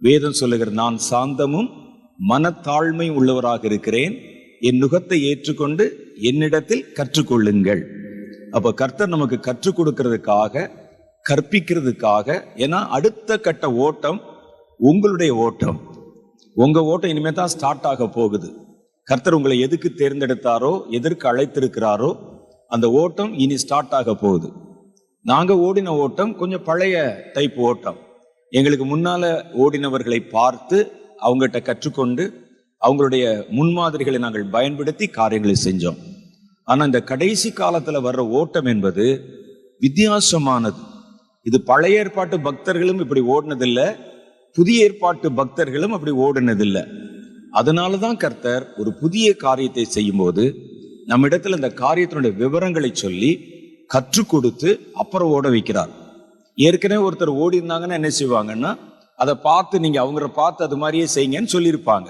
வேதம் சொல்லுகிறது, நான் சாந்தமும் மனத்தாழ்மை உள்ளவராக இருக்கிறேன், என் நுகத்தை ஏற்றுக்கொண்டு என்னிடத்தில் கற்றுக்கொள்ளுங்கள். அப்ப கர்த்தர் நமக்கு கற்றுக் கொடுக்கிறதுக்காக, கற்பிக்கிறதுக்காக. ஏன்னா அடுத்த கட்ட ஓட்டம் உங்களுடைய ஓட்டம். உங்க ஓட்டம் இனிமே தான் ஸ்டார்ட் ஆக போகுது. கர்த்தர் உங்களை எதுக்கு தேர்ந்தெடுத்தாரோ, எதற்கு அழைத்திருக்கிறாரோ, அந்த ஓட்டம் இனி ஸ்டார்ட் ஆக போகுது. நாங்க ஓடின ஓட்டம் கொஞ்சம் பழைய டைப் ஓட்டம். எங்களுக்கு முன்னால ஓடினவர்களை பார்த்து அவங்ககிட்ட கற்றுக்கொண்டு அவங்களுடைய முன்மாதிரிகளை நாங்கள் பயன்படுத்தி காரியங்களை செஞ்சோம். ஆனா இந்த கடைசி காலத்துல வர்ற ஓட்டம் என்பது வித்தியாசமானது. இது பழைய ஏற்பாட்டு பக்தர்களும் இப்படி ஓடினதில்லை, புதிய ஏற்பாட்டு பக்தர்களும் அப்படி ஓடினதில்லை. அதனாலதான் கர்த்தர் ஒரு புதிய காரியத்தை செய்யும் போது நம்ம இடத்துல இந்த காரியத்தினுடைய விவரங்களை சொல்லி கற்றுக் கொடுத்து அப்புறம் ஓட வைக்கிறார். ஏற்கனவே ஒருத்தர் ஓடி இருந்தாங்கன்னா என்ன செய்வாங்கன்னா, அதை பார்த்து நீங்க அவங்கள பார்த்து அது மாதிரியே செய்யுங்கன்னு சொல்லியிருப்பாங்க.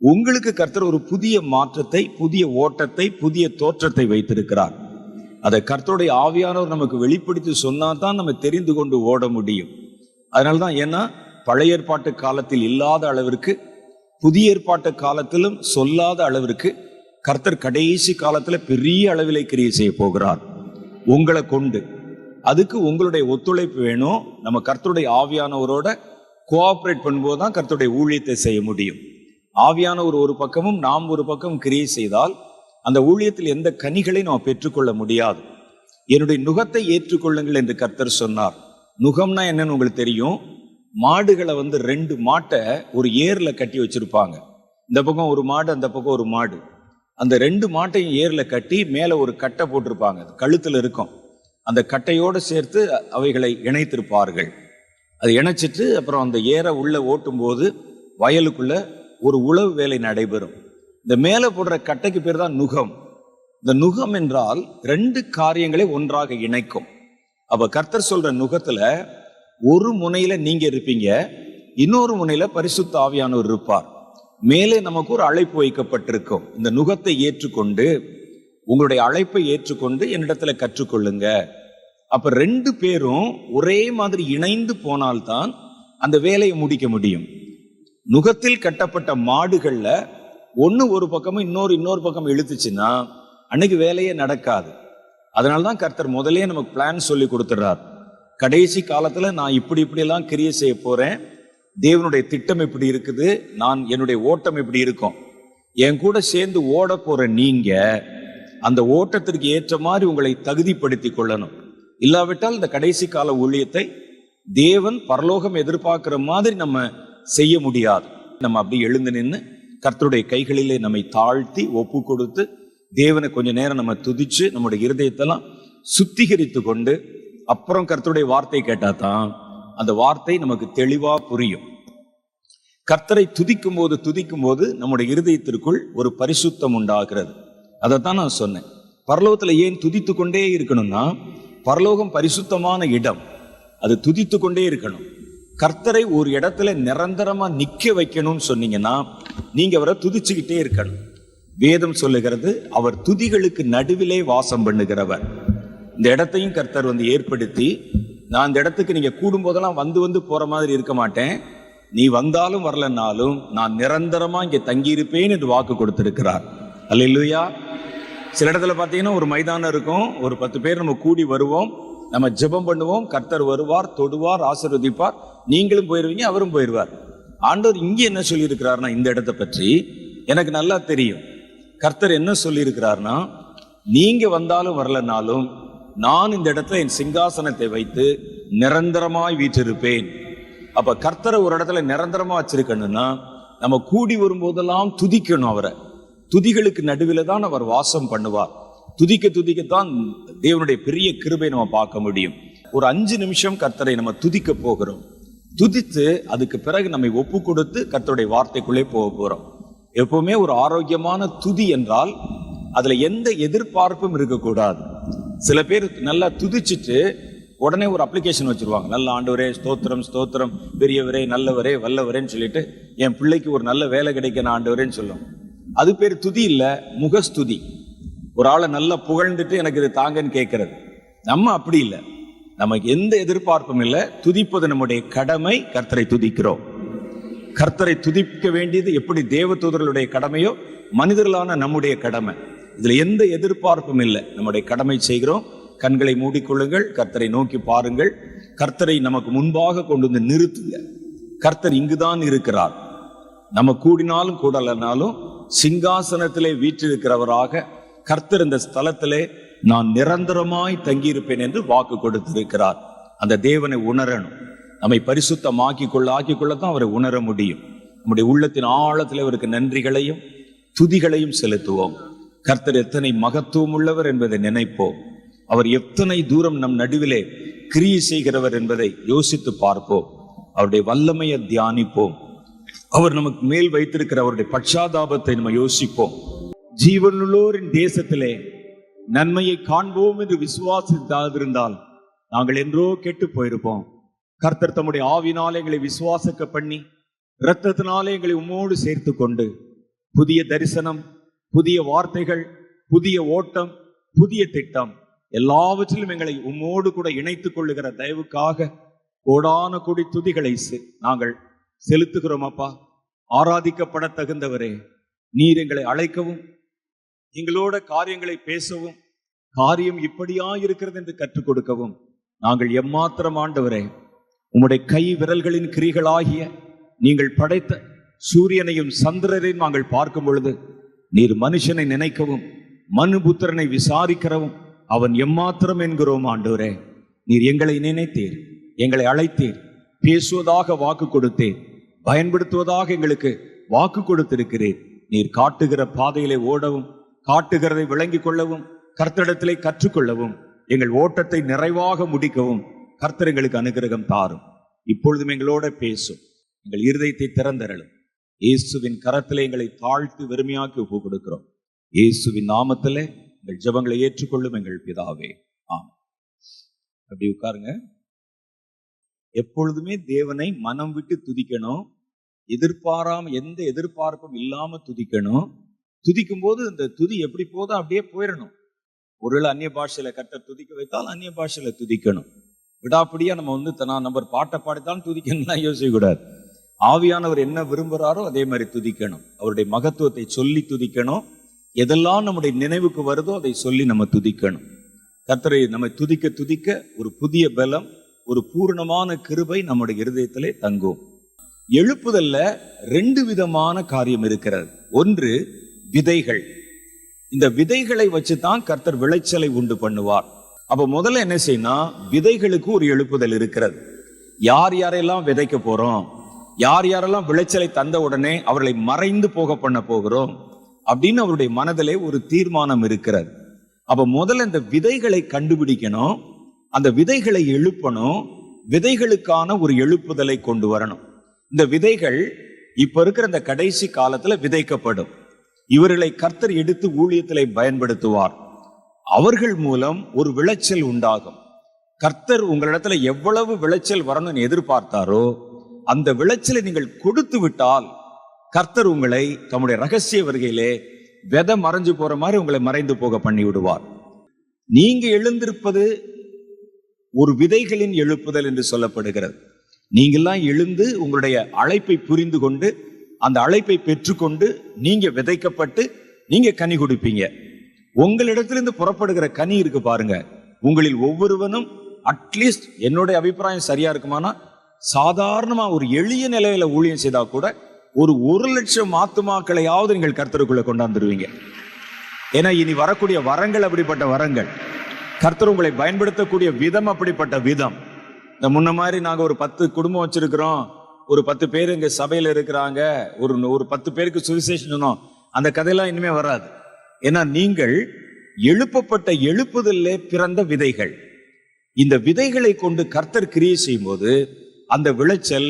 உங்களுக்கு கர்த்தர் ஒரு புதிய மாற்றத்தை, புதிய ஓட்டத்தை, புதிய தோற்றத்தை வைத்திருக்கிறார். அதை கர்த்தருடைய ஆவியானவர் நமக்கு வெளிப்படுத்தி சொன்னாதான் நம்ம தெரிந்து கொண்டு ஓட முடியும். அதனால்தான், ஏன்னா பழைய ஏற்பாட்டு காலத்தில் இல்லாத அளவிற்கு, புதிய ஏற்பாட்டு காலத்திலும் சொல்லாத அளவிற்கு கர்த்தர் கடைசி காலத்துல பெரிய அளவிலே கிரியை செய்ய போகிறார் உங்களை கொண்டு. அதுக்கு உங்களுடைய ஒத்துழைப்பு வேணும். நம்ம கர்த்தருடைய ஆவியானவரோட கோஆபரேட் பண்ணும்போது தான் கர்த்தருடைய ஊழியத்தை செய்ய முடியும். ஆவியானவர் ஒரு பக்கமும் நாம் ஒரு பக்கம் கிரியை செய்தால் அந்த ஊழியத்தில் எந்த கனிகளை நாம் பெற்றுக்கொள்ள முடியாது. என்னுடைய நுகத்தை ஏற்றுக்கொள்ளுங்கள் என்று கர்த்தர் சொன்னார். நுகம்னா என்னன்னு உங்களுக்கு தெரியும். மாடுகளை 2 மாட்டை ஒரு ஏர்ல கட்டி வச்சிருப்பாங்க. இந்த பக்கம் ஒரு மாடு, அந்த பக்கம் ஒரு மாடு. அந்த 2 மாட்டையும் ஏர்ல கட்டி மேல ஒரு கட்டை போட்டிருப்பாங்க, கழுத்துல இருக்கும். அந்த கட்டையோடு சேர்த்து அவைகளை இணைத்திருப்பார்கள். அது இணைச்சிட்டு அப்புறம் அந்த ஏரை உள்ள ஓட்டும் போது வயலுக்குள்ள ஒரு உழவு வேலை நடைபெறும். இந்த மேல போடுற கட்டைக்கு பேர் தான் நுகம். இந்த நுகம் என்றால் 2 காரியங்களை ஒன்றாக இணைக்கும். அப்ப கர்த்தர் சொல்ற நுகத்துல ஒரு முனையில நீங்க இருப்பீங்க, இன்னொரு முனையில பரிசுத்த ஆவியானவர் இருப்பார். மேலே நமக்கு ஒரு அழைப்பு வைக்கப்பட்டிருக்கும். இந்த நுகத்தை ஏற்றுக்கொண்டு, உங்களுடைய அழைப்பை ஏற்றுக்கொண்டு என்னிடத்துல கற்றுக்கொள்ளுங்க. அப்ப 2 பேரும் ஒரே மாதிரி இணைந்து போனால்தான் அந்த வேலையை முடிக்க முடியும். நுகத்தில் கட்டப்பட்ட மாடுகள்ல ஒன்னு ஒரு பக்கமும் இன்னொரு பக்கம் இழுத்துச்சுன்னா அன்னைக்கு வேலையே நடக்காது. அதனால்தான் கர்த்தர் முதலே நமக்கு பிளான் சொல்லி கொடுத்துறார். கடைசி காலத்துல நான் இப்படியெல்லாம் கிரியை செய்ய போறேன், தேவனுடைய திட்டம் இப்படி இருக்குது, நான் என்னுடைய ஓட்டம் இப்படி இருக்கும். என் கூட சேர்ந்து ஓட போற நீங்க அந்த ஓட்டத்திற்கு ஏற்ற மாதிரி உங்களை தகுதிப்படுத்தி கொள்ளணும். இல்லாவிட்டால் இந்த கடைசி கால ஊழியத்தை தேவன் பரலோகம் எதிர்பார்க்கிற மாதிரி நம்ம செய்ய முடியாது. நம்ம அப்படி எழுந்து நின்று கர்த்தருடைய கைகளிலே நம்மை தாழ்த்தி ஒப்பு கொடுத்து தேவனை கொஞ்ச நேரம் நம்ம துதிச்சு நம்முடைய இருதயத்தெல்லாம் சுத்திகரித்து கொண்டு அப்புறம் கர்த்தருடைய வார்த்தை கேட்டாதான் அந்த வார்த்தை நமக்கு தெளிவா புரியும். கர்த்தரை துதிக்கும் போது நம்முடைய இருதயத்திற்குள் ஒரு பரிசுத்தம் உண்டாகிறது. அதைத்தான் நான் சொன்னேன். பரலோகத்துல ஏன் துதித்து கொண்டே இருக்கணும்னா, பரலோகம் பரிசுத்தமான இடம், அது துதித்து கொண்டே இருக்கணும். கர்த்தரை ஒரு இடத்துல நிரந்தரமா நிக்க வைக்கணும்னு சொன்னீங்கன்னா நீங்க அவரை துதிச்சுக்கிட்டே இருக்கணும். வேதம் சொல்லுகிறது, அவர் துதிகளுக்கு நடுவிலே வாசம் பண்ணுகிறவர். இந்த இடத்தையும் கர்த்தர் ஏற்படுத்தி, நான் இந்த இடத்துக்கு நீங்க கூடும் போதெல்லாம் வந்து போற மாதிரி இருக்க மாட்டேன், நீ வந்தாலும் வரலன்னாலும் நான் நிரந்தரமா இங்க தங்கி இருப்பேன் என்று வாக்கு கொடுத்திருக்கிறார். அல்லேலூயா. சில இடத்துல பார்த்தீங்கன்னா ஒரு மைதானம் இருக்கும், ஒரு 10 பேர் நம்ம கூடி வருவோம், நம்ம ஜெபம் பண்ணுவோம், கர்த்தர் வருவார், தொடுவார், ஆசீர்வதிப்பார், நீங்களும் போயிருவீங்க, அவரும் போயிடுவார். ஆண்டவர் இங்க என்ன சொல்லி இருக்கிறார்னா, இந்த இடத்தை பற்றி எனக்கு நல்லா தெரியும். கர்த்தர் என்ன சொல்லி இருக்கிறார்னா, நீங்க வந்தாலும் வரலனாலும் நான் இந்த இடத்துல என் சிங்காசனத்தை வைத்து நிரந்தரமாய் வீற்றிருப்பேன். அப்ப கர்த்தரை ஒரு இடத்துல நிரந்தரமா வச்சிருக்கணும்னா நம்ம கூடி வரும்போதெல்லாம் துதிக்கணும் அவரை. துதிகளுக்கு நடுவில் தான் அவர் வாசம் பண்ணுவார். துதிக்கத்தான் தேவனுடைய பெரிய கிருபை நம்ம பார்க்க முடியும். ஒரு 5 நிமிஷம் கர்த்தரை நம்ம துதிக்க போகிறோம். துதித்து அதுக்கு பிறகு நம்மை ஒப்பு கொடுத்து கர்த்தருடைய வார்த்தைக்குள்ளே போக போறோம். எப்பவுமே ஒரு ஆரோக்கியமான துதி என்றால் அதுல எந்த எதிர்பார்ப்பும் இருக்கக்கூடாது. சில பேர் நல்லா துதிச்சுட்டு உடனே ஒரு அப்ளிகேஷன் வச்சிருவாங்க, நல்ல ஆண்டவரே ஸ்தோத்திரம் ஸ்தோத்திரம், பெரியவரே நல்லவரே வல்லவரேன்னு சொல்லிட்டு என் பிள்ளைக்கு ஒரு நல்ல வேலை கிடைக்கணும் ஆண்டவரேன்னு சொல்லும். அது பேர் துதி இல்ல, முகஸ்துதி. ஒரு ஆளை நல்லா புகழ்ந்துட்டு எனக்கு இது தாங்கன்னு கேட்கறது. நம்ம அப்படி இல்லை, நமக்கு எந்த எதிர்பார்ப்பும் இல்லை. துதிப்பது நம்முடைய கடமை, கர்த்தரை துதிக்கிறோம். கர்த்தரை துதிக்க வேண்டியது எப்படி தேவதூதர்களுடைய கடமையோ மனிதர்களான நம்முடைய கடமை. இதுல எந்த எதிர்பார்ப்பும் இல்லை. நம்முடைய கடமை செய்கிறோம். கண்களை மூடிக்கொள்ளுங்கள், கர்த்தரை நோக்கி பாருங்கள். கர்த்தரை நமக்கு முன்பாக கொண்டு வந்து நிறுத்துங்க. கர்த்தர் இங்குதான் இருக்கிறார். நம்ம கூடினாலும் கூடலனாலும் சிங்காசனத்திலே வீற்றிருக்கிறவராக கர்த்தர் இந்த ஸ்தலத்திலே நான் நிரந்தரமாய் தங்கியிருப்பேன் என்று வாக்கு கொடுத்திருக்கிறார். அந்த தேவனை உணரணும். நம்மை பரிசுத்தமாக்கி கொள்ளத்தான் அவரை உணர முடியும். நம்முடைய உள்ளத்தின் ஆழத்தில் அவருக்கு நன்றிகளையும் துதிகளையும் செலுத்துவோம். கர்த்தர் எத்தனை மகத்துவம் உள்ளவர் என்பதை நினைப்போம். அவர் எத்தனை தூரம் நம் நடுவிலே கிரியை செய்கிறவர் என்பதை யோசித்து பார்ப்போம். அவருடைய வல்லமையை தியானிப்போம். அவர் நமக்கு மேல் வைத்திருக்கிற அவருடைய பட்சாதாபத்தை நம்ம யோசிப்போம். ஜீவனுள்ளோரின் தேசத்திலே நன்மையை காண்போம் என்று விசுவாசித்தாதிருந்தால் நாங்கள் என்றோ கெட்டு போயிருப்போம். கர்த்தர் தம்முடைய ஆவினாலே எங்களை விசுவாசிக்க பண்ணி இரத்தத்தினாலே எங்களை உம்மோடு சேர்த்து கொண்டு புதிய தரிசனம், புதிய வார்த்தைகள், புதிய ஓட்டம், புதிய திட்டம் எல்லாவற்றிலும் எங்களை உம்மோடு கூட இணைத்துக் கொள்ளுகிற தயவுக்காக கோடான கோடி துதிகளை நாங்கள் செலுத்துகிறோம். அப்பா, ஆராதிக்கப்பட தகுந்தவரே, நீர் எங்களை அழைக்கவும் எங்களோட காரியங்களை பேசவும் காரியம் இப்படியா இருக்கிறது என்று கற்றுக் கொடுக்கவும் நாங்கள் எம்மாத்திரம் ஆண்டவரே உம்முடைய கை விரல்களின் கிரிகளாகிய நீங்கள் படைத்த சூரியனையும் சந்திரரையும் நாங்கள் பார்க்கும் பொழுது நீர் மனுஷனை நினைக்கவும் மனுபுத்திரனை விசாரிக்கிறவும் அவன் எம்மாத்திரம் என்கிறோம். ஆண்டவரே, நீர் எங்களை நினைத்தீர், எங்களை அழைத்தீர், பேசுவதாக வாக்கு கொடுத்தீர், பயன்படுத்துவதாக எங்களுக்கு வாக்கு கொடுத்திருக்கிறீர். நீர் காட்டுகிற பாதையிலே ஓடவும் காட்டுகிறதை விளங்கிக் கொள்ளவும் கர்த்தரிடத்திலே கற்றுக்கொள்ளவும் எங்கள் ஓட்டத்தை நிறைவாக முடிக்கவும் கர்த்தர் எங்களுக்கு அனுகிரகம் தாரும். இப்பொழுதும் எங்களோட பேசும். எங்கள் இருதயத்தை திறந்தரலும். இயேசுவின் கரத்திலே எங்களை தாழ்த்து வெறுமையாக்கி ஒப்பு கொடுக்கிறோம். இயேசுவின் நாமத்திலே எங்கள் ஜெபங்களை ஏற்றுக்கொள்ளும் எங்கள் பிதாவே, ஆமென். அப்படி உட்காருங்க. எப்பொழுதுமே தேவனை மனம் விட்டு துதிக்கணும். எதிர்பாராம எந்த எதிர்பார்ப்பும் இல்லாம துதிக்கணும். துதிக்கும் போது இந்த துதி எப்படி போதோ அப்படியே போயிடணும். ஒருவேளை அந்நிய பாஷையில கர்த்தர் துதிக்க வைத்தால் அந்நிய பாஷையில துதிக்கணும். விடாப்படியா நம்ம நம்பர் பாட்டை பாடித்தான் துதிக்கணும்லாம் யோசிக்க கூடாது. ஆவியானவர் என்ன விரும்புகிறாரோ அதே மாதிரி துதிக்கணும். அவருடைய மகத்துவத்தை சொல்லி துதிக்கணும். எதெல்லாம் நம்முடைய நினைவுக்கு வருதோ அதை சொல்லி நம்ம துதிக்கணும். கர்த்தரை நம்ம துதிக்க துதிக்க ஒரு புதிய பலம், ஒரு பூரணமான கிருபை நம்முடைய இருதயத்திலே தங்கும். எழுப்புதல்ல 2 விதமான காரியம் இருக்கிறது. ஒன்று விதைகள். இந்த விதைகளை வச்சுதான் கர்த்தர் விளைச்சலை உண்டு பண்ணுவார். அப்ப முதல்ல என்ன செய்யணும், விதைகளுக்கு ஒரு எழுப்புதல் இருக்கிறது. யார் யாரெல்லாம் விதைக்க போறோம், யார் யாரெல்லாம் விளைச்சலை தந்த உடனே அவர்களை மறைந்து போக பண்ண போகிறோம் அப்படின்னு அவருடைய மனதிலே ஒரு தீர்மானம் இருக்கிறது. அப்ப முதல்ல இந்த விதைகளை கண்டுபிடிக்கணும், அந்த விதைகளை எழுப்பணும், விதைகளுக்கான ஒரு எழுப்புதலை கொண்டு வரணும். இந்த விதைகள் இப்ப இருக்கிற இந்த கடைசி காலத்துல விதைக்கப்படும். இவர்களை கர்த்தர் எடுத்து ஊழியத்திலே பயன்படுத்துவார். அவர்கள் மூலம் ஒரு விளைச்சல் உண்டாகும். கர்த்தர் உங்களிடத்துல எவ்வளவு விளைச்சல் வரணும்னு எதிர்பார்த்தாரோ அந்த விளைச்சலை நீங்கள் கொடுத்து விட்டால் கர்த்தர் உங்களை தம்முடைய ரகசிய வருகையிலே விதை மறைஞ்சு போற மாதிரி உங்களை மறைந்து போக பண்ணி விடுவார். நீங்க எழுந்திருப்பது ஒரு விதைகளின் எழுப்புதல் என்று சொல்லப்படுகிறது. நீங்கெல்லாம் எழுந்து உங்களுடைய அழைப்பை புரிந்து கொண்டு அந்த அழைப்பை பெற்றுக்கொண்டு நீங்க விதைக்கப்பட்டு நீங்க கனி கொடுப்பீங்க. உங்களிடத்திலிருந்து புறப்படுகிற கனி இருக்கு பாருங்க. உங்களில் ஒவ்வொருவனும் அட்லீஸ்ட் என்னுடைய அபிப்பிராயம் சரியா இருக்குமானா சாதாரணமா ஒரு எளிய நிலையில ஊழியம் செய்தா கூட ஒரு 1,00,000 ஆத்துமாக்களையாவது நீங்கள் கர்த்தருக்குள்ள கொண்டாந்துருவீங்க. ஏன்னா இனி வரக்கூடிய வரங்கள் அப்படிப்பட்ட வரங்கள். கர்த்தர் உங்களை பயன்படுத்தக்கூடிய விதம் அப்படிப்பட்ட விதம். இந்த முன்ன மாதிரி நாங்க ஒரு 10 குடும்பம் வச்சிருக்கிறோம், ஒரு 10 பேர் இங்க சபையில இருக்கிறாங்க, ஒரு 10 பேருக்கு சுவிசேஷம் சொன்னோம், அந்த கதையெல்லாம் இனிமே வராது. ஏன்னா நீங்கள் எழுப்பப்பட்ட எழுப்புதல்ல பிறந்த விதைகள். இந்த விதைகளை கொண்டு கர்த்தர் கிரியை செய்யும் போது அந்த விளைச்சல்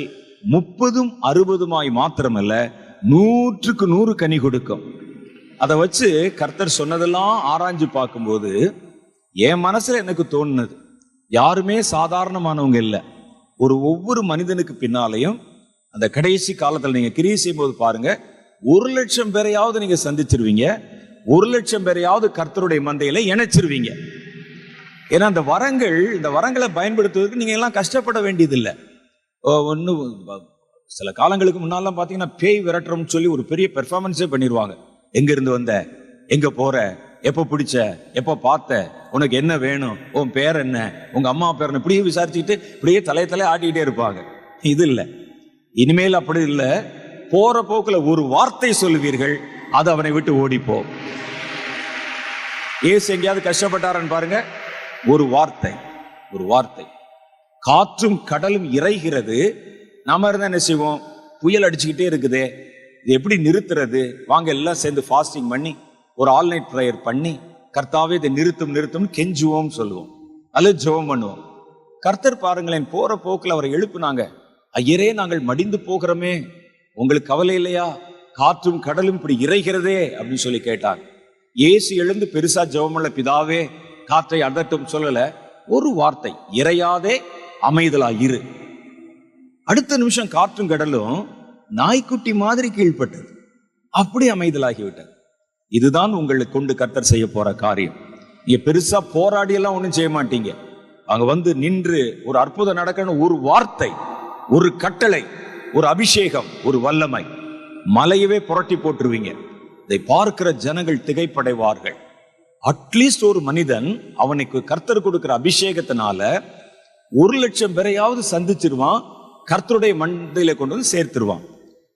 30, 60 மாத்திரமல்ல 100க்கு 100 கனி கொடுக்கும். அதை வச்சு கர்த்தர் சொன்னதெல்லாம் ஆராய்ஞ்சு பார்க்கும்போது என் மனசுல எனக்கு தோணுனது, யாருமே சாதாரணமானவங்க இல்லை. ஒவ்வொரு மனிதனுக்கு பின்னாலையும் அந்த கடைசி காலத்தில் நீங்க கிரியை செய்யும் போது பாருங்க, 1,00,000 பேரையாவது நீங்க சந்திச்சிருவீங்க, 1,00,000 பேரையாவது கர்த்தருடைய மந்தையில இணைச்சிருவீங்க. ஏன்னா இந்த வரங்களை பயன்படுத்துவதற்கு நீங்க எல்லாம் கஷ்டப்பட வேண்டியதில்லை. சில காலங்களுக்கு முன்னாலாம் பாத்தீங்கன்னா பேய் விரட்டுறோம்னு சொல்லி ஒரு பெரிய பெர்ஃபார்மன்ஸே பண்ணிடுவாங்க. எங்க இருந்து வந்த, எங்க போற, எப்ப பிடிச்ச, எப்ப பார்த்த, உனக்கு என்ன வேணும், உன் பேர் என்ன, உங்க அம்மா பேர் என்ன, இப்படியே விசாரிச்சுக்கிட்டு இப்படியே தலையை ஆட்டிக்கிட்டே இருப்பாங்க. இது இல்லை, இனிமேல் அப்படி இல்லை. போற போக்குல ஒரு வார்த்தை சொல்லுவீர்கள், அது அவனை விட்டு ஓடிப்போ. ஏசு எங்கேயாவது கஷ்டப்பட்டாரன்னு பாருங்க, ஒரு வார்த்தை, ஒரு வார்த்தை. காற்றும் கடலும் இறைகிறது. நாம இருந்தா என்ன செய்வோம்? புயல் அடிச்சுக்கிட்டே இருக்குதே, இது எப்படி நிறுத்துறது? வாங்க எல்லாம் சேர்ந்து ஃபாஸ்டிங் பண்ணி ஒரு ஆல் நைட் ப்ரேயர் பண்ணி கர்த்தாவே இதை நிறுத்தும் கெஞ்சுவோம் சொல்லுவோம், அல்லது ஜெபம் பண்ணுவோம். கர்த்தர் பாருங்களேன், போற போக்குல அவரை எழுப்புனாங்க. ஐயரே, நாங்கள் மடிந்து போகிறோமே, உங்களுக்கு கவலை இல்லையா? காற்றும் கடலும் இப்படி இறைகிறதே அப்படின்னு சொல்லி கேட்டாங்க. இயேசு எழுந்து பெருசா ஜெபமுள்ள, பிதாவே காற்றை அதட்டும் சொல்லல, ஒரு வார்த்தை, இறையாதே அமைதலா இரு. அடுத்த நிமிஷம் காற்றும் கடலும் நாய்க்குட்டி மாதிரி கீழ்பட்டது, அப்படி அமைதலாகிவிட்டது. இதுதான் உங்களை கொண்டு கர்த்தர் செய்ய போற காரியம். நீங்க பெருசா போராடி எல்லாம் ஒண்ணும் செய்ய மாட்டீங்க. அங்க வந்து நின்று ஒரு அற்புதம் நடக்கணும், ஒரு வார்த்தை, ஒரு கட்டளை, ஒரு அபிஷேகம், ஒரு வல்லமை, மலையவே புரட்டி போட்டுருவீங்க. இதை பார்க்கிற ஜனங்கள் திகைப்படைவார்கள். அட்லீஸ்ட் ஒரு மனிதன் அவனுக்கு கர்த்தர் கொடுக்கிற அபிஷேகத்தினால 1,00,000 பேரையாவது சந்திச்சிருவான், கர்த்தருடைய மண்டையில கொண்டு வந்து சேர்த்துருவான்.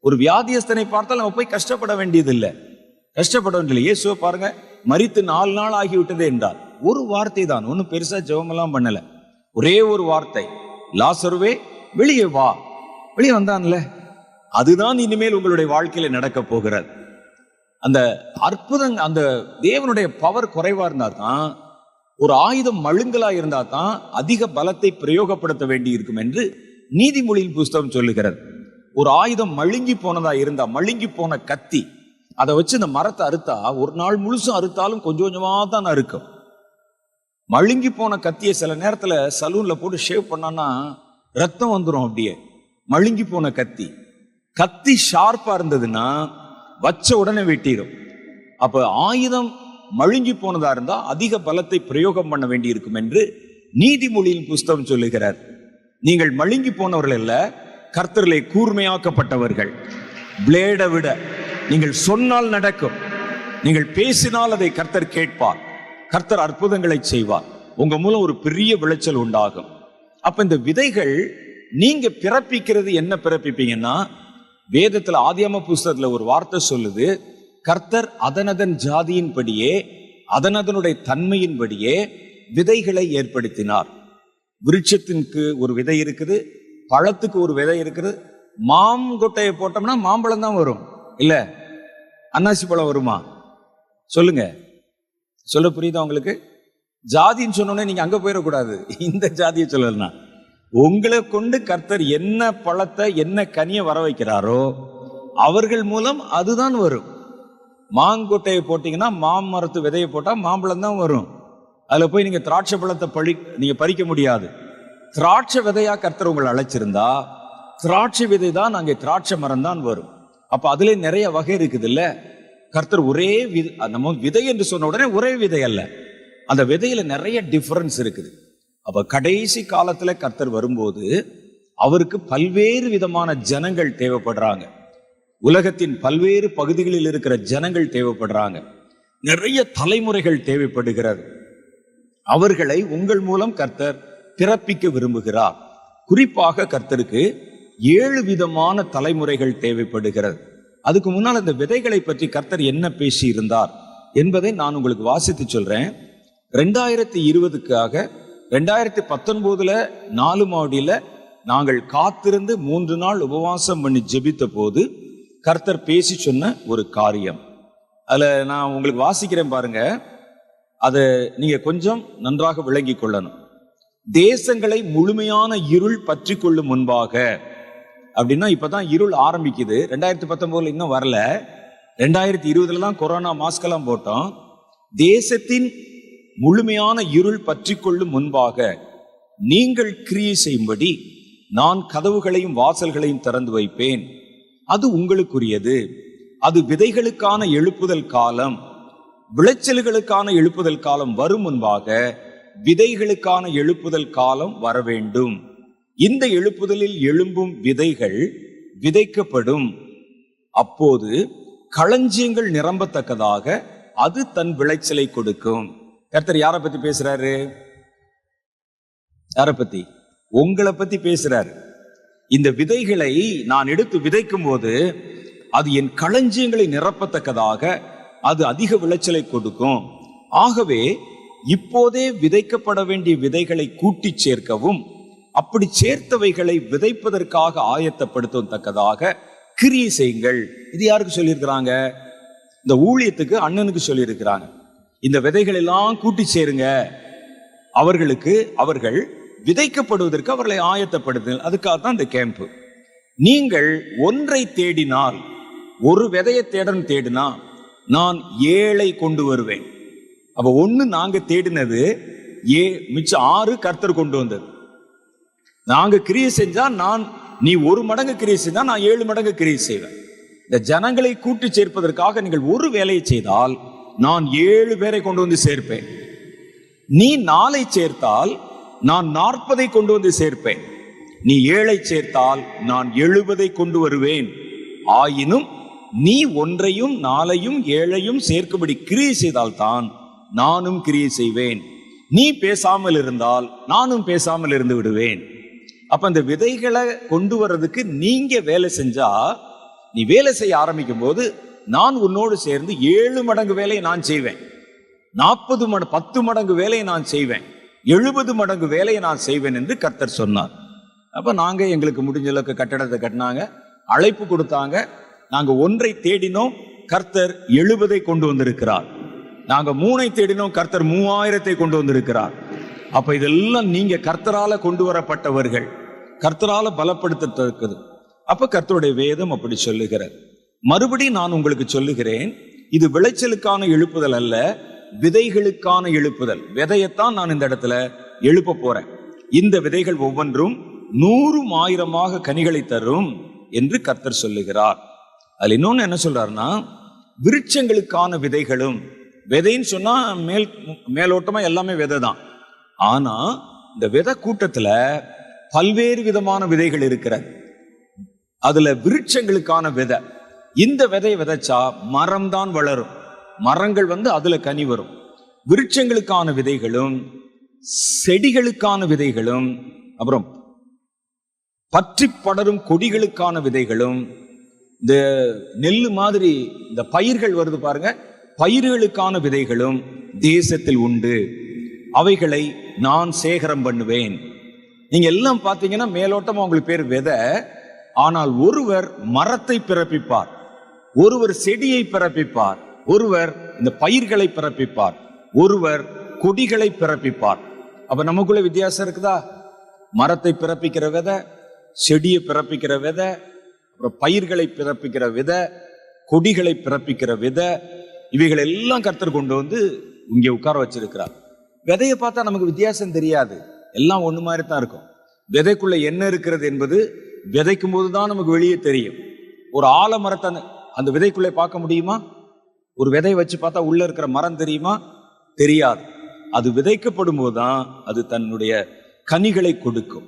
ஒரு வியாதியஸ்தனை பார்த்தால் நம்ம போய் கஷ்டப்பட வேண்டியது இல்லை, கஷ்டப்பட வேண்டியது. இயேசுவை பாருங்க, மரித்து 4 நாள் ஆகிவிட்டது என்றார். ஒரு வார்த்தை தான், ஒன்னும் பெருசா ஜெபமெல்லாம் பண்ணல, ஒரே ஒரு வார்த்தை, லாசருவே வெளியே வா. வெளியே வந்தான்ல. அதுதான் இனிமேல் உங்களுடைய வாழ்க்கையில நடக்க போகிறது. அந்த அற்புதம், அந்த தேவனுடைய பவர் குறைவா இருந்தா தான், ஒரு ஆயுதம் மழுங்கலா இருந்தா தான் அதிக பலத்தை பிரயோகப்படுத்த வேண்டி இருக்கும் என்று நீதிமொழியின் புஸ்தகம் சொல்லுகிறது. ஒரு ஆயுதம் மழுங்கி போனதா இருந்தா, மழுங்கி போன கத்தி, அதை வச்சு இந்த மரத்தை அறுத்தா ஒரு நாள் முழுசும் அறுத்தாலும் கொஞ்சம் கொஞ்சமா தான் அறுக்கும். மழுங்கி போன கத்தியை சில நேரத்துல சலூன்ல போட்டு ஷேவ் பண்ணான்னா ரத்தம் வந்துடும். அப்படியே மழுங்கி போன கத்தி, கத்தி ஷார்ப்பா இருந்ததுன்னா வச்ச உடனே வெட்டிடும். அப்ப ஆயுதம் மழுங்கி போனதா இருந்தா அதிக பலத்தை பிரயோகம் பண்ண வேண்டி இருக்கும் என்று நீதிமொழியின் புஸ்தகம் சொல்லுகிறார். நீங்கள் மழுங்கி போனவர்கள் அல்ல, கர்த்தரிலே கூர்மையாக்கப்பட்டவர்கள். பிளேடை விட நீங்கள் சொன்னால் நடக்கும், நீங்கள் பேசினால் அதை கர்த்தர் கேட்பார், கர்த்தர் அற்புதங்களை செய்வார், உங்க மூலம் ஒரு பெரிய விளைச்சல் உண்டாகும். அப்ப இந்த விதைகள் நீங்க பிறப்பிக்கிறது என்ன பிறப்பிப்பீங்கன்னா, வேதத்துல ஆதியாகம புஸ்தகத்துல ஒரு வார்த்தை சொல்லுது, கர்த்தர் அதனதன் ஜாதியின்படியே அதனதனுடைய தன்மையின்படியே விதைகளை ஏற்படுத்தினார். விருட்சத்திற்கு ஒரு விதை இருக்குது, பழத்துக்கு ஒரு விதை இருக்குது. மாங்கொட்டையை போட்டோம்னா மாம்பழம் தான் வரும், இல்ல அன்னாசி பழம் வருமா? சொல்லுங்க, சொல்ல புரியுதா உங்களுக்கு? ஜாதின்னு சொன்னோன்னே நீங்க அங்க போயிடக்கூடாது. இந்த ஜாதியை சொல்லலாம், உங்களை கொண்டு கர்த்தர் என்ன பழத்தை என்ன கனியை வர வைக்கிறாரோ அவர்கள் மூலம் அதுதான் வரும். மாங்கொட்டையை போட்டீங்கன்னா மாமரத்து விதையை போட்டா மாம்பழம் தான் வரும். அதுல போய் நீங்க திராட்சை பழத்தை நீங்க பறிக்க முடியாது. திராட்சை விதையா கர்த்தர் உங்களை அழைச்சிருந்தா திராட்சை விதை தான், அங்கே திராட்சை மரம் தான் வரும். அப்ப அதுல நிறைய வகை இருக்குது இல்ல. கர்த்தர் ஒரே நம்ம விதை என்று சொன்ன உடனே ஒரே விதை அல்ல, அந்த விதையில நிறைய டிஃபரன்ஸ் இருக்குது. அப்ப கடைசி காலத்துல கர்த்தர் வரும்போது அவருக்கு பல்வேறு விதமான ஜனங்கள் தேவைப்படுறாங்க. உலகத்தின் பல்வேறு பகுதிகளில் இருக்கிற ஜனங்கள் தேவைப்படுறாங்க. நிறைய தலைமுறைகள் தேவைப்படுகிறது. அவர்களை உங்கள் மூலம் கர்த்தர் பிறப்பிக்க விரும்புகிறார். குறிப்பாக கர்த்தருக்கு 7 விதமான தலைமுறைகள் தேவைப்படுகிறது. அதுக்கு முன்னால் இந்த விதைகளை பற்றி கர்த்தர் என்ன பேசி இருந்தார் என்பதை நான் உங்களுக்கு வாசித்து சொல்றேன். 2020க்காக 2019 4 மாடியில நாங்கள் காத்திருந்து 3 நாள் உபவாசம் பண்ணி ஜெபித்த போது கர்த்தர் பேசி சொன்ன ஒரு காரியம். அதுல நான் உங்களுக்கு வாசிக்கிறேன் பாருங்க, அதை நீங்க கொஞ்சம் நன்றாக விளங்கி கொள்ளணும். தேசங்களை முழுமையான இருள் பற்றி கொள்ளும் முன்பாக, அப்படின்னா இப்பதான் இருள் ஆரம்பிக்குது. 2019 இன்னும் வரல, 2020 தான் கொரோனா மாஸ்கெல்லாம் போட்டோம். தேசத்தின் முழுமையான இருள் பற்றி கொள்ளும் முன்பாக நீங்கள் கிரியை செய்யும்படி நான் கதவுகளையும் வாசல்களையும் திறந்து வைப்பேன். அது உங்களுக்குரியது. அது விதைகளுக்கான எழுப்புதல் காலம், விளைச்சல்களுக்கான எழுப்புதல் காலம் வரும் முன்பாக விதைகளுக்கான எழுப்புதல் காலம் வர வேண்டும். இந்த எழுப்புதலில் எழும்பும் விதைகள் விதைக்கப்படும். அப்போது களஞ்சியங்கள் நிரம்பத்தக்கதாக அது தன் விளைச்சலை கொடுக்கும். கர்த்தர் யாரை பத்தி பேசுறாரு? யாரை பத்தி? உங்களை பத்தி பேசுறாரு. இந்த விதைகளை நான் எடுத்து விதைக்கும் போது அது என் களஞ்சியங்களை நிரப்பத்தக்கதாக அது அதிக விளைச்சலை கொடுக்கும். ஆகவே இப்போதே விதைக்கப்பட வேண்டிய விதைகளை கூட்டி சேர்க்கவும், அப்படி சேர்த்தவைகளை விதைப்பதற்காக ஆயத்தப்படுத்தத்தக்கதாக கிரியை செய்யுங்கள். இது யாருக்கு சொல்லியிருக்கிறாங்க? இந்த ஊழியத்துக்கு அண்ணனுக்கு சொல்லியிருக்கிறாங்க. இந்த விதைகள் எல்லாம் கூட்டி சேருங்க, அவர்கள் விதைக்கப்படுவதற்கு அவர்களை ஆயத்தப்படுத்துங்கள். அதுக்காகத்தான் இந்த கேம்ப். நீங்கள் ஒன்றை தேடினால், ஒரு விதையை தேடினா நான் 7 கொண்டு வருவேன். அப்ப 1 நாங்க தேடினது, மிச்சம் 6 கர்த்தர் கொண்டு வந்தது. நாங்க கிரியை செஞ்சா நீ 1 மடங்கு கிரியை செஞ்சா நான் 7 மடங்கு கிரியை செய்வேன். இந்த ஜனங்களை கூட்டி சேர்ப்பதற்காக நீங்கள் ஒரு வேலையை செய்தால் நான் 7 பேரை கொண்டு வந்து சேர்ப்பேன். நீ 4 சேர்த்தால் நான் 40 கொண்டு வந்து சேர்ப்பேன். நீ 7 சேர்த்தால் நான் 70 கொண்டு வருவேன். ஆயினும் நீ 1ஐயும் 4ஐயும் 7ஐயும் சேர்க்கும்படி கிரியை செய்தால்தான் நானும் கிரியை செய்வேன். நீ பேசாமல் இருந்தால் நானும் பேசாமல் இருந்து விடுவேன். அப்ப அந்த விதைகளை கொண்டு வர்றதுக்கு நீங்க வேலை செஞ்சா, நீ வேலை செய்ய ஆரம்பிக்கும் போது நான் உன்னோடு சேர்ந்து 7 மடங்கு வேலையை நான் செய்வேன். 10 மடங்கு வேலையை நான் செய்வேன். 70 மடங்கு வேலையை நான் செய்வேன் என்று கர்த்தர் சொன்னார். அப்ப நாங்க எங்களுக்கு முடிஞ்ச அளவுக்கு கட்டடத்தை கட்டினாங்க, அழைப்பு கொடுத்தாங்க. நாங்க 1ஐ தேடினோம், கர்த்தர் 70 கொண்டு வந்திருக்கிறார். நாங்க 3ஐ தேடினோம், கர்த்தர் 3000 கொண்டு வந்திருக்கிறார். அப்ப இதெல்லாம் நீங்க கர்த்தரால கொண்டு வரப்பட்டவர்கள், கர்த்தரால பலப்படுத்தத்தக்கது. அப்ப கர்த்தருடைய வேதம் அப்படி சொல்லுகிறது. மறுபடியும் நான் உங்களுக்கு சொல்லுகிறேன், இது விளைச்சலுக்கான எழுப்புதல் அல்ல, விதைகளுக்கான எழுப்புதல். விதையத்தான் நான் இந்த இடத்துல எழுப்ப போறேன். இந்த விதைகள் ஒவ்வொன்றும் 100 1000 கனிகளை தரும் என்று கர்த்தர் சொல்லுகிறார். அதுல இன்னொன்னு என்ன சொல்றாருன்னா, விருட்சங்களுக்கான விதைகளும். விதைன்னு சொன்னா மேலோட்டமா எல்லாமே விதை தான். ஆனா இந்த விதை கூட்டத்துல பல்வேறு விதமான விதைகள் இருக்கிறது. அதுல விருட்சங்களுக்கான விதை. இந்த விதையை விதைச்சா மரம் தான் வளரும், மரங்கள் அதுல கனி வரும். விருட்சங்களுக்கான விதைகளும், செடிகளுக்கான விதைகளும், அப்புறம் பற்றி படரும் கொடிகளுக்கான விதைகளும், இந்த நெல்லு மாதிரி இந்த பயிர்கள் வருது பாருங்க, பயிர்களுக்கான விதைகளும் தேசத்தில் உண்டு. அவைகளை நான் சேகரம் பண்ணுவேன். நீங்க எல்லாம் பார்த்தீங்கன்னா மேலோட்டமா உங்களுக்கு பேர் விதை. ஆனால் ஒருவர் மரத்தை பிறப்பிப்பார், ஒருவர் செடியை பிறப்பிப்பார், ஒருவர் இந்த பயிர்களை பிறப்பிப்பார், ஒருவர் கொடிகளை பிறப்பிப்பார். அப்ப நமக்குள்ள வித்தியாசம் இருக்குதா? மரத்தை பிறப்பிக்கிற விதை, செடியை பிறப்பிக்கிற விதை, அப்புறம் பயிர்களை பிறப்பிக்கிற விதை, கொடிகளை பிறப்பிக்கிற விதை, இவைகள் எல்லாம் கர்த்தர் கொண்டு வந்து இங்கே உட்கார வச்சிருக்கிறார். விதையை பார்த்தா நமக்கு வித்தியாசம் தெரியாது, எல்லாம் ஒண்ணு மாதிரி தான் இருக்கும். விதைக்குள்ள என்ன இருக்கிறது என்பது விதைக்கும் போதுதான் நமக்கு வெளியே தெரியும். ஒரு ஆலமரத்தை அந்த விதைக்குள்ளே பார்க்க முடியுமா? ஒரு விதை வச்சு பார்த்தா உள்ள இருக்கிற மரம் தெரியுமா? தெரியாது. அது விதைக்கப்படும் போதுதான் அது தன்னுடைய கனிகளை கொடுக்கும்.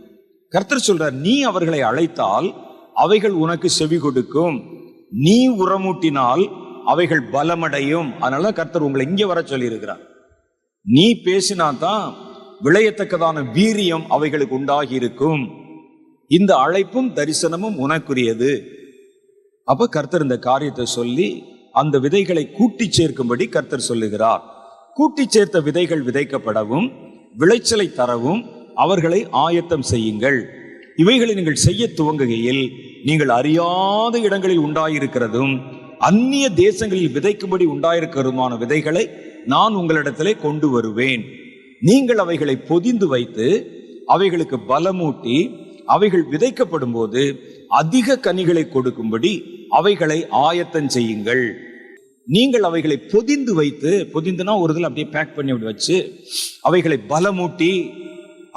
கர்த்தர் சொல்றார், நீ அவர்களை அழைத்தால் அவைகள் உனக்கு செவி கொடுக்கும், நீ உரமூட்டினால் அவைகள் பலமடையும். அதனால கர்த்தர் உங்களை இங்கே வர சொல்லி இருக்கிறார். நீ பேசினாதான் விளையத்தக்கதான வீரியம் அவைகளுக்கு உண்டாகி இருக்கும். இந்த அழைப்பும் தரிசனமும் உனக்குரியது. அப்ப கர்த்தர் இந்த காரியத்தை சொல்லி அந்த விதைகளை கூட்டி சேர்க்கும்படி கர்த்தர் சொல்லுகிறார். கூட்டி சேர்த்த விதைகள் விதைக்கப்படவும் விளைச்சலை தரவும் அவர்களை ஆயத்தம் செய்யுங்கள். இவைகளை நீங்கள் செய்ய துவங்குகையில் நீங்கள் அறியாத இடங்களில் உண்டாயிருக்கிறதும் அந்நிய தேசங்களில் விதைக்கும்படி உண்டாயிருக்கிறதுமான விதைகளை நான் உங்களிடத்திலே கொண்டு வருவேன். நீங்கள் அவைகளை பொதிந்து வைத்து அவைகளுக்கு பலமூட்டி அவைகள் விதைக்கப்படும் போது அதிக கனிகளை கொடுக்கும்படி அவைகளை ஆயத்தம் செய்யுங்கள். நீங்கள் அவைகளை பொதிந்து வைத்து, பொதிந்துனா ஒரு இதில் அப்படியே பேக் பண்ணி அப்படி வச்சு அவைகளை பலமூட்டி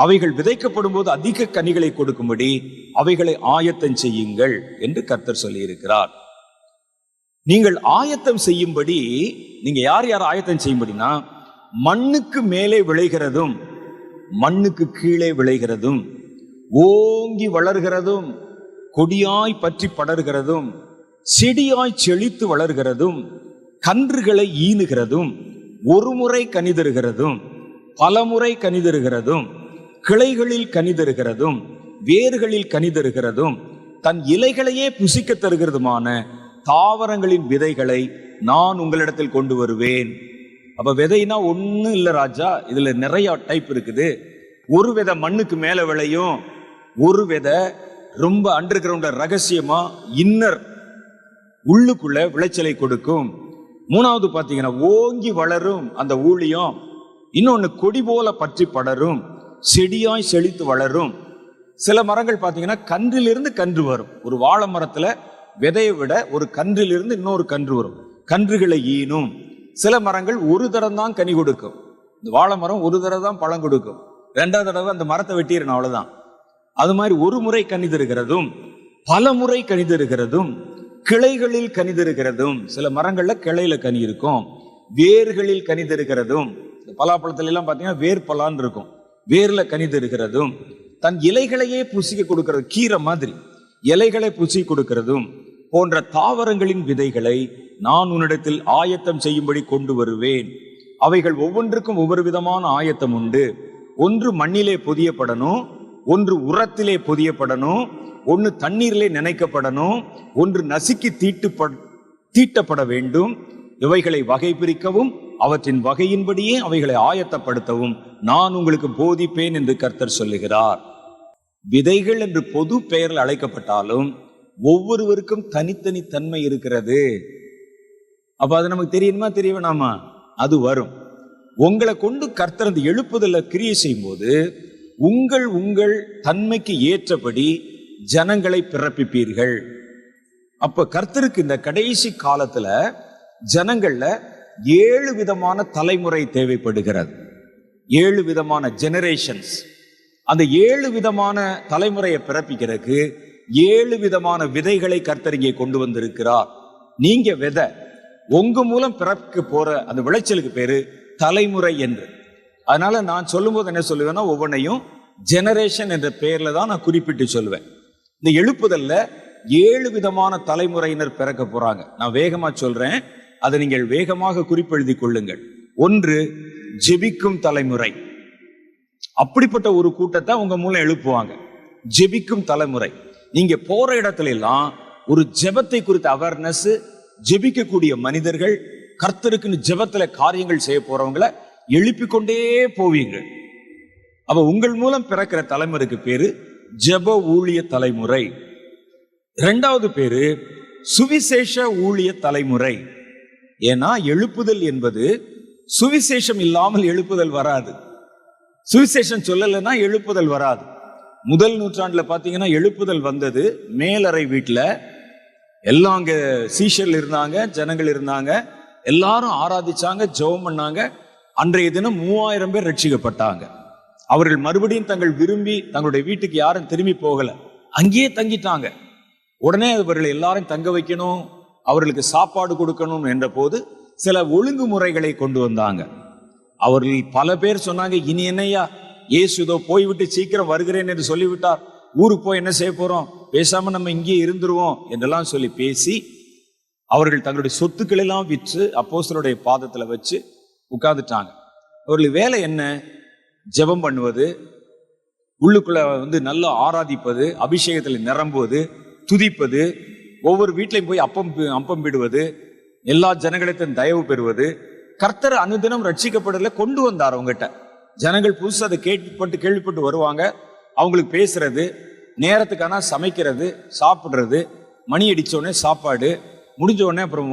அவைகள் விதைக்கப்படும் போது அதிக கனிகளை கொடுக்கும்படி அவைகளை ஆயத்தம் செய்யுங்கள் என்று கர்த்தர் சொல்லி இருக்கிறார். நீங்கள் ஆயத்தம் செய்யும்படி, நீங்க யார் யார் ஆயத்தம் செய்யும்படினா, மண்ணுக்கு மேலே விளைகிறதும் மண்ணுக்கு கீழே விளைகிறதும் ஓங்கி வளர்கிறதும் கொடியாய் பற்றி படர்கிறதும் செடியாய் செழித்து வளர்கிறதும் கன்றுகளை ஈனுகிறதும் ஒரு முறை கனிதருகிறதும் பலமுறை கனிதருகிறதும் கிளைகளில் கனிதருகிறதும் வேர்களில் கனிதருகிறதும் தன் இலைகளையே புசிக்க தருகிறதுமான தாவரங்களின் விதைகளை நான் உங்களிடத்தில் கொண்டு வருவேன். அப்ப விதைனா ஒண்ணும் இல்ல ராஜா, இதுல நிறைய டைப் இருக்குது. ஒரு விதை மண்ணுக்கு மேல விளையும், ஒரு விதை ரொம்ப அண்டர் கிரவுண்ட்ல ரகசியமா இன்னர் உள்ளுக்குள்ள விளைச்சலை கொடுக்கும். மூணாவது பாத்தீங்கன்னா ஓங்கி வளரும் அந்த ஊழியம். இன்னொன்னு கொடி போல பற்றி படரும், செடியாய் செழித்து வளரும். சில மரங்கள் பாத்தீங்கன்னா கன்றிலிருந்து கன்று வரும். ஒரு வாழை மரத்துல விதையை விட ஒரு கன்றிலிருந்து இன்னொரு கன்று வரும், கன்றுகளை ஈனும். சில மரங்கள் ஒரு தரம் தான் கனி கொடுக்கும். இந்த வாழை மரம் ஒரு தடவை தான் பழம் கொடுக்கும், ரெண்டாவது தடவை அந்த மரத்தை வெட்டிடணும், அவ்வளவுதான். அது மாதிரி ஒரு முறை கனிதருகிறதும் பல முறை கனிதருகிறதும் கிளைகளில் கனிதருகிறதும். சில மரங்கள்ல கிளையில கனி இருக்கும், வேர்களில் கனிதருகிறதும். இந்த பலாப்பழத்துல எல்லாம் பாத்தீங்கன்னா வேர் பலான்னு இருக்கும், வேர்ல கனிதருகிறதும் தன் இலைகளையே புசிக்க கொடுக்கிறது, கீரை மாதிரி இலைகளை புசி கொடுக்கிறதும் போன்ற தாவரங்களின் விதைகளை நான் உன்னிடத்தில் ஆயத்தம் செய்யும்படி கொண்டு வருவேன். அவைகள் ஒவ்வொன்றுக்கும் ஒவ்வொரு விதமான ஆயத்தம் உண்டு. ஒன்று மண்ணிலே பொதியப்படணும், ஒன்று உரத்திலே பொதியப்படணும், ஒன்று தண்ணீரிலே நினைக்கப்படணும், ஒன்று நசுக்கி தீட்டப்பட வேண்டும். இவைகளை வகை பிரிக்கவும் அவற்றின் வகையின்படியே அவைகளை ஆயத்தப்படுத்தவும் நான் உங்களுக்கு போதிப்பேன் என்று கர்த்தர் சொல்லுகிறார். விதைகள் என்று பொது பெயரில் அழைக்கப்பட்டாலும் ஒவ்வொருவருக்கும் தனித்தனி தன்மை இருக்கிறது. அப்ப அது நமக்கு தெரியணுமா தெரிய வேணாமா? அது வரும். உங்களை கொண்டு கர்த்தர் அந்த எழுப்புதல கிரியை செய்யும் போது உங்கள் தன்மைக்கு ஏற்றபடி ஜனங்களை பிறப்பிப்பீர்கள். அப்ப கர்த்தருக்கு இந்த கடைசி காலத்துல ஜனங்கள்ல 7 விதமான தலைமுறை தேவைப்படுகிறது. 7 விதமான ஜெனரேஷன்ஸ். அந்த 7 விதமான தலைமுறையை பிறப்பிக்கிறதுக்கு 7 விதமான விதைகளை கர்த்தர் இங்கே கொண்டு வந்திருக்கிறார். நீங்க விதை, உங்க மூலம் பிறக்க போற அந்த விளைச்சலுக்கு பேரு தலைமுறை என்று. அதனால நான் சொல்லும் போது என்ன சொல்லுவேன்னா, ஒவ்வொன்றையும் ஜெனரேஷன் என்ற பெயர்ல தான் நான் குறிப்பிட்டு சொல்லுவேன். இந்த எழுப்புதல்ல 7 விதமான தலைமுறையினர் பிறக்க போறாங்க. நான் வேகமா சொல்றேன், அதை நீங்கள் வேகமாக குறிப்பெழுதி கொள்ளுங்கள். 1, ஜெபிக்கும் தலைமுறை. அப்படிப்பட்ட ஒரு கூட்டத்தை உங்க மூலம் எழுப்புவாங்க. ஜெபிக்கும் தலைமுறை. நீங்க போற இடத்துல எல்லாம் ஒரு ஜெபத்தை குறித்த அவேர்னஸ், ஜெபிக்கக்கூடிய மனிதர்கள், கர்த்தருக்குன்னு ஜெபத்துல காரியங்கள் செய்ய போறவங்களை எழுப்பிக்கொண்டே போவீங்க. அப்ப உங்கள் மூலம் பிறக்கிற தலைமுறைக்கு பேரு ஜெப ஊழிய தலைமுறை. 2வது பேரு சுவிசேஷ ஊழிய தலைமுறை. ஏன்னா எழுப்புதல் என்பது சுவிசேஷம் இல்லாமல் எழுப்புதல் வராது. சுவிசேஷம் சொல்லலைன்னா எழுப்புதல் வராது. முதல் நூற்றாண்டுல பாத்தீங்கன்னா எழுப்புதல் வந்தது மேலறை வீட்டுல. எல்லாம் அங்க சீஷர்கள் இருந்தாங்க, ஜனங்கள் இருந்தாங்க, எல்லாரும் ஆராதிச்சாங்க, ஜெபம் பண்ணாங்க. அன்றைய தினம் 3000 பேர் ரட்சிக்கப்பட்டாங்க. அவர்கள் மறுபடியும் விரும்பி தங்களுடைய வீட்டுக்கு யாரும் திரும்பி போகல, அங்கேயே தங்கிட்டாங்க. உடனே அவர்கள் எல்லாரும் தங்க வைக்கணும், அவர்களுக்கு சாப்பாடு கொடுக்கணும் என்ற போது சில ஒழுங்குமுறைகளை கொண்டு வந்தாங்க. அவர்கள் பல பேர் சொன்னாங்க, இனி என்னையா இயேசுதோ போய்விட்டு சீக்கிரம் வருகிறேன் என்று சொல்லிவிட்டார், ஊருக்கு போய் என்ன செய்ய போறோம், பேசாம நம்ம இங்கே இருந்துருவோம் என்றெல்லாம் சொல்லி பேசி அவர்கள் தங்களுடைய சொத்துக்கள் எல்லாம் விற்று அப்போஸ்தலருடைய பாதத்துல வச்சு உட்கார்ந்துட்டாங்க. அவர்கள் வேலை என்ன? ஜெபம் பண்ணுவது, உள்ளுக்குள்ள நல்லா ஆராதிப்பது, அபிஷேகத்தில் நிரம்புவது, துதிப்பது, ஒவ்வொரு வீட்லையும் போய் அப்பம் விடுவது, எல்லா ஜனங்களையும் தயவு பெறுவது. கர்த்தர் அனுதினம் ரட்சிக்கப்படல கொண்டு வந்தார் அவங்ககிட்ட. ஜனங்கள் புதுசு அதை கேள்விப்பட்டு வருவாங்க. அவங்களுக்கு பேசுறது, நேரத்துக்கான சமைக்கிறது, சாப்பிடுறது, மணி அடிச்சோடனே சாப்பாடு முடிஞ்ச உடனே அப்புறம்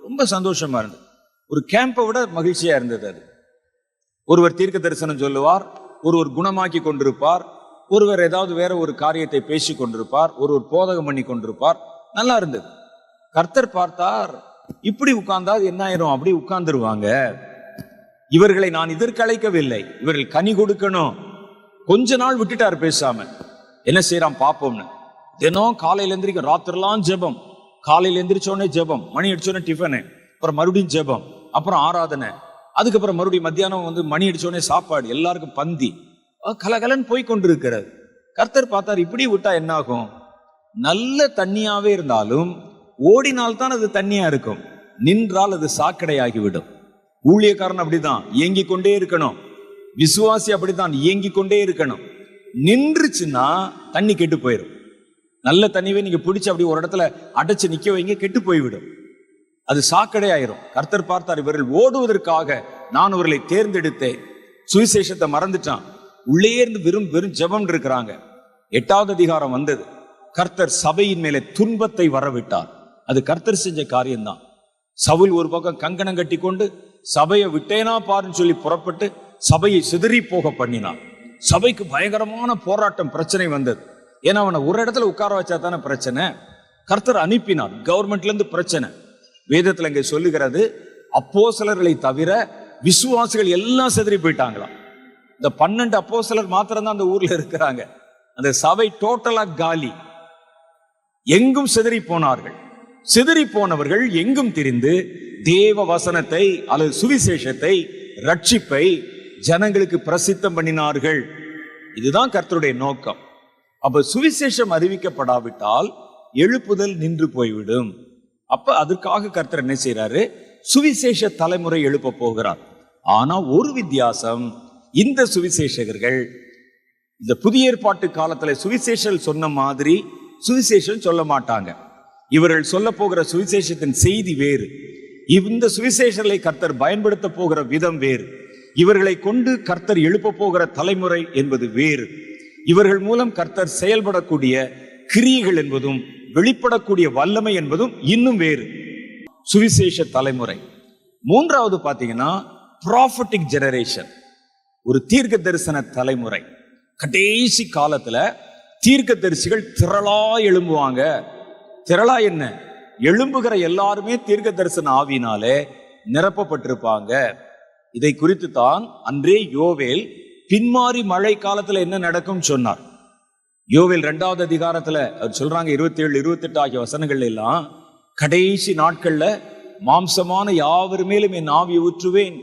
ரொம்ப சந்தோஷமா இருந்தது. ஒரு கேம்பை விட மகிழ்ச்சியா இருந்தது அது. ஒருவர் தீர்க்க தரிசனம் சொல்லுவார், ஒருவர் குணமாக்கி கொண்டிருப்பார், ஒருவர் ஏதாவது வேற ஒரு காரியத்தை பேசி கொண்டிருப்பார், ஒருவர் போதகம் பண்ணி கொண்டிருப்பார். நல்லா இருந்தது. கர்த்தர் பார்த்தார், இப்படி உட்கார்ந்தா என்ன ஆயிரும், அப்படி உட்கார்ந்துருவாங்க. இவர்களை நான் இதற்கு அழைக்கவில்லை, இவர்கள் கனி கொடுக்கணும். கொஞ்ச நாள் விட்டுட்டார் பேசாம. என்ன செய்யறான் பாப்போம்னு. தினம் காலையில எந்திரிக்க, ராத்திரலாம் ஜெபம், காலையில எந்திரிச்சோடனே ஜெபம், மணி அடிச்சோடனே டிஃபனு, அப்புறம் மறுபடியும் ஜெபம், அப்புறம் ஆராதனை, அதுக்கப்புறம் மறுபடியும் மத்தியானம் மணி அடிச்சோடனே சாப்பாடு, எல்லாருக்கும் பந்தி, கலகலன்னு போய் கொண்டிருக்கிறது. கர்த்தர் பார்த்தார், இப்படி விட்டா என்ன ஆகும்? நல்ல தண்ணியாவே இருந்தாலும் ஓடினால்தான் அது தண்ணியா இருக்கும், நின்றால் அது சாக்கடையாகிவிடும். ஊழியக்காரன் அப்படிதான் இயங்கிக் கொண்டே இருக்கணும், விசுவாசி அப்படித்தான் இயங்கிக் கொண்டே இருக்கணும். நின்றுச்சுன்னா தண்ணி கெட்டு போயிடும். நல்ல தண்ணியை நீங்க பிடிச்சு அப்படி ஒரு இடத்துல அடைச்சு நிக்க வைங்க, கெட்டு போய்விடும், அது சாக்கடை ஆயிரும். கர்த்தர் பார்த்தார், இவர்கள் ஓடுவதற்காக நான் அவர்களை தேர்ந்தெடுத்தேன். சுவிசேஷத்தை மறந்துட்டான், உள்ளே இருந்து வெறும் ஜெபம் இருக்கிறாங்க. 8வது அதிகாரம் வந்தது, கர்த்தர் சபையின் மேலே துன்பத்தை வரவிட்டார். அது கர்த்தர் செஞ்ச காரியம்தான். சவுல் ஒரு பக்கம் கங்கணம் கட்டி கொண்டு சபையை விட்டேனா பாருன்னு சொல்லி புறப்பட்டு சபையை சிதறி போக பண்ணினான். சபைக்கு பயங்கரமான போராட்டம், பிரச்சனை வந்தது. ஏன்னா அவனை ஒரு இடத்துல உட்கார வச்சா தானே பிரச்சனை. கர்த்தர் அனுப்பினார், கவர்மெண்ட்ல இருந்து பிரச்சனை. வேதத்துல இங்க சொல்லுகிறது, அப்போஸ்தலர்களை தவிர விசுவாசிகள் எல்லாம் சிதறி போயிட்டாங்களாம். இந்த 12 அப்போஸ்தலர் மாத்திரம் தான் அந்த ஊர்ல இருக்கிறாங்க. அந்த சபை டோட்டலா காலி, எங்கும் சிதறி போனார்கள். சிதறி போனவர்கள் எங்கும் திரிந்து தேவ வசனத்தை அல்லது சுவிசேஷத்தை, ரட்சிப்பை ஜனங்களுக்கு பிரசித்தம் பண்ணினார்கள். இதுதான் கர்த்தருடைய நோக்கம். அப்ப சுவிசேஷம் அறிவிக்கப்படாவிட்டால் எழுப்புதல் நின்று போய்விடும். அப்ப அதற்காக கர்த்தர் என்ன செய்யறாரு, சுவிசேஷ தலைமுறை எழுப்ப போகிறார். ஆனா ஒரு வித்தியாசம், இந்த சுவிசேஷகர்கள் இந்த புதிய ஏற்பாட்டு காலத்துல சுவிசேஷம் சொன்ன மாதிரி சுவிசேஷம் சொல்ல மாட்டாங்க. இவர்கள் சொல்ல போகிற சுவிசேஷத்தின் செய்தி வேறு, இந்த சுவிசேஷங்களை கர்த்தர் பயன்படுத்த போகிற விதம் வேறு, இவர்களை கொண்டு கர்த்தர் எழுப்ப போகிற தலைமுறை என்பது வேறு, இவர்கள் மூலம் கர்த்தர் செயல்படக்கூடிய கிரியைகள் என்பதும் வெளிப்படக்கூடிய வல்லமை என்பதும் இன்னும் வேறு. சுவிசேஷ தலைமுறை. 3வது பாத்தீங்கன்னா ப்ராஃபட்டிக் ஜெனரேஷன், ஒரு தீர்க்க தரிசன தலைமுறை. கடைசி காலத்துல தீர்க்க தரிசிகள் திரளா எழும்புவாங்க. திரளா என்ன, எழும்புகிற எல்லாருமே தீர்க்க தரிசன ஆவியினாலே நிரப்பப்பட்டிருப்பாங்க. இதை குறித்து தான் அன்றே யோவேல் பின்மாறி மழை காலத்துல என்ன நடக்கும் சொன்னார். யோவேல் 2வது அதிகாரத்துல அவர் சொல்றாங்க, 27, 28 ஆகிய வசனங்கள் எல்லாம், கடைசி நாட்கள்ல மாம்சமான யாவர் மேலும் என் ஆவியை ஊற்றுவேன்,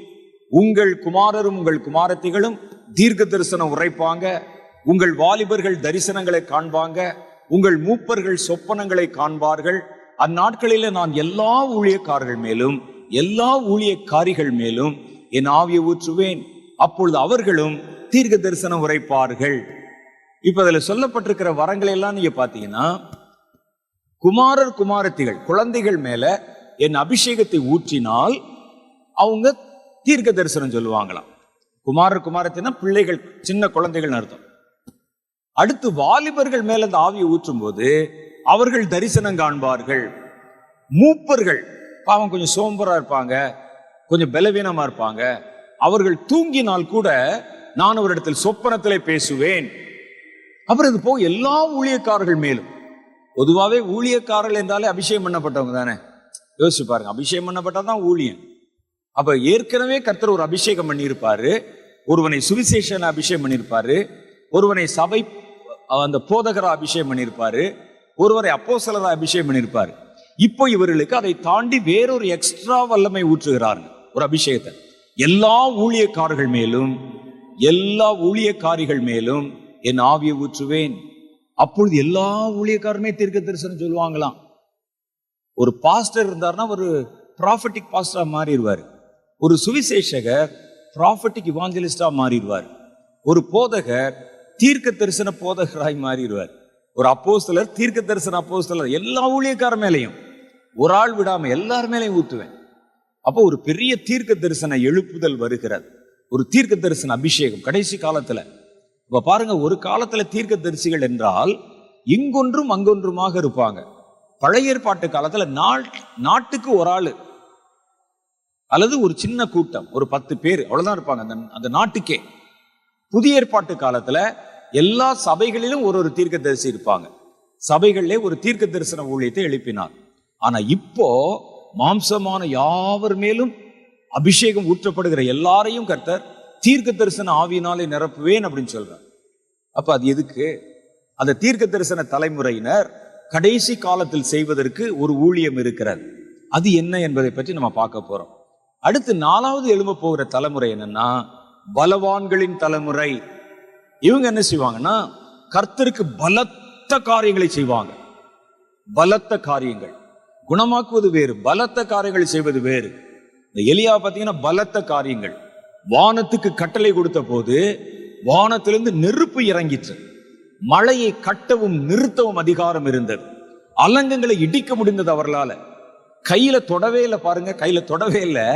உங்கள் குமாரரும் உங்கள் குமாரத்திகளும் தீர்க்க தரிசனம் உரைப்பாங்க, உங்கள் வாலிபர்கள் தரிசனங்களை காண்பாங்க, உங்கள் மூப்பர்கள் சொப்பனங்களை காண்பார்கள். அந்நாட்களில நான் எல்லா ஊழியக்காரர்கள் மேலும் எல்லா ஊழியக்காரிகள் மேலும் என் ஆவியை ஊற்றுவேன், அப்பொழுது அவர்களும் தீர்க்க தரிசனம் உரைப்பார்கள். இப்ப அதுல சொல்லப்பட்டிருக்கிற வரங்களை எல்லாம் நீங்க பாத்தீங்கன்னா, குமாரர் குமாரத்திகள் குழந்தைகள் மேல என் அபிஷேகத்தை ஊற்றினால் அவங்க தீர்க்க தரிசனம் சொல்லுவாங்களாம். குமாரர் குமாரத்தினா பிள்ளைகள், சின்ன குழந்தைகள் அர்த்தம். அடுத்து வாலிபர்கள் மேல அந்த ஆவியை ஊற்றும் போது அவர்கள் தரிசனம் காண்பார்கள். மூப்பர்கள் பாவம் கொஞ்சம் சோம்பரா இருப்பாங்க, கொஞ்சம் பலவீனமா இருப்பாங்க, அவர்கள் தூங்கினால் கூட நான் ஒரு இடத்தில் சொப்பனத்திலே பேசுவேன். அப்புறம் இது போக எல்லா ஊழியக்காரர்கள் மேலும். பொதுவாகவே ஊழியக்காரர்கள் என்றாலே அபிஷேகம் பண்ணப்பட்டவங்க தானே, யோசிச்சு பாருங்க, அபிஷேகம் பண்ணப்பட்டாதான் ஊழியம். அப்ப ஏற்கனவே கர்த்தர் ஒரு அபிஷேகம் பண்ணியிருப்பாரு, ஒருவனை சுவிசேஷன அபிஷேகம் பண்ணியிருப்பாரு, ஒருவனை சபை அந்த போதகரா அபிஷேகம் பண்ணியிருப்பாரு, ஒருவரை அப்போஸ்தலரா அபிஷேகம் பண்ணியிருப்பாரு. இப்போ இவர்களுக்கு அதை தாண்டி வேறொரு எக்ஸ்ட்ரா வல்லமை ஊற்றுகிறார்கள், ஒரு அபிஷேகத்தை. எல்லா ஊழியக்காரர்கள் மேலும் எல்லா ஊழியக்காரிகள் மேலும் என் ஆவியை ஊற்றுவேன், அப்பொழுது எல்லா ஊழியக்காரருமே தீர்க்க தரிசனம் சொல்லுவாங்களாம். ஒரு பாஸ்டர் இருந்தார்னா ஒரு ப்ராஃபட்டிக் பாஸ்டரா மாறிடுவார், ஒரு சுவிசேஷகர் ப்ராஃபட்டிக் இவாஞ்சலிஸ்டா மாறிடுவார், ஒரு போதகர் தீர்க்க தரிசன போதகராய் மாறிடுவார், ஒரு அப்போஸ்தலர் தீர்க்க தரிசன அப்போஸ்தலர். எல்லா ஊழியக்கார மேலையும் ஒரு ஆள் விடாம எல்லார் மேலையும் ஊற்றுவேன். அப்போ ஒரு பெரிய தீர்க்க தரிசன எழுப்புதல் வருகிறது, ஒரு தீர்க்க தரிசன அபிஷேகம் கடைசி காலத்துல. இப்ப பாருங்க, ஒரு காலத்துல தீர்க்க தரிசிகள் என்றால் இங்கொன்றும் அங்கொன்றுமாக இருப்பாங்க. பழைய ஏற்பாட்டு காலத்துல நாட்டுக்கு ஒரு ஆளு அல்லது ஒரு சின்ன கூட்டம், ஒரு 10 பேர் அவ்வளவுதான் இருப்பாங்க அந்த நாட்டுக்கே. புதிய ஏற்பாட்டு காலத்துல எல்லா சபைகளிலும் ஒரு தீர்க்க தரிசி இருப்பாங்க. சபைகளிலே ஒரு தீர்க்க தரிசன ஊழியத்தை எழுப்பினார். ஆனா இப்போ மாம்சமான யாவர் மேலும் அபிஷேகம் ஊற்றப்படுகிற எல்லாரையும் கர்த்தர் தீர்க்க தரிசன ஆவியினாலே நிரப்புவேன் அப்படின்னு சொல்றார். அப்ப அது எதுக்கு? அந்த தீர்க்க தரிசன தலைமுறையினர் கடைசி காலத்தில் செய்வதற்கு ஒரு ஊழியம் இருக்கிறது. அது என்ன என்பதை பற்றி நம்ம பார்க்க போறோம். அடுத்து 4வது எழும்ப போகிற தலைமுறை என்னன்னா பலவான்களின் தலைமுறை. இவங்க என்ன செய்வாங்கன்னா கர்த்தருக்கு பலத்த காரியங்களை செய்வாங்க. பலத்த காரியங்கள். குணமாக்குவது வேறு, பலத்த காரியங்கள் செய்வது வேறு. இந்த எலியா பார்த்தீங்கன்னா பலத்த காரியங்கள். வானத்துக்கு கட்டளை கொடுத்த போது வானத்திலிருந்து நெருப்பு இறங்கிற்று. மழையை கட்டவும் நிறுத்தவும் அதிகாரம் இருந்தது. அலங்கங்களை இடிக்க முடிந்தது அவர்களால. கையில தொடவே இல்லை, பாருங்க, கையில தொடவே இல்லை.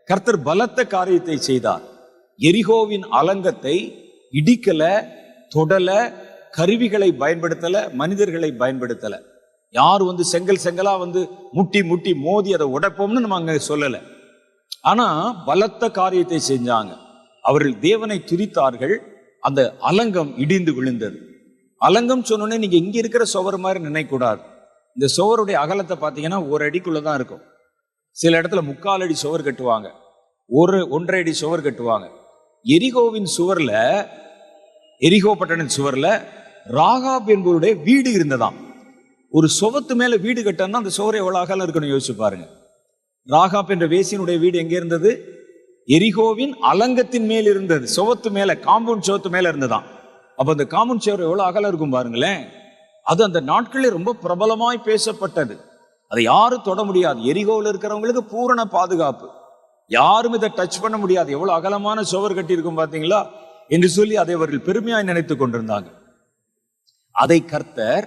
கர்த்தர் பலத்த காரியத்தை செய்தார். எரிகோவின் அலங்கத்தை இடிக்கல, தொடல, கருவிகளை பயன்படுத்தல, மனிதர்களை பயன்படுத்தல. யார் செங்கல் செங்கலா முட்டி முட்டி மோதி அதை உடைப்போம்னு நம்ம அங்க சொல்லல. ஆனா பலத்த காரியத்தை செஞ்சாங்க. அவர்கள் தேவனை துதித்தார்கள். அந்த அலங்கம் இடிந்து விழுந்தது. அலங்கம் சொன்னோன்னே நீங்க இங்க இருக்கிற சுவர் மாதிரி நினைக்கூடாது. இந்த சுவருடைய அகலத்தை பார்த்தீங்கன்னா 1 அடிக்குள்ளதான் இருக்கும். சில இடத்துல 3/4 அடி சுவர் கட்டுவாங்க, 1.5 அடி சுவர் கட்டுவாங்க. எரிகோவின் சுவர்ல, எரிகோ பட்டணத்தின் சுவர்ல ராகாப் என்பவருடைய வீடு இருந்ததாம். ஒரு சுவத்து மேல வீடு கட்டணும்னா அந்த சுவர் எவ்வளவு அகலம் இருக்கணும் யோசிச்சு பாருங்க. ராகாப் என்ற வேசியினுடைய வீடு எங்க இருந்தது? எரிகோவின் அலங்கத்தின் மேல் இருந்தது. சுவத்து மேல, காம்பவுண்ட் சுவத்து மேல இருந்ததாம். அப்ப அந்த காம்பவுண்ட் சுவர் எவ்வளவு அகலம் இருக்கும் பாருங்களேன். அது அந்த நாட்களில் ரொம்ப பிரபலமாய் பேசப்பட்டது. அதை யாரும் தொட முடியாது. எரிகோவில் இருக்கிறவங்களுக்கு பூரண பாதுகாப்பு, யாரும் இதை டச் பண்ண முடியாது. எவ்வளவு அகலமான சுவர் கட்டி இருக்கும் பாத்தீங்களா என்று சொல்லி அதை அவர்கள் பெருமையாய் நினைத்துக் கொண்டிருந்தாங்க. அதை கர்த்தர்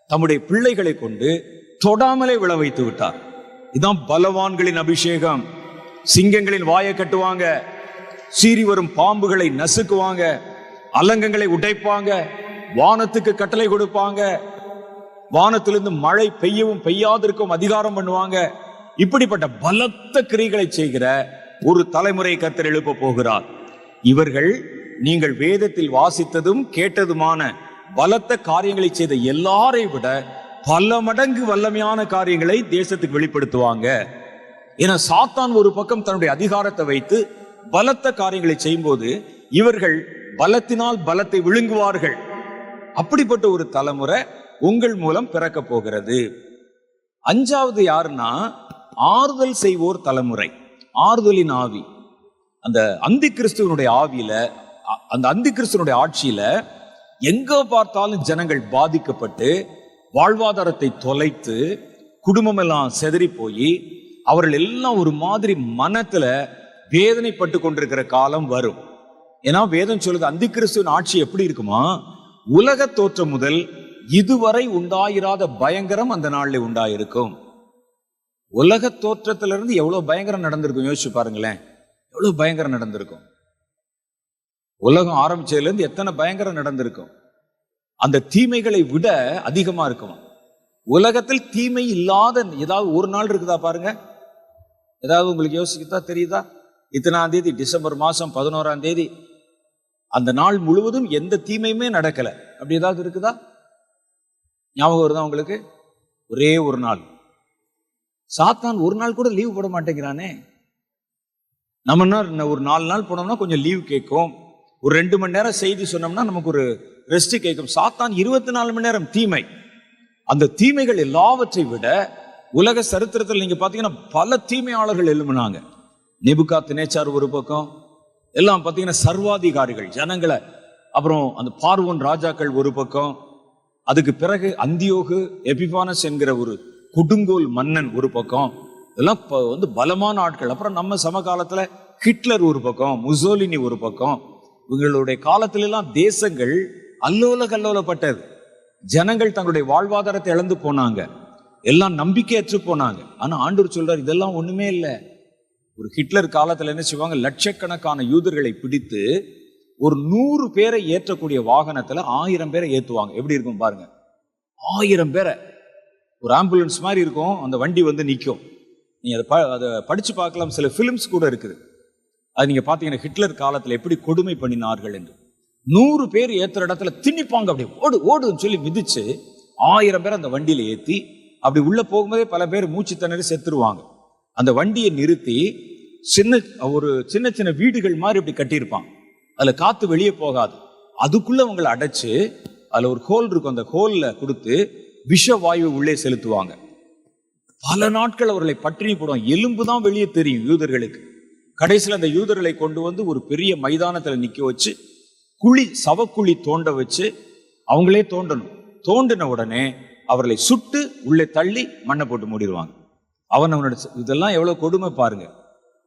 தம்முடைய பிள்ளைகளை கொண்டு தொடாமலே விழ வைத்து விட்டார். இதான் பலவான்களின் அபிஷேகம். சிங்கங்களின் வாயை கட்டுவாங்க, சீறி வரும் பாம்புகளை நசுக்குவாங்க, அலங்கங்களை உடைப்பாங்க, வானத்துக்கு கட்டளை கொடுப்பாங்க, வானத்திலிருந்து மழை பெய்யவும் பெய்யாதிருக்கும் அதிகாரம் பண்ணுவாங்க. இப்படிப்பட்ட பலத்த கிரியைகளை செய்கிற ஒரு தலைமுறை கர்த்தர் எழுப்ப போகிறார். இவர்கள் நீங்கள் வேதத்தில் வாசித்ததும் கேட்டதுமான பலத்த காரியங்களை செய்த எல்லாரை விட பல மடங்கு வல்லமையான காரியங்களை தேசத்துக்கு வெளிப்படுத்துவாங்க. ஏன்னா சாத்தான் ஒரு பக்கம் தன்னுடைய அதிகாரத்தை வைத்து பலத்த காரியங்களை செய்யும் போது இவர்கள் பலத்தினால் பலத்தை விழுங்குவார்கள். அப்படிப்பட்ட ஒரு தலைமுறை உங்கள் மூலம் பிறக்க போகிறது. 5வது யாருன்னா ஆறுதல் செய்வோர் தலைமுறை. ஆறுதலின் ஆவி. அந்த அந்தி கிறிஸ்துவனுடைய ஆவியில, அந்த அந்தி கிறிஸ்துவனுடைய ஆட்சியில எங்க பார்த்தாலும் ஜனங்கள் பாதிக்கப்பட்டு வாழ்வாதாரத்தை தொலைத்து குடும்பம் எல்லாம் செதறி போய் அவர்கள் எல்லாம் ஒரு மாதிரி மனத்துல வேதனைப்பட்டு கொண்டிருக்கிற காலம் வரும். ஏன்னா வேதம் சொல்லுது அந்தி கிறிஸ்துவின் ஆட்சி எப்படி இருக்குமா, உலக தோற்றம் முதல் இதுவரை உண்டாயிராத பயங்கரம் அந்த நாளில் உண்டாயிருக்கும். உலக தோற்றத்திலிருந்து எவ்வளவு பயங்கரம் நடந்திருக்கும் யோசிச்சு பாருங்களேன். எவ்வளவு பயங்கரம் நடந்திருக்கும். உலகம் ஆரம்பிச்சதுல இருந்து எத்தனை பயங்கரம் நடந்திருக்கும். அந்த தீமைகளை விட அதிகமா இருக்கும். உலகத்தில் தீமை இல்லாத ஏதாவது ஒரு நாள் இருக்குதா பாருங்க. ஏதாவது உங்களுக்கு யோசிக்கத்தா தெரியுதா? இத்தனாம் தேதி டிசம்பர் மாசம் 11ஆம் தேதி அந்த நாள் முழுவதும் எந்த தீமையுமே நடக்கல, அப்படி ஏதாவது இருக்குதா? ஞாபகம் வருதா உங்களுக்கு? ஒரே ஒரு நாள். சாத்தான் ஒரு நாள் கூட லீவ் போட மாட்டேங்கிறானே. நம்ம ஒரு 4 நாள் போனோம்னா கொஞ்சம் லீவ் கேட்கும். ஒரு 2 மணி நேரம் செய்தி சொன்னோம்னா நமக்கு ஒரு ரெஸ்ட் கேட்கும். சாத்தான் 24 மணி நேரம் தீமை. அந்த தீமைகள் எல்லாவற்றை விட உலக சரித்திரத்தில் நீங்க பாத்தீங்கன்னா பல தீமையாளர்கள் எழும்பினாங்க. நேபுகாத்நேச்சார் ஒரு பக்கம், எல்லாம் பாத்தீங்கன்னா சர்வாதிகாரிகள் ஜனங்களை, அப்புறம் அந்த பார்வோன் ராஜாக்கள் ஒரு பக்கம், அதுக்கு பிறகு அந்தியோகு எபிபானஸ் என்கிற ஒரு கொடுங்கோல் மன்னன் ஒரு பக்கம், இதெல்லாம் பலமான ஆட்கள். அப்புறம் நம்ம சமகாலத்துல ஹிட்லர் ஒரு பக்கம், முசோலினி ஒரு பக்கம். இவங்களுடைய காலத்துல எல்லாம் தேசங்கள் அல்லோல கல்லோலப்பட்டது. ஜனங்கள் தங்களுடைய வாழ்வாதாரத்தை இழந்து போனாங்க, எல்லாம் நம்பிக்கையற்று போனாங்க. ஆனா ஆண்டவர் சொல்றார் இதெல்லாம் ஒண்ணுமே இல்லை. ஒரு ஹிட்லர் காலத்துல என்ன செய்வாங்க, லட்சக்கணக்கான யூதர்களை பிடித்து ஒரு 100 பேரை ஏற்றக்கூடிய வாகனத்துல 1000 பேரை ஏத்துவாங்க. எப்படி இருக்கும் பாருங்க. 1000 பேரை ஒரு ஆம்புலன்ஸ் மாதிரி இருக்கும், அந்த வண்டி நிற்கும். நீங்க அதை படிச்சு பார்க்கலாம். சில பிலிம்ஸ் கூட இருக்குது. அது நீங்க பாத்தீங்கன்னா ஹிட்லர் காலத்துல எப்படி கொடுமை பண்ணினார்கள் என்று. 100 பேர் ஏத்துற இடத்துல திணிப்பாங்க, அப்படி ஓடு ஓடுன்னு சொல்லி மிதிச்சு 1000 பேர் அந்த வண்டியில ஏத்தி அப்படி உள்ள போகும்போதே பல பேர் மூச்சு திணறி செத்துருவாங்க. அந்த வண்டியை நிறுத்தி ஒரு சின்ன சின்ன வீடுகள் மாதிரி இப்படி கட்டியிருப்பாங்க. அதுல காத்து வெளியே போகாது. அதுக்குள்ள அவங்களை அடைச்சு அதுல ஒரு ஹோல் இருக்கும், அந்த ஹோல்ல கொடுத்து விஷ வாயு உள்ளே செலுத்துவாங்க. பல நாட்கள் அவர்களை பட்டினி போடுவாங்க. எலும்பு தான் வெளியே தெரியும் யூதர்களுக்கு. கடைசியில் அந்த யூதர்களை கொண்டு ஒரு பெரிய மைதானத்துல நிக்க வச்சு சவக்குழி தோண்ட வச்சு அவங்களே தோண்டணும். தோண்டின உடனே அவர்களை சுட்டு உள்ளே தள்ளி மண்ணை போட்டு மூடிடுவாங்க. அவனோட இதெல்லாம் எவ்வளவு கொடுமை பாருங்க.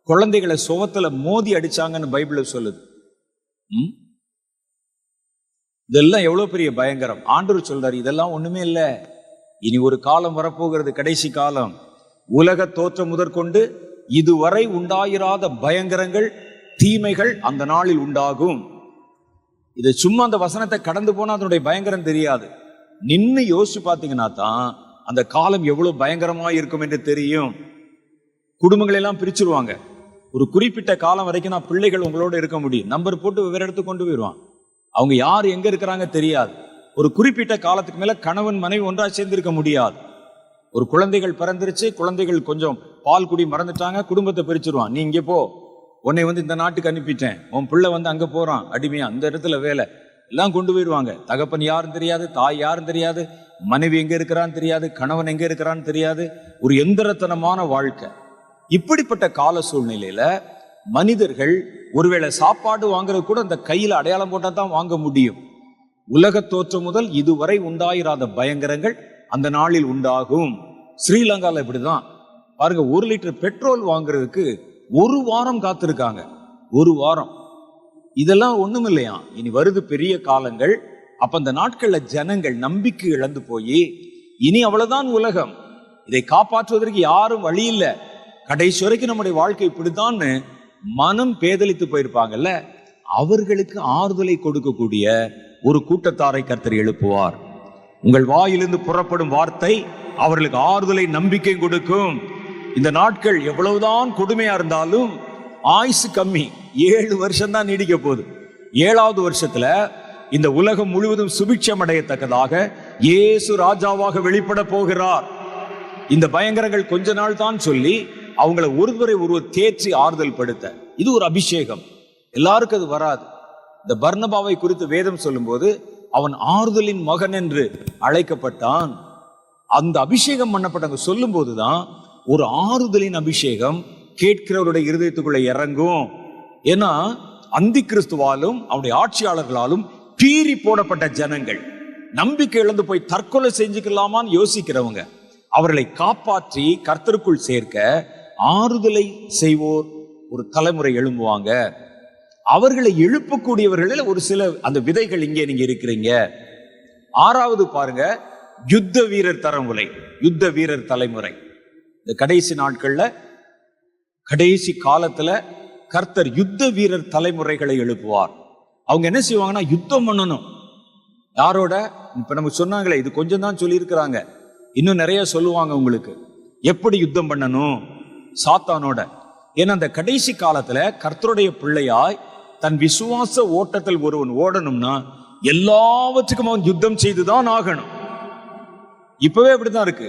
குழந்தைகளை சுவத்துல மோதி அடிச்சாங்கன்னு பைபிள்ல சொல்லுது. இதெல்லாம் எவ்வளவு பெரிய பயங்கரம். ஆண்டவர் சொல்றாரு, இதெல்லாம் ஒண்ணுமே இல்ல. இனி ஒரு காலம் வரப்போகிறது, கடைசி காலம். உலக தோற்றம் முதற்கொண்டு இதுவரை உண்டாயிராத பயங்கரங்கள், தீமைகள் அந்த நாளில் உண்டாகும். இது சும்மா அந்த வசனத்தை கடந்து போனா அதனுடைய பயங்கரம் தெரியாது. நின்னு யோசிச்சு பார்த்தீங்கன்னா தான் அந்த காலம் எவ்வளவு பயங்கரமா இருக்கும் என்று தெரியும். குடும்பங்கள் எல்லாம் பிரிச்சிருவாங்க. ஒரு குறிப்பிட்ட காலம் வரைக்கும் நான் பிள்ளைகள் உங்களோட இருக்க முடியும், நம்பர் போட்டு வேற இடத்துக்கு கொண்டு போயிடுவான். அவங்க யார் எங்க இருக்கிறாங்க தெரியாது. ஒரு குறிப்பிட்ட காலத்துக்கு மேல கணவன் மனைவி ஒன்றா சேர்ந்து இருக்க முடியாது. ஒரு குழந்தைகள் பிறந்துருச்சு, குழந்தைகள் கொஞ்சம் பால் குடி மறந்துட்டாங்க, குடும்பத்தை பிரிச்சிருவான். நீ இங்கே போ, உன்னை இந்த நாட்டுக்கு அனுப்பிட்டேன், உன் பிள்ளை அங்க போறான் அடிமையா, அந்த இடத்துல வேலை, எல்லாம் கொண்டு போயிடுவாங்க. தகப்பன் யாரும் தெரியாது, தாய் யாரும் தெரியாது, மனைவி எங்க இருக்கிறான்னு தெரியாது, கணவன் எங்க இருக்கிறான்னு தெரியாது. ஒரு எந்திரத்தனமான வாழ்க்கை. இப்படிப்பட்ட கால சூழ்நிலையில மனிதர்கள் ஒருவேளை சாப்பாடு வாங்குறது கூட அந்த கையில அடையாளம் போட்டா தான் வாங்க முடியும். உலக தோற்றம் முதல் இதுவரை உண்டாயிராத பயங்கரங்கள் அந்த நாளில் உண்டாகும். ஸ்ரீலங்கால இப்படிதான் பாருங்க, 1 லிட்டர் பெட்ரோல் வாங்குறதுக்கு 1 வாரம் காத்திருக்காங்க. 1 வாரம். இதெல்லாம் ஒண்ணும் இல்லையா. இனி வருது பெரிய காலங்கள். அப்ப அந்த நாட்கள்ல ஜனங்கள் நம்பிக்கை இழந்து போய் இனி அவ்வளவுதான் உலகம், இதை காப்பாற்றுவதற்கு யாரும் வழி இல்லை, கடைசி வரைக்கும் நம்முடைய வாழ்க்கை இப்படித்தான்னு மனம் பேதலித்து போயிருப்பாங்கல்ல, அவர்களுக்கு ஆறுதலை கொடுக்கக்கூடிய ஒரு கூட்டத்தாரை கர்த்தர் எழுப்புவார். உங்கள் வாயிலிருந்து புறப்படும் வார்த்தை அவர்களுக்கு ஆறுதலை, நம்பிக்கை கொடுக்கும். இந்த நாட்கள் எவ்வளவுதான் கொடுமையா இருந்தாலும் ஆயுசு கம்மி, 7 வருஷம் தான் நீடிக்க போகுது. 7வது வருஷத்துல இந்த உலகம் முழுவதும் சுபிட்சம் அடையத்தக்கதாக இயேசு ராஜாவாக வெளிப்பட போகிறார். இந்த பயங்கரங்கள் கொஞ்ச நாள் தான் சொல்லி அவங்களை ஒருவர் தேற்றி ஆறுதல் படுத்த, இது ஒரு அபிஷேகம். எல்லாருக்கும் அது வராது. இந்த பர்னபாவை குறித்து வேதம் சொல்லும் போது அவன் ஆறுதலின் மகன் என்று அழைக்கப்பட்டான். அந்த அபிஷேகம் பண்ணப்பட்டவங்க சொல்லும் போதுதான் ஒரு ஆறுதலின் அபிஷேகம் கேட்கிறவருடைய இருதயத்துக்குள்ள இறங்கும். ஏன்னா அந்தி கிறிஸ்துவாலும் அவருடைய ஆட்சியாளர்களாலும் பீறி போடப்பட்ட ஜனங்கள், நம்பிக்கை இழந்து போய் தற்கொலை செஞ்சுக்கலாமான்னு யோசிக்கிறவங்க, அவர்களை காப்பாற்றி கர்த்தருக்குள் சேர்க்க ஆறுதலை செய்வோர் ஒரு தலைமுறை எழும்புவாங்க. அவர்களை எழுப்பக்கூடியவர்களில் ஒரு சில அந்த விதைகள் இங்கே நீங்க இருக்கிறீங்க. 6வது பாருங்க, யுத்த வீரர் தலைமுறை. யுத்த வீரர் தலைமுறை இந்த கடைசி நாட்கள்ல, கடைசி காலத்துல கர்த்தர் யுத்த வீரர் தலைமுறைகளை எழுப்புவார். அவங்க என்ன செய்வாங்கன்னா யுத்தம் பண்ணணும். யாரோட? இப்ப நமக்கு சொன்னாங்களே, இது கொஞ்சம் தான் சொல்லி இருக்கிறாங்க, இன்னும் நிறைய சொல்லுவாங்க உங்களுக்கு எப்படி யுத்தம் பண்ணணும் சாத்தானோட. ஏன்னா அந்த கடைசி காலத்துல கர்த்தருடைய பிள்ளையாய் தன் விசுவாச ஓட்டத்தில் ஒருவன் ஓடணும்னா எல்லாவற்றுக்கும் அவன் யுத்தம் செய்துதான் ஆகணும். இப்பவே அப்படித்தான் இருக்கு.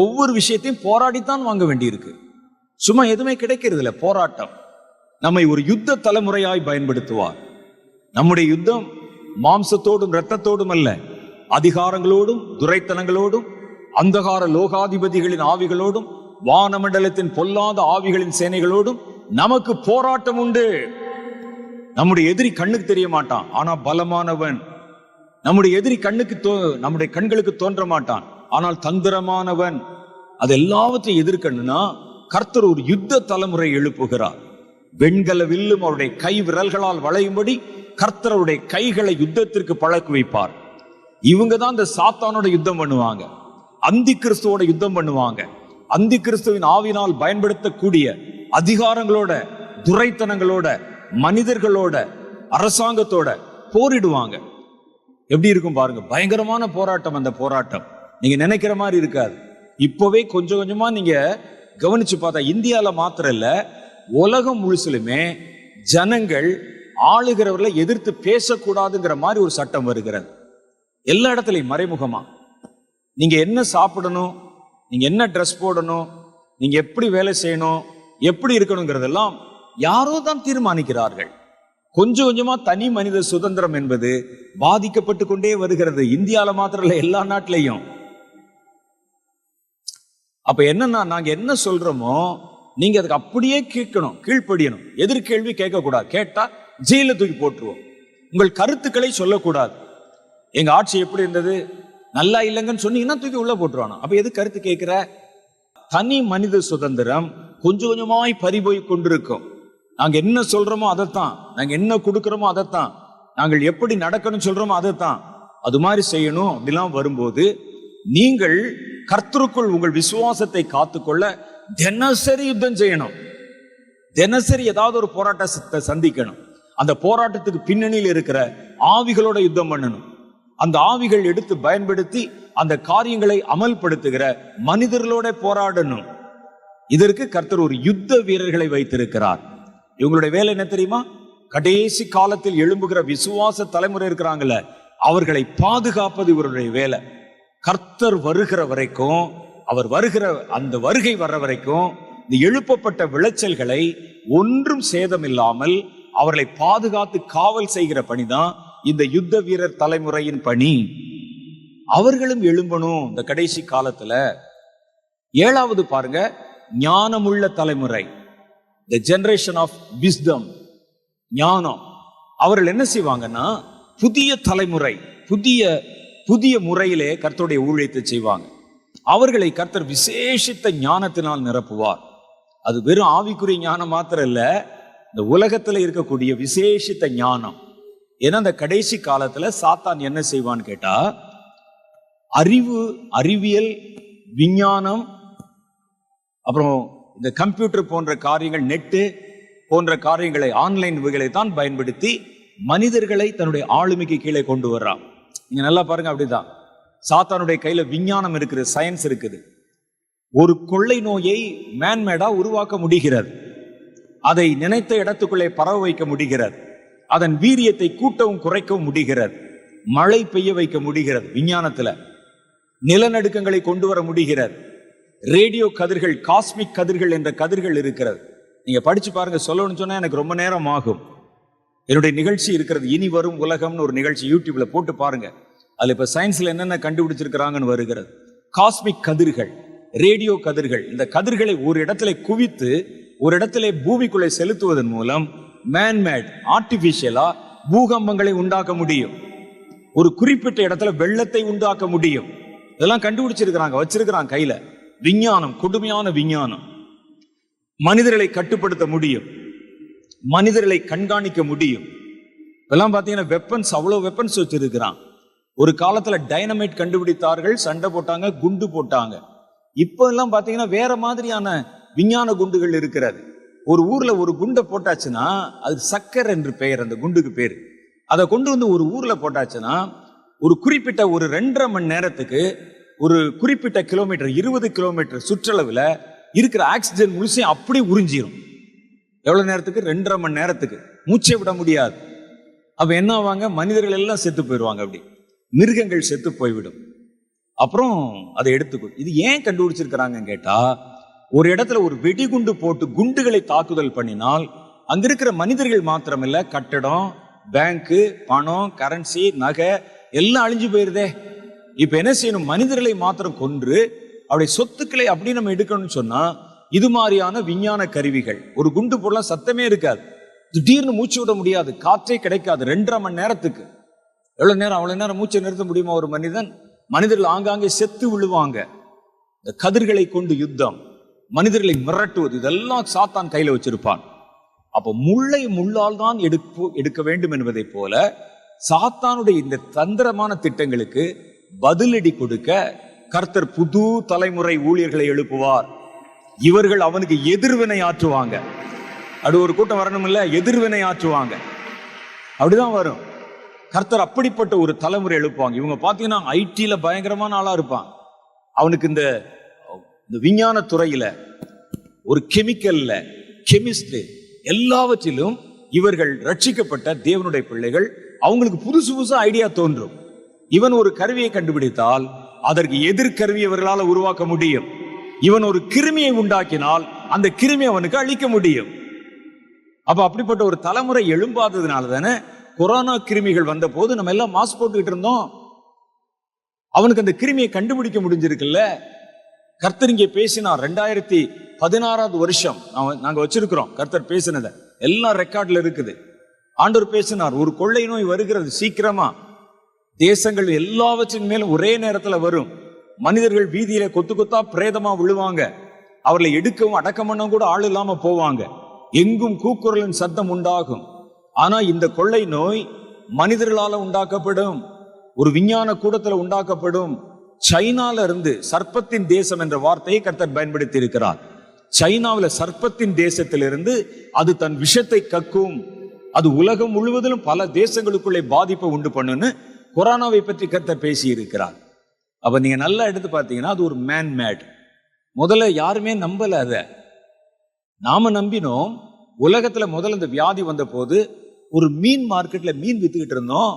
ஒவ்வொரு விஷயத்தையும் போராடித்தான் வாங்க வேண்டி இருக்கு. சும்மா எதுவுமே கிடைக்கிறது இல்லை. போராட்டம் நம்மை ஒரு யுத்த தலைமுறையாய் பயன்படுத்துவார். நம்முடைய யுத்தம் மாம்சத்தோடும் இரத்தத்தோடும் அல்ல, அதிகாரங்களோடும் துரைத்தனங்களோடும் அந்தகார லோகாதிபதிகளின் ஆவிகளோடும் வானமண்டலத்தின் பொல்லாத ஆவிகளின் சேனைகளோடும் நமக்கு போராட்டம் உண்டு. நம்முடைய எதிரி கண்ணுக்கு தெரிய மாட்டான், ஆனா பலமானவன். நம்முடைய எதிரி நம்முடைய கண்களுக்கு தோன்ற மாட்டான், ஆனால் தந்திரமானவன். அது எல்லாவற்றையும் எதிர்க்கணும்னா கர்த்தர் ஒரு யுத்த தலைமுறை எழுப்புகிறார். வெண்கல வில்லும் அவருடைய கை விரல்களால் வளையும்படி கர்த்தருடைய கைகளை யுத்தத்திற்கு பழக்க வைப்பார். இவங்க தான் இந்த சாத்தானோட யுத்தம் பண்ணுவாங்க, அந்தி கிறிஸ்துவோட யுத்தம் பண்ணுவாங்க. அந்தி கிறிஸ்துவின் ஆவினால் பயன்படுத்தக்கூடிய அதிகாரங்களோட, துரைத்தனங்களோட, மனிதர்களோட, அரசாங்கத்தோட போரிடுவாங்க. எப்படி இருக்கும் பாருங்க, பயங்கரமான போராட்டம். அந்த போராட்டம் நீங்க நினைக்கிற மாதிரி இருக்காது. இப்பவே கொஞ்சம் கொஞ்சமா நீங்க கவனிச்சு பார்த்தா இந்தியால மாத்திரம் இல்ல, உலகம் முழுசுலுமே ஜனங்கள் ஆளுகிறவர்களை எதிர்த்து பேசக்கூடாதுங்கிற மாதிரி ஒரு சட்டம் வருகிறது. எல்லா இடத்துலையும் மறைமுகமா நீங்க என்ன சாப்பிடணும், நீங்க என்ன ட்ரெஸ் போடணும், நீங்க எப்படி வேலை செய்யணும், எப்படி இருக்கணுங்கிறதெல்லாம் யாரோ தான் தீர்மானிக்கிறார்கள். கொஞ்சம் கொஞ்சமா தனி மனித சுதந்திரம் என்பது பாதிக்கப்பட்டு கொண்டே வருகிறது. இந்தியால மாத்திரம் இல்ல, எல்லா நாட்டிலையும். அப்ப என்னன்னா, நாங்க என்ன சொல்றோமோ நீங்க அதுக்கு அப்படியே கேட்கணும், கீழ்ப்படியணும். எதிர்கேள்வி கேட்க கூடாது. கேட்டா ஜெயில தூக்கி போட்டுருவோம். உங்கள் கருத்துக்களை சொல்லக்கூடாது. எங்க ஆட்சி எப்படி இருந்தது, நல்லா இல்லைங்கன்னு சொன்னீங்கன்னா தூக்கி உள்ள போட்டுருவானோ. அப்ப எது கருத்து கேட்கிற? தனி மனித சுதந்திரம் கொஞ்சம் கொஞ்சமாய் பறிபோய் கொண்டிருக்கும். நாங்க என்ன சொல்றோமோ அதைத்தான், நாங்க என்ன கொடுக்கிறோமோ அதைத்தான், நாங்கள் எப்படி நடக்கணும் சொல்றோமோ அதைத்தான், அது மாதிரி செய்யணும். அப்படிலாம் வரும்போது நீங்கள் கர்த்தருக்குள் உங்கள் விசுவாசத்தை காத்துக்கொள்ள தினசரி யுத்தம் செய்யணும். தினசரி ஏதாவது ஒரு போராட்டத்தை சந்திக்கணும். அந்த போராட்டத்துக்கு பின்னணியில் இருக்கிற ஆவிகளோட யுத்தம் பண்ணணும். அந்த ஆவிகள் எடுத்து பயன்படுத்தி அந்த காரியங்களை அமல்படுத்துகிற மனிதர்களோட போராடணும். இதற்கு கர்த்தர் ஒரு யுத்த வீரர்களை வைத்திருக்கிறார். இவங்களுடைய வேலை என்ன தெரியுமா? கடைசி காலத்தில் எழும்புகிற விசுவாச தலைமுறை இருக்கிறாங்கல்ல, அவர்களை பாதுகாப்பது இவருடைய வேலை. கர்த்தர் வருகிற வரைக்கும், அவர் வருகிற அந்த வருகை வர்ற வரைக்கும் இந்த எழுப்பப்பட்ட விளைச்சல்களை ஒன்றும் சேதமில்லாமல் அவர்களை பாதுகாத்து காவல் செய்கிற பணிதான் இந்த யுத்த வீரர் தலைமுறையின் பணி. அவர்களும் எழும்பணும் இந்த கடைசி காலத்துல. 7வது பாருங்க, ஞானமுள்ள தலைமுறை, the generation of wisdom, ஞானம். அவர்கள் என்ன செய்வாங்கன்னா புதிய தலைமுறை, புதிய முறையிலே கர்த்தருடைய ஊழியத்தை செய்வாங்க. அவர்களை கர்த்தர் விசேஷித்த ஞானத்தினால் நிரப்புவார். அது வெறும் ஆவிக்குரிய ஞானம் மாத்திரம் இல்ல, இந்த உலகத்துல இருக்கக்கூடிய விசேஷித்த ஞானம். ஏன்னா இந்த கடைசி காலத்துல சாத்தான் என்ன செய்வான்னு கேட்டா, அறிவியல், விஞ்ஞானம், அப்புறம் இந்த கம்ப்யூட்டர் போன்ற காரியங்கள், நெட்டு போன்ற காரியங்களை, ஆன்லைன் வகைகளை தான் பயன்படுத்தி மனிதர்களை தன்னுடைய ஆளுமைக்கு கீழே கொண்டு வர்றான். நீங்க நல்லா பாருங்க, அப்படிதான் சாத்தானுடைய கையில விஞ்ஞானம் இருக்குது, சயின்ஸ் இருக்குது. ஒரு கொள்ளை நோயை மேன்மேடா உருவாக்க முடிகிறது, அதை நினைத்த இடத்துக்குள்ளே பரவ வைக்க முடிகிறது, அதன் வீரியத்தை கூட்டவும் குறைக்கவும் முடிகிறது, மழை பெய்ய வைக்க முடிகிறது, விஞ்ஞானத்துல நிலநடுக்கங்களை கொண்டு வர முடிகிறது, ரேடியோ கதிர்கள், காஸ்மிக் கதிர்கள் என்ற கதிர்கள் இருக்கிறது. நீங்க படிச்சு பாருங்க, சொல்லணும்னு சொன்னா எனக்கு ரொம்ப நேரம் ஆகும். என்னுடைய நிகழ்ச்சி இருக்கிறது, இனி வரும் உலகம்னு ஒரு நிகழ்ச்சி யூடியூப்ல போட்டு பாருங்க. அதுல இப்ப சயின்ஸ்ல என்னென்ன கண்டுபிடிச்சிருக்கிறாங்கன்னு வருகிறது. காஸ்மிக் கதிர்கள், ரேடியோ கதிர்கள், இந்த கதிர்களை ஒரு இடத்துல குவித்து ஒரு இடத்துல பூமிக்குள்ளே செலுத்துவதன் மூலம் மேன்மேட், ஆர்டிபிஷியலா பூகம்பங்களை உண்டாக்க முடியும். ஒரு குறிப்பிட்ட இடத்துல வெள்ளத்தை உண்டாக்க முடியும். இதெல்லாம் கண்டுபிடிச்சிருக்கிறாங்க, வச்சிருக்கிறாங்க கையில. விஞ்ஞானம், கொடுமையான விஞ்ஞானம். மனிதர்களை கட்டுப்படுத்த முடியும், மனிதர்களை கண்காணிக்க முடியும். இதெல்லாம் பாத்தீங்கன்னா வெப்பன்ஸ், அவ்வளவு வெப்பன்ஸ் வச்சிருக்கிறான். ஒரு காலத்துல டைனமைட் கண்டுபிடித்தார்கள், சண்டை போட்டாங்க, குண்டு போட்டாங்க. இப்ப எல்லாம் பாத்தீங்கன்னா வேற மாதிரியான விஞ்ஞான குண்டுகள் இருக்கிறது. ஒரு ஊர்ல ஒரு குண்டை போட்டாச்சுன்னா அது சக்கர் என்று பெயர், அந்த குண்டுக்கு பேர். அதை கொண்டு வந்து ஒரு ஊர்ல போட்டாச்சுன்னா ஒரு குறிப்பிட்ட ஒரு 2.5 மணி நேரத்துக்கு ஒரு குறிப்பிட்ட கிலோமீட்டர், 20 கிலோமீட்டர் சுற்றளவுல இருக்கிற ஆக்சிஜன் முழுசையும் அப்படியே உறிஞ்சிடும். எவ்வளவு நேரத்துக்கு? 2.5 மணி நேரத்துக்கு. மூச்சை விட முடியாது. அப்ப என்ன ஆவாங்க? மனிதர்கள் எல்லாம் செத்து போயிடுவாங்க, அப்படி மிருகங்கள் செத்து போய்விடும். அப்புறம் அதை எடுத்துக்கும். இது ஏன் கண்டுபிடிச்சிருக்கிறாங்க கேட்டா, ஒரு இடத்துல ஒரு வெடிகுண்டு போட்டு குண்டுகளை தாக்குதல் பண்ணினால் அங்க இருக்கிற மனிதர்கள் மாத்திரமில்ல, கட்டடம், பேங்கு, பணம், கரன்சி, நகை எல்லாம் அழிஞ்சு போயிருதே. இப்ப என்ன செய்யணும்? மனிதர்களை மாத்திரம் கொன்று அவருடைய சொத்துக்களை அப்படி நம்ம எடுக்கணும்னு சொன்னா, இது மாதிரியான விஞ்ஞான கருவிகள். ஒரு குண்டு போடலாம், சத்தமே இருக்காது, திடீர்னு மூச்சு விட முடியாது, காற்றே கிடைக்காது. 2.5 மணி நேரத்துக்கு எவ்வளவு நேரம்? அவ்வளவு நேரம் மூச்சை நிறுத்த முடியுமா ஒரு மனிதன்? மனிதர்கள் ஆங்காங்கே செத்து விழுவாங்க. இந்த கதிர்களை கொண்டு யுத்தம், மனிதர்களை மிரட்டுவது, இதெல்லாம் சாத்தான் கையில வச்சிருப்பான். அப்போ முள்ளை முள்ளால் தான் எடுக்க வேண்டும் என்பதை போல சாத்தானுடைய இந்த தந்திரமான திட்டங்களுக்கு பதிலடி கொடுக்க கர்த்தர் புது தலைமுறை ஊழியர்களை எழுப்புவார். இவர்கள் அவனுக்கு எதிர்வினை ஆற்றுவாங்க. அப்படி ஒரு கூட்டம் வரணும் இல்ல, எதிர்வினை ஆற்றுவாங்க. அப்படிதான் வரும். கர்த்தர் அப்படிப்பட்ட ஒரு தலைமுறை எழுப்புவாங்க. இவங்க பாத்தீங்கன்னா ஐடில பயங்கரமான ஆளா இருப்பான். அவனுக்கு இந்த விஞ்ஞான துறையில, ஒரு கெமிக்கல்ல, கெமிஸ்ட், எல்லாவற்றிலும் இவர்கள் ரட்சிக்கப்பட்ட தேவனுடைய பிள்ளைகள். அவங்களுக்கு புதுசு புதுசா ஐடியா தோன்றும். இவன் ஒரு கருவியை கண்டுபிடித்தால் அதற்கு எதிர்கருவி அவர்களால் உருவாக்க முடியும். இவன் ஒரு கிருமியை உண்டாக்கினால் அந்த கிருமி அவனுக்கு அழிக்க முடியும். அப்ப அப்படிப்பட்ட ஒரு தலைமுறை எழும்பாததுனால தானே கொரோனா கிருமிகள் வந்த போது நம்ம எல்லாம் மாஸ்க் போட்டுக்கிட்டு இருந்தோம். அவனுக்கு அந்த கிருமியை கண்டுபிடிக்க முடிஞ்சிருக்குல்ல. கர்த்தர் இங்கே பேசினார். 2016 வருஷம் நாங்க வச்சிருக்கிறோம். கர்த்தர் பேசினத எல்லாம் ரெக்கார்ட்ல இருக்குது. ஆண்டவர் பேசினார், ஒரு கொள்ளை நோய் வருகிறது சீக்கிரமா, தேசங்கள் எல்லாவற்றின் மேலும் ஒரே நேரத்துல வரும். மனிதர்கள் வீதியில கொத்து கொத்தா பிரேதமா விழுவாங்க. அவர்களை எடுக்கவும் அடக்கம் பண்ணவும் கூட ஆள் இல்லாம போவாங்க. எங்கும் கூக்குரலின் சத்தம் உண்டாகும். ஆனா இந்த கொள்ளை நோய் மனிதர்களால உண்டாக்கப்படும், ஒரு விஞ்ஞான கூடத்துல உண்டாக்கப்படும். சைனால இருந்து சர்ப்பத்தின் தேசம் என்ற வார்த்தையை கர்த்தர் பயன்படுத்தி இருக்கிறார். சைனாவில சர்ப்பத்தின் தேசத்திலிருந்து அது தன் விஷத்தை கக்கும். அது உலகம் முழுவதிலும் பல தேசங்களுக்குள்ளே பாதிப்பை உண்டு பண்ணுன்னு கொரோனாவை பற்றி கர்த்தர் பேசி இருக்கிறார். அப்ப நீங்க நல்லா எடுத்து பார்த்தீங்கன்னா அது ஒரு மேன் மேட். முதல்ல யாருமே நம்பல. அத நாம நம்பினோம். உலகத்துல முதல்ல இந்த வியாதி வந்த போது ஒரு மீன் மார்க்கெட்ல மீன் வித்துக்கிட்டு இருந்தோம்.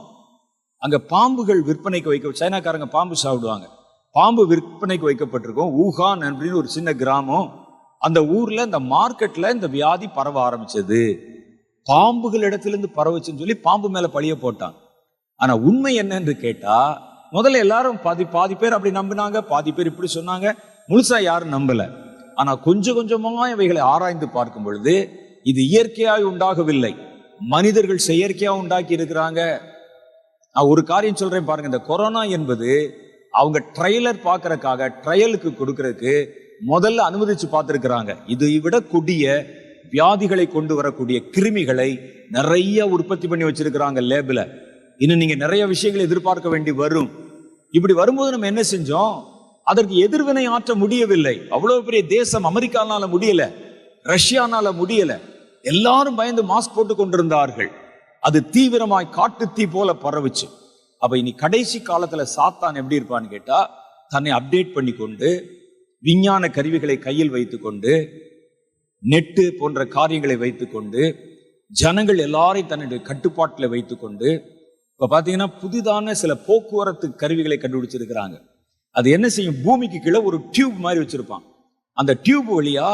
அங்க பாம்புகள் விற்பனைக்கு வைக்க, சைனாக்காரங்க பாம்பு சாப்பிடுவாங்க, பாம்பு விற்பனைக்கு வைக்கப்பட்டிருக்கோம். ஊகான் அப்படின்னு ஒரு சின்ன கிராமம். அந்த ஊர்ல இந்த மார்க்கெட்ல இந்த வியாதி பரவ ஆரம்பிச்சது. பாம்புகள் இடத்திலிருந்து பரவச்சுன்னு சொல்லி பாம்பு மேல பழிய போட்டான். ஆனா உண்மை என்னன்னு கேட்டா, முதல்ல எல்லாரும் பாதி பேர் அப்படி நம்பினாங்க, பாதி பேர் இப்படி சொன்னாங்க. முழுசா யாரும் நம்பல. ஆனா கொஞ்சம் கொஞ்சமா இவைகளை ஆராய்ந்து பார்க்கும் பொழுது இது இயற்கையாய் உண்டாகவில்லை, மனிதர்கள் செயற்கையா உண்டாக்கி இருக்கிறாங்க. நான் ஒரு காரியம் சொல்றேன் பாருங்க. இந்த கொரோனா என்பது அவங்க ட்ரைலர் பார்க்கறதுக்காக, ட்ரையலுக்கு கொடுக்கறதுக்கு முதல்ல அனுமதிச்சு பார்த்திருக்கிறாங்க. இதை விட கொடிய வியாதிகளை கொண்டு வரக்கூடிய கிருமிகளை நிறைய உற்பத்தி பண்ணி வச்சிருக்கிறாங்க லேபில். இன்னும் நீங்க நிறைய விஷயங்களை எதிர்பார்க்க வேண்டி வரும். இப்படி வரும்போது நம்ம என்ன செஞ்சோம்? அதற்கு எதிர்வினை ஆற்ற முடியவில்லை. அவ்வளவு பெரிய தேசம் அமெரிக்கானால முடியல, ரஷ்யானால முடியல. எல்லாரும் பயந்து மாஸ்க் போட்டு கொண்டிருந்தார்கள். அது தீவிரமாய் காட்டு தீ போல பரவுச்சு. அப்ப இனி கடைசி காலத்துல சாத்தான் எப்படி இருப்பான்னு கேட்டா, தன்னை அப்டேட் பண்ணி கொண்டு, விஞ்ஞான கருவிகளை கையில் வைத்துக்கொண்டு, நெட்டு போன்ற காரியங்களை வைத்துக்கொண்டு, ஜனங்கள் எல்லாரையும் தன்னுடைய கட்டுப்பாட்டில் வைத்துக்கொண்டு, இப்ப பாத்தீங்கன்னா புதிதான சில போக்குவரத்து கருவிகளை கண்டுபிடிச்சிருக்கிறாங்க. அது என்ன செய்யும்? பூமிக்கு கீழே ஒரு டியூப் மாதிரி வச்சிருப்பான். அந்த டியூப் வழியா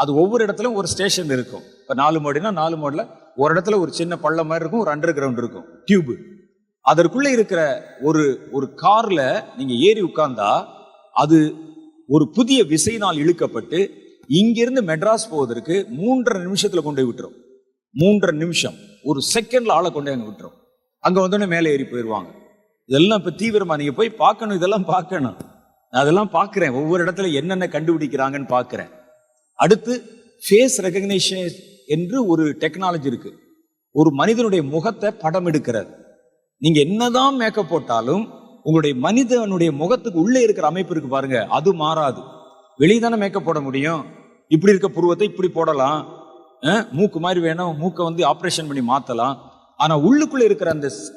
அது ஒவ்வொரு இடத்துல ஒரு ஸ்டேஷன் இருக்கும். இப்ப 4 மாடினா 4 மாடில ஒரு இடத்துல ஒரு சின்ன பள்ளம் மாதிரி இருக்கும், ஒரு அண்டர் கிரவுண்ட் இருக்கும் டியூப். அதற்குள்ள இருக்கிற ஒரு கார்ல நீங்க ஏறி உட்கார்ந்தா அது ஒரு புதிய விசையினால் இழுக்கப்பட்டு இங்கிருந்து மெட்ராஸ் போவதற்கு 3.5 நிமிஷத்துல கொண்டு போய் விட்டுரும். 3.5 நிமிஷம், ஒரு செகண்ட்ல ஆளை கொண்டு அங்க விட்டுரும். அங்க வந்தோடனே மேலே ஏறி போயிடுவாங்க. இதெல்லாம் இப்ப தீவிரமா நீங்க போய் பார்க்கணும், இதெல்லாம் பார்க்கணும். நான் அதெல்லாம் பார்க்கிறேன், ஒவ்வொரு இடத்துல என்னென்ன கண்டுபிடிக்கிறாங்கன்னு பார்க்கிறேன். அடுத்து ஃபேஸ் ரெகக்னிஷன் என்று ஒரு டெக்னாலஜி இருக்கு. ஒரு மனிதனுடைய முகத்தை படம் எடுக்கிறது. நீங்க என்னதான் மேக்கப் போட்டாலும் உங்களுடைய மனிதனுடைய முகத்துக்கு உள்ளே இருக்கிற அமைப்பு இருக்கு பாருங்க, அது மாறாது. வெளியதானே மேக்கப் போட முடியும். இப்படி இருக்க புருவத்தை இப்படி போடலாம், மூக்கு மாதிரி வேணும், மூக்கை வந்து ஆப்ரேஷன் பண்ணி மாத்தலாம். ஆனா உள்ளுக்குள்ள இருக்கிற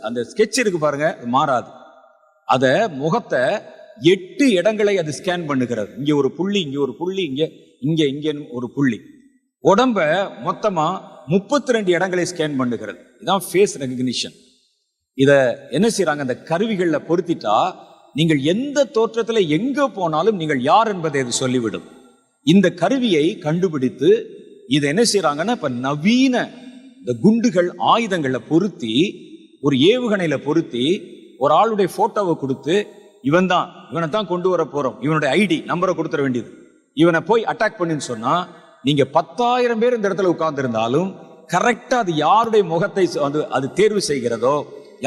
அந்த ஸ்கெட்ச் இருக்கு பாருங்க, மாறாது. அத முகத்தை 8 இடங்களை அது ஸ்கேன் பண்ணுகிறது. இங்க ஒரு புள்ளி, இங்க ஒரு புள்ளி, இங்க ஒரு புள்ளி. உடம்ப மொத்தமா 32 இடங்களை ஸ்கேன் பண்ணுகிறது. இதான் ஃபேஸ் ரெகக்னிஷன். இத என்ன செய்யறாங்க? அந்த கருவிகள்ல பொருத்திட்டா நீங்கள் எந்த தோற்றத்துல எங்க போனாலும் நீங்கள் யார் என்பதை அது சொல்லிவிடும். இந்த கருவியை கண்டுபிடித்து இதை என்ன செய்யறாங்கன்னா, இப்ப நவீன இந்த குண்டுகள் ஆயுதங்களை பொருத்தி, ஒரு ஏவுகணையில பொருத்தி, ஒரு ஆளுடைய போட்டோவை கொடுத்து, இவனை தான் கொண்டு வர போறோம், இவனுடைய ஐடி நம்பரை கொடுத்துட வேண்டியது, இவனை போய் அட்டாக் பண்ணின்னு சொன்னா, நீங்க 10,000 பேர் இந்த இடத்துல உட்கார்ந்து இருந்தாலும் கரெக்டா அது யாருடைய முகத்தை அது தேர்வு செய்கிறதோ,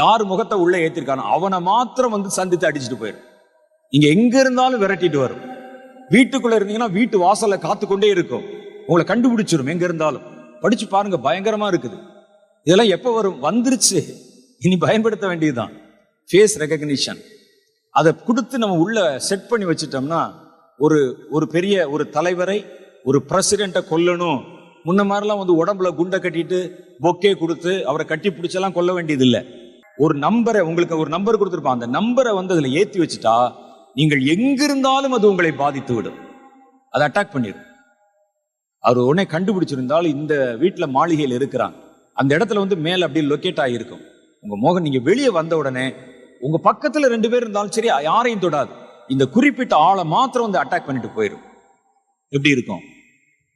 யார் முகத்தை உள்ள ஏத்திருக்கானோ அவனை மாத்திரம் வந்து சந்தித்து அடிச்சுட்டு போயிடும். நீங்க எங்க இருந்தாலும் விரட்டிட்டு வரும். வீட்டுக்குள்ள இருந்தீங்கன்னா வீட்டு வாசல்ல காத்து கொண்டே இருக்கும், உங்களை கண்டுபிடிச்சிரும் எங்க இருந்தாலும். படிச்சு பாருங்க, பயங்கரமா இருக்குது. இதெல்லாம் எப்ப வரும்? வந்துருச்சு, இனி பயன்படுத்த வேண்டியதுதான். ஃபேஸ் ரெகக்னிஷன் அதை கொடுத்து நம்ம உள்ள செட் பண்ணி வச்சுட்டோம்னா, ஒரு பெரிய ஒரு தலைவரை, ஒரு பிரசிடென்ட்டை கொல்லணும், முன்ன மாதிரிலாம் வந்து உடம்புல குண்டை கட்டிட்டு பொக்கே கொடுத்து அவரை கட்டி பிடிச்செல்லாம் கொல்ல வேண்டியது இல்லை. ஒரு நம்பரை, உங்களுக்கு ஒரு நம்பர் கொடுத்துருப்பான், அந்த நம்பரை வந்து அதுல ஏற்றி வச்சுட்டா நீங்கள் எங்கிருந்தாலும் அது உங்களை பாதித்து விடும், அதை அட்டாக் பண்ணிடும். அவர் உடனே கண்டுபிடிச்சிருந்தால் இந்த வீட்டுல மாளிகையில் இருக்கிறாங்க, அந்த இடத்துல வந்து மேல அப்படியே லொக்கேட் ஆகியிருக்கும் உங்க மோகன். நீங்க வெளியே வந்த உடனே உங்க பக்கத்துல 2 பேர் இருந்தாலும் சரி, யாரையும் தொடாது, இந்த குறிப்பிட்ட ஆளை மாத்திரம் வந்து அட்டாக் பண்ணிட்டு போயிடும். எப்படி இருக்கும்?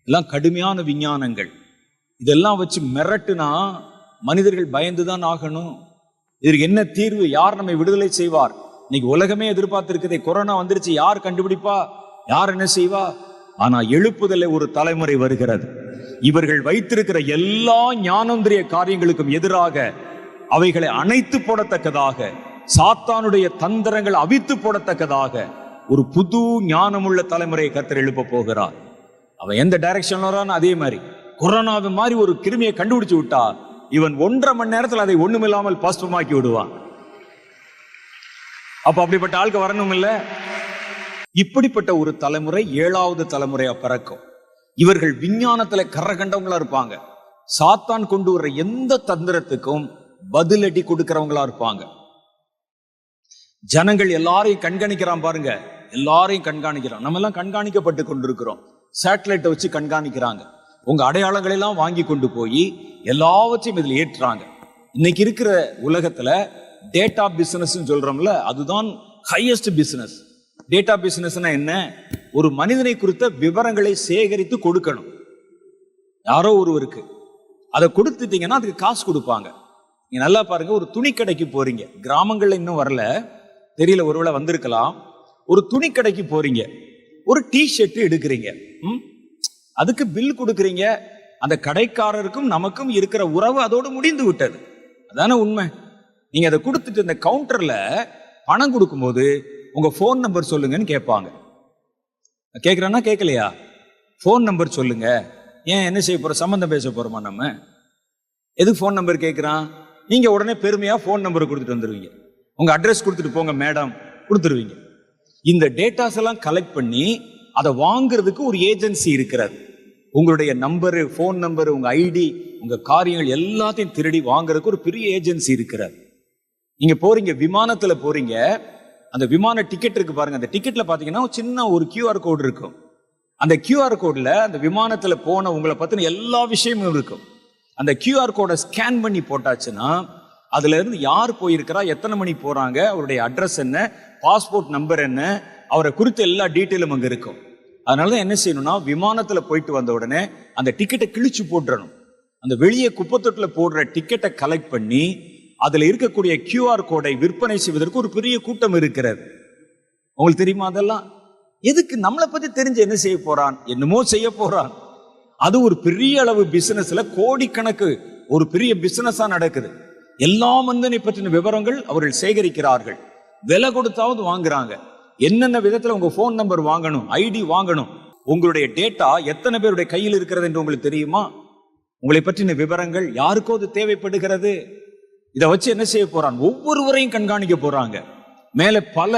எல்லாம் கடுமையான விஞ்ஞானங்கள். இதெல்லாம் வச்சு மிரட்டுனா மனிதர்கள் பயந்துதான் ஆகணும். இதற்கு என்ன தீர்வு? யார் நம்மை விடுதலை செய்வார்? இன்னைக்கு உலகமே எதிர்பார்த்திருக்குதே, கொரோனா வந்துருச்சு, யார் கண்டுபிடிப்பா, யார் என்ன செய்வா? ஆனா எழுப்புதலை ஒரு தலைமுறை வருகிறது. இவர்கள் வைத்திருக்கிற எல்லா ஞானோந்திரிய காரியங்களுக்கும் எதிராக அவைகளை அணைத்து போடத்தக்கதாக சாத்தானுடைய தந்திரங்கள் அவித்து போடத்தக்கதாக ஒரு புது ஞானமுள்ள தலைமுறையை கர்த்தர் எழுப்ப போகிறார். அவன் எந்த டைரக்ஷன்ல வரான்னு அதே மாதிரி கொரோனாவை மாதிரி ஒரு கிருமியை கண்டுபிடிச்சு விட்டா இவன் 1.5 மணி நேரத்தில் அதை ஒண்ணுமில்லாமல் பாஸ்பமாக்கி விடுவான். அப்ப அப்படிப்பட்ட ஆளுக்கு வரணும் இல்ல? இப்படிப்பட்ட ஒரு தலைமுறை 7வது தலைமுறையா பிறக்கும். இவர்கள் விஞ்ஞானத்துல கரகண்டவங்களா இருப்பாங்க. சாத்தான் கொண்டு வர்ற எந்த தந்திரத்துக்கும் பதிலடி கொடுக்கிறவங்களா இருப்பாங்க. ஜனங்கள் எல்லாரையும் கண்காணிக்கிறான் பாருங்க, எல்லாரையும் கண்காணிக்கிறான். நம்ம எல்லாம் கண்காணிக்கப்பட்டு கொண்டிருக்கிறோம். சேட்டலைட்டை வச்சு கண்காணிக்கிறாங்க. உங்க அடையாளங்களை எல்லாம் வாங்கி கொண்டு போய் எல்லாவற்றையும் இதில் ஏற்றுறாங்க. இன்னைக்கு இருக்கிற உலகத்துல டேட்டா பிசினஸ் சொல்றோம்ல, அதுதான் ஹையஸ்ட் பிசினஸ். டேட்டா பிசினஸ்னா என்ன? ஒரு மனிதனை குறித்த விவரங்களை சேகரித்து கொடுக்கணும் யாரோ ஒருவருக்கு. அதை கொடுத்துட்டீங்கன்னா அதுக்கு காசு கொடுப்பாங்க. நீங்க நல்லா பாருங்க, ஒரு துணி கடைக்கு போறீங்க, கிராமங்கள்ல இன்னும் வரல தெரியல, ஒருவேளை வந்திருக்கலாம். ஒரு துணி கடைக்கு போறீங்க, ஒரு டிஷர்ட் எடுக்கிறீங்க, அதுக்கு பில் கொடுக்குறீங்க. அந்த கடைக்காரருக்கும் நமக்கும் இருக்கிற உறவு அதோடு முடிந்து விட்டது. அதான உண்மை. நீங்க அதை கொடுத்துட்டு இந்த கவுண்டர்ல பணம் கொடுக்கும்போது உங்க போன் நம்பர் சொல்லுங்கன்னு கேட்பாங்க. கேட்கிறேன்னா கேட்கலையா? போன் நம்பர் சொல்லுங்க. ஏன் என்ன செய்ய போறோம்? சம்பந்தம் பேச போறோமா? நம்ம எதுக்கு போன் நம்பர் கேட்கிறான்? நீங்க உடனே பெருமையா போன் நம்பர் கொடுத்துட்டு வந்துருவீங்க. உங்க அட்ரஸ் கொடுத்துட்டு போங்க மேடம் கொடுத்துருவீங்க. இந்த டேட்டாஸ் எல்லாம் கலெக்ட் பண்ணி அதை வாங்குறதுக்கு ஒரு ஏஜென்சி இருக்கிறது. உங்களுடைய நம்பரு, போன் நம்பரு, உங்க ஐடி, உங்க காரியங்கள் எல்லாத்தையும் திருடி வாங்குறதுக்கு ஒரு பெரிய ஏஜென்சி இருக்கிறது. நீங்க போறீங்க, விமானத்துல போறீங்க, அந்த விமான டிக்கெட் இருக்கு பாருங்க, அந்த டிக்கெட்ல பாத்தீங்கன்னா சின்ன ஒரு QR கோடு இருக்கும். அந்த QR கோட்ல அந்த விமானத்துல போன உங்களை பத்தின எல்லா விஷயமும் இருக்கும். அந்த QR கோடை ஸ்கேன் பண்ணி போட்டாச்சுன்னா அதுல இருந்து யார் போயிருக்கிறா, எத்தனை மணி போறாங்க, அவருடைய அட்ரஸ் என்ன, பாஸ்போர்ட் நம்பர் என்ன, அவரை குறித்த எல்லா டீட்டெயிலும் அங்க இருக்கும். அதனாலதான் என்ன செய்யணும்னா, விமானத்துல போயிட்டு வந்த உடனே அந்த டிக்கெட்டை கிழிச்சு போட்டுறணும். அந்த வெளியே குப்பத்தொட்டுல போடுற டிக்கெட்டை கலெக்ட் பண்ணி அதுல இருக்கக்கூடிய QR கோடை விற்பனை செய்வதற்கு ஒரு பெரிய கூட்டம் இருக்கிறது. உங்களுக்கு தெரியுமா? அதெல்லாம் எதுக்கு? நம்மளை பத்தி தெரிஞ்சு என்ன செய்ய போறான்? என்னமோ செய்ய போறான். அது ஒரு பெரிய அளவு பிசினஸ்ல கோடிக்கணக்கு ஒரு பெரிய பிசினஸா நடக்குது. எல்லா மனிதனை பற்றின விவரங்கள் அவர்கள் சேகரிக்கிறார்கள். விலை கொடுத்தாவது வாங்குறாங்க. என்னென்ன விதத்துல உங்க போன் நம்பர் வாங்கணும், ஐடி வாங்கணும், உங்களுடைய டேட்டா எத்தனை பேருடைய கையில் இருக்கிறது என்று உங்களுக்கு தெரியுமா? உங்களை பற்றின விவரங்கள் யாருக்கோ அது தேவைப்படுகிறது. இதை வச்சு என்ன செய்ய போறான்? ஒவ்வொருவரையும் கண்காணிக்க போறாங்க. மேல பல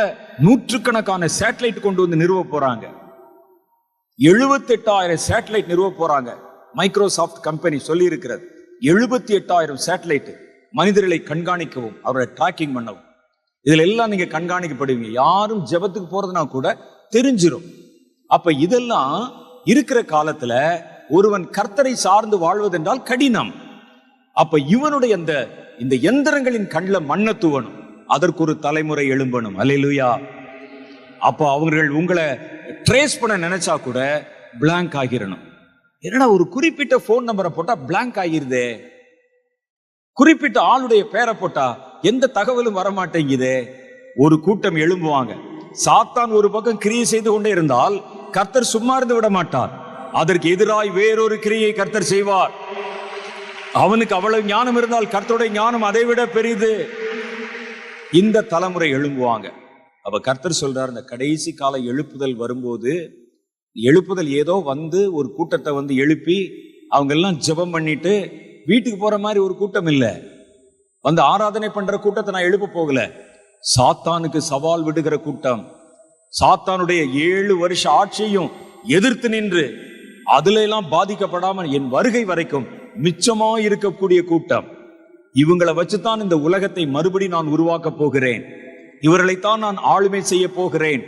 நூற்றுக்கணக்கான சேட்டலைட் கொண்டு வந்து நிறுவ போறாங்க. 78,000 சேட்டலைட் நிறுவ போறாங்க. மைக்ரோசாஃப்ட் கம்பெனி சொல்லி இருக்கிறது. 78,000 சேட்டலைட் மனிதர்களை கண்காணிக்கவும் அவரை டிராக்கிங் பண்ணவும். இதுல எல்லாம் நீங்க கண்காணிக்கப்படுவீங்க. யாரும் ஜெபத்துக்கு போறதுனா கூட தெரிஞ்சிடும். அப்ப இதெல்லாம் இருக்கிற காலத்துல ஒருவன் கர்த்தரை சார்ந்து வாழ்வதென்றால் கடினம். அப்ப இவனுடைய இந்த எந்திரங்களின் கண்ணில் மண்ணை தூவணும். அதற்கு ஒரு தலைமுறை எழும்பணும். அல்லேலூயா. அப்போ அவர்கள் உங்களை ட்ரேஸ் பண்ண நினைச்சா கூட பிளாங்க் ஆகிரணும். என்னடா ஒரு குறிப்பிட்ட போன் நம்பரை போட்டா பிளாங்க் ஆகிருதே, குறிப்பிட்ட ஆளுடைய பேரை போட்டா எந்த தகவலும் வரமாட்டேங்குதே. ஒரு கூட்டம் எழும்புவாங்க. சாத்தான் ஒரு பக்கம் கிரியை செய்து கொண்டே இருந்தால் கர்த்தர் சும்மா இருந்து விட மாட்டார். அதற்கு எதிராய் வேறொரு கிரியை கர்த்தர் செய்வார். அவனுக்கு அவ்வளவு ஞானம் இருந்தால் கர்த்தருடைய ஞானம் அதை விட பெரிது. இந்த தலைமுறை எழும்புவாங்க. அப்ப கர்த்தர் சொல்றார், இந்த கடைசி கால எழுப்புதல் வரும்போது, எழுப்புதல் ஏதோ வந்து ஒரு கூட்டத்தை வந்து எழுப்பி அவங்க எல்லாம் ஜெபம் பண்ணிட்டு வீட்டுக்கு போற மாதிரி ஒரு கூட்டம் இல்ல. வந்து ஆராதனை பண்ற கூட்டத்தை நான் எழுப்ப போகல. சாத்தானுக்கு சவால் விடுகிற கூட்டம். சாத்தானுடைய 7 வருஷ ஆட்சியையும் எதிர்த்து நின்று அதுல எல்லாம் பாதிக்கப்படாமல் என் வருகை வரைக்கும் மிச்சமா இருக்கக்கூடிய கூட்டம். இவங்களை வச்சுதான் இந்த உலகத்தை மறுபடி நான் உருவாக்க போகிறேன். இவர்களைத்தான் நான் ஆளுமை செய்ய போகிறேன்.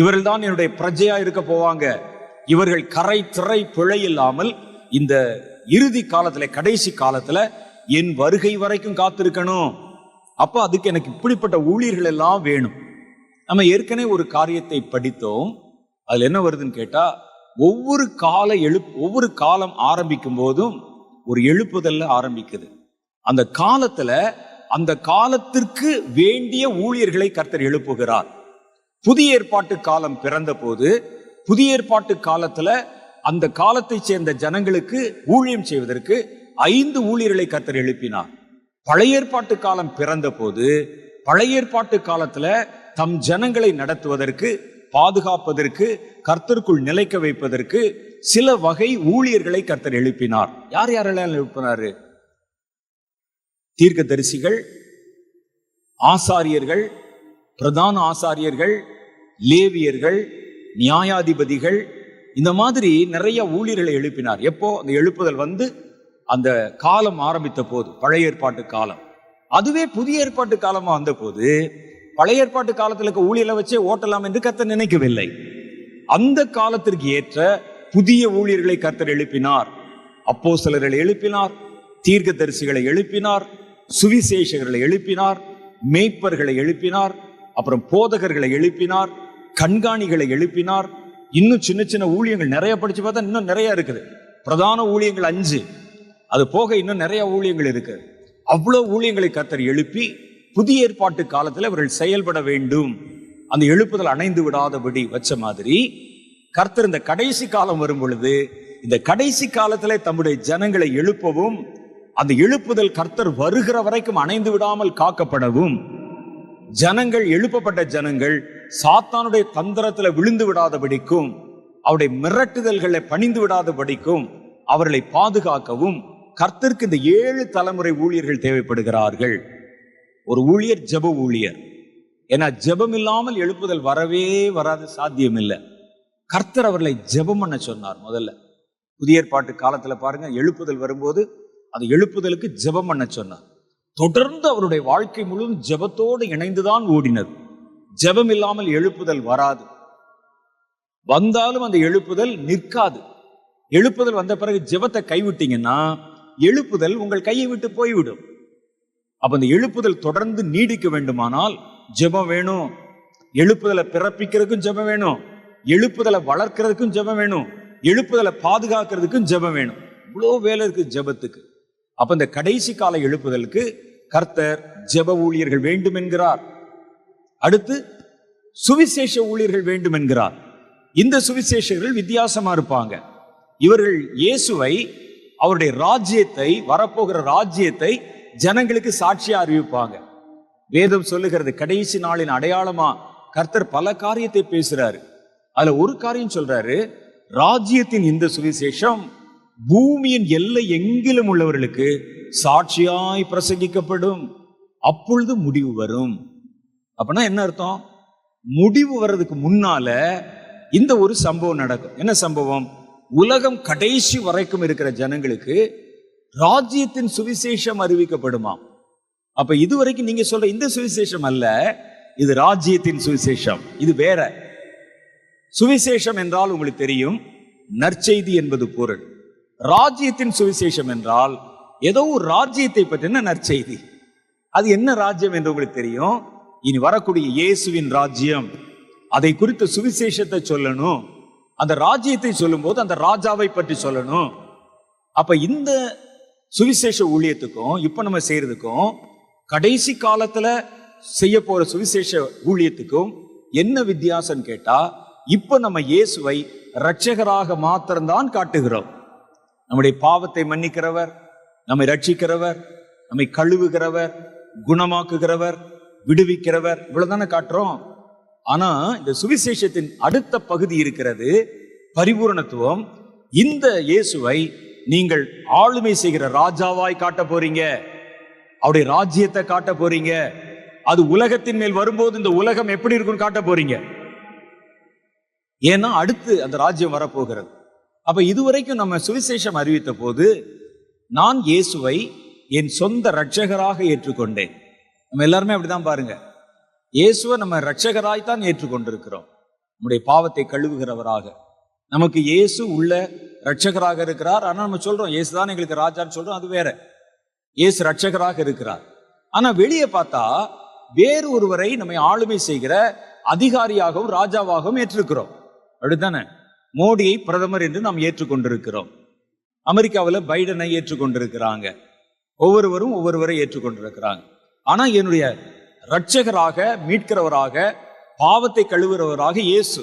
இவர்கள் தான் என்னுடைய பிரஜையா இருக்க போவாங்க. இவர்கள் கரை திரை பிழை இல்லாமல் இந்த இறுதி காலத்துல, கடைசி காலத்துல என் வருகை வரைக்கும் காத்திருக்கணும். அப்ப அதுக்கு எனக்கு இப்படிப்பட்ட ஊழியர்கள் எல்லாம் வேணும். நம்ம ஏற்கனவே ஒரு காரியத்தை படித்தோம். அதுல என்ன வருதுன்னு கேட்டா, ஒவ்வொரு காலம் ஆரம்பிக்கும் போதும் ஒரு எழுப்புதல்ல ஆரம்பிக்குது. அந்த காலத்துல அந்த காலத்திற்கு வேண்டிய ஊழியர்களை கர்த்தர் எழுப்புகிறார். புதிய ஏற்பாட்டு காலம் பிறந்த போது, புதிய ஏற்பாட்டு காலத்துல அந்த காலத்தை சேர்ந்த ஜனங்களுக்கு ஊழியம் செய்வதற்கு 5 ஊழியர்களை கர்த்தர் எழுப்பினார். பழைய ஏற்பாட்டு காலம் பிறந்த போது பழைய ஏற்பாட்டு காலத்துல தம் ஜனங்களை நடத்துவதற்கு, பாதுகாப்பதற்கு, கர்த்தருக்குள் நிலைக்க வைப்பதற்கு சில வகை ஊழியர்களை கர்த்தர் எழுப்பினார். யார் யாரெல்லாம் எழுப்பினாரு? தீர்க்கதரிசிகள், ஆசாரியர்கள், பிரதான ஆசாரியர்கள், லேவியர்கள், நியாயாதிபதிகள், இந்த மாதிரி நிறைய ஊழியர்களை எழுப்பினார். எப்போ அந்த எழுப்புதல் அந்த காலம் ஆரம்பித்த போது, பழைய ஏற்பாட்டு காலம். அதுவே புதிய ஏற்பாட்டு காலமா வந்த போது, பழைய ஏற்பாட்டு காலத்தில் இருக்க ஊழியரை வச்சே ஓட்டலாம் என்று கர்த்தர் நினைக்கவில்லை. அந்த காலத்திற்கு ஏற்ற புதிய ஊழியர்களை கர்த்தர் எழுப்பினார். அப்போஸ்தலர்களை எழுப்பினார், தீர்க்கதரிசிகளை எழுப்பினார், சுவிசேஷகர்களை எழுப்பினார், மேய்ப்பர்களை எழுப்பினார், அப்புறம் போதகர்களை எழுப்பினார், கண்காணிகளை எழுப்பினார். இன்னும் சின்ன சின்ன ஊழியங்கள் நிறைய படிச்சு பார்த்தா இன்னும் நிறைய இருக்குது. பிரதான ஊழியங்கள் 5, அது போக இன்னும் நிறைய ஊழியங்கள் இருக்கு. அவ்வளவு ஊழியங்களை கர்த்தர் எழுப்பி புதிய ஏற்பாட்டு காலத்தில் அவர்கள் செயல்பட வேண்டும், அந்த எழுப்புதல் அணைந்து விடாதபடி வச்ச மாதிரி கர்த்தர் இந்த கடைசி காலம் வரும் பொழுது, இந்த கடைசி காலத்துல தம்முடைய ஜனங்களை எழுப்பவும், அந்த எழுப்புதல் கர்த்தர் வருகிற வரைக்கும் அணைந்து விடாமல் காக்கப்படவும், ஜனங்கள், எழுப்பப்பட்ட ஜனங்கள் சாத்தானுடைய தந்திரத்துல விழுந்து விடாதபடிக்கும், அவருடைய மிரட்டுதல்களை பணிந்து விடாதபடிக்கும் அவர்களை பாதுகாக்கவும் கர்த்தருக்கு இந்த 7 தலைமுறை ஊழியர்கள் தேவைப்படுகிறார்கள். ஒரு ஊழியர் ஜெப ஊழியர். ஏன்னா ஜெபம் இல்லாமல் எழுப்புதல் வரவே வராது, சாத்தியம் இல்லை. கர்த்தர் அவர்களை ஜெபம் பண்ண சொன்னார். முதல்ல புதிய ஏற்பாட்டு காலத்துல பாருங்க, எழுப்புதல் வரும்போது அந்த எழுப்புதலுக்கு ஜெபம் பண்ண சொன்னார். தொடர்ந்து அவருடைய வாழ்க்கை முழுவதும் ஜெபத்தோடு இணைந்துதான் ஓடினது. ஜெபம் இல்லாமல் எழுப்புதல் வராது. வந்தாலும் அந்த எழுப்புதல் நிற்காது. எழுப்புதல் வந்த பிறகு ஜெபத்தை கைவிட்டீங்கன்னா எழுப்புதல் உங்கள் கையை விட்டு போய்விடும். அப்ப அந்த எழுப்புதல் தொடர்ந்து நீடிக்க வேண்டுமானால் ஜெபம் வேணும். எழுப்புதலை பிறப்பிக்கிறதுக்கும் ஜெபம் வேணும், எழுப்புதலை வளர்க்கிறதுக்கும் ஜெபம் வேணும், எழுப்புதலை பாதுகாக்கிறதுக்கும் ஜெபம் வேணும். இவ்வளோ வேலை இருக்கு ஜெபத்துக்கு. அப்ப இந்த கடைசி கால எழுப்புதலுக்கு கர்த்தர் ஜெப ஊழியர்கள் வேண்டும் என்கிறார். அடுத்து சுவிசேஷ ஊழியர்கள் வேண்டும் என்கிறார். இந்த சுவிசேஷர்கள் வித்தியாசமா இருப்பாங்க. இவர்கள் இயேசுவை, அவருடைய ராஜ்யத்தை, வரப்போகிற ராஜ்யத்தை ஜனங்களுக்கு சாட்சியா அறிவிப்பாங்க. வேதம் சொல்லுகிறது, கடைசி நாளின் அடையாளமா கர்த்தர் பல காரியத்தை பேசுறாரு. அதுல ஒரு காரியம் சொல்றாரு, ராஜ்யத்தின் இந்த சுவிசேஷம் பூமியின் எல்லை எங்கிலும் உள்ளவர்களுக்கு சாட்சியாய் பிரசங்கிக்கப்படும், அப்பொழுது முடிவு வரும். அப்படின்னா என்ன அர்த்தம்? முடிவு வர்றதுக்கு முன்னால இந்த ஒரு சம்பவம் நடக்கும். என்ன சம்பவம்? உலகம் கடைசி வரைக்கும் இருக்கிற ஜனங்களுக்கு ராஜ்யத்தின் சுவிசேஷம் அறிவிக்கப்படுமா. அப்ப இதுவரைக்கும் நீங்க சொல்ற இந்த சுவிசேஷம் அல்ல, இது ராஜ்யத்தின் சுவிசேஷம். இது வேற. சுவிசேஷம் என்றால் உங்களுக்கு தெரியும், நற்செய்தி என்பது பொருள். ராஜ்யத்தின் சுவிசேஷம் என்றால் ஏதோ ஒரு ராஜ்யத்தை பற்றின நற்செய்தி. அது என்ன ராஜ்யம் என்று உங்களுக்கு தெரியும். இனி வரக்கூடிய இயேசுவின் ராஜ்யம், அதை குறித்த சுவிசேஷத்தை சொல்லணும். அந்த ராஜ்யத்தை சொல்லும் போது அந்த ராஜாவை பற்றி சொல்லணும். அப்ப இந்த சுவிசேஷ ஊழியத்துக்கும் இப்ப நம்ம செய்யறதுக்கும், கடைசி காலத்துல செய்ய போற சுவிசேஷ ஊழியத்துக்கும் என்ன வித்தியாசம் கேட்டா, இப்ப நம்ம இயேசுவை இரட்சகராக மாத்திரம்தான் காட்டுகிறோம். நம்முடைய பாவத்தை மன்னிக்கிறவர், நம்மை ரட்சிக்கிறவர், நம்மை கழுவுகிறவர், குணமாக்குகிறவர், விடுவிக்கிறவர், இவ்வளவுதானே காட்டுறோம். ஆனா இந்த சுவிசேஷத்தின் அடுத்த பகுதி இருக்கிறது, பரிபூரணத்துவம். இந்த இயேசுவை நீங்கள் ஆளுமை செய்கிற ராஜாவாய் காட்ட போறீங்க, அவருடைய ராஜ்யத்தை காட்ட போறீங்க. அது உலகத்தின் மேல் வரும்போது இந்த உலகம் எப்படி இருக்குன்னு காட்ட போறீங்க. ஏன்னா அடுத்து அந்த ராஜ்யம் வரப்போகிறது. அப்ப இதுவரைக்கும் நம்ம சுவிசேஷம் அறிவித்த போது, நான் இயேசுவை என் சொந்த இரட்சகராக ஏற்றுக்கொண்டேன். நம்ம எல்லாருமே அப்படிதான் பாருங்க, இயேசுவை நம்ம இரட்சகராய்த்தான் ஏற்றுக்கொண்டிருக்கிறோம். நம்முடைய பாவத்தை கழுவுகிறவராக நமக்கு இயேசு உள்ள இரட்சகராக இருக்கிறார். ஆனா நம்ம சொல்றோம் இயேசு தான் எங்களுக்கு ராஜான்னு சொல்றோம், அது வேற. இயேசு இரட்சகராக இருக்கிறார். ஆனா வெளியே பார்த்தா வேறு ஒருவரை நம்மை ஆளுமை செய்கிற அதிகாரியாகவும் ராஜாவாகவும் ஏற்றிருக்கிறோம். அப்படித்தானே? மோடியை பிரதமர் என்று நாம் ஏற்றுக்கொண்டிருக்கிறோம். அமெரிக்காவில் பைடனை ஏற்றுக்கொண்டிருக்கிறாங்க. ஒவ்வொருவரும் ஒவ்வொருவரை ஏற்றுக்கொண்டிருக்கிறாங்க. ஆனா என்னுடைய இரட்சகராக, மீட்கிறவராக, பாவத்தை கழுவுறவராக இயேசு.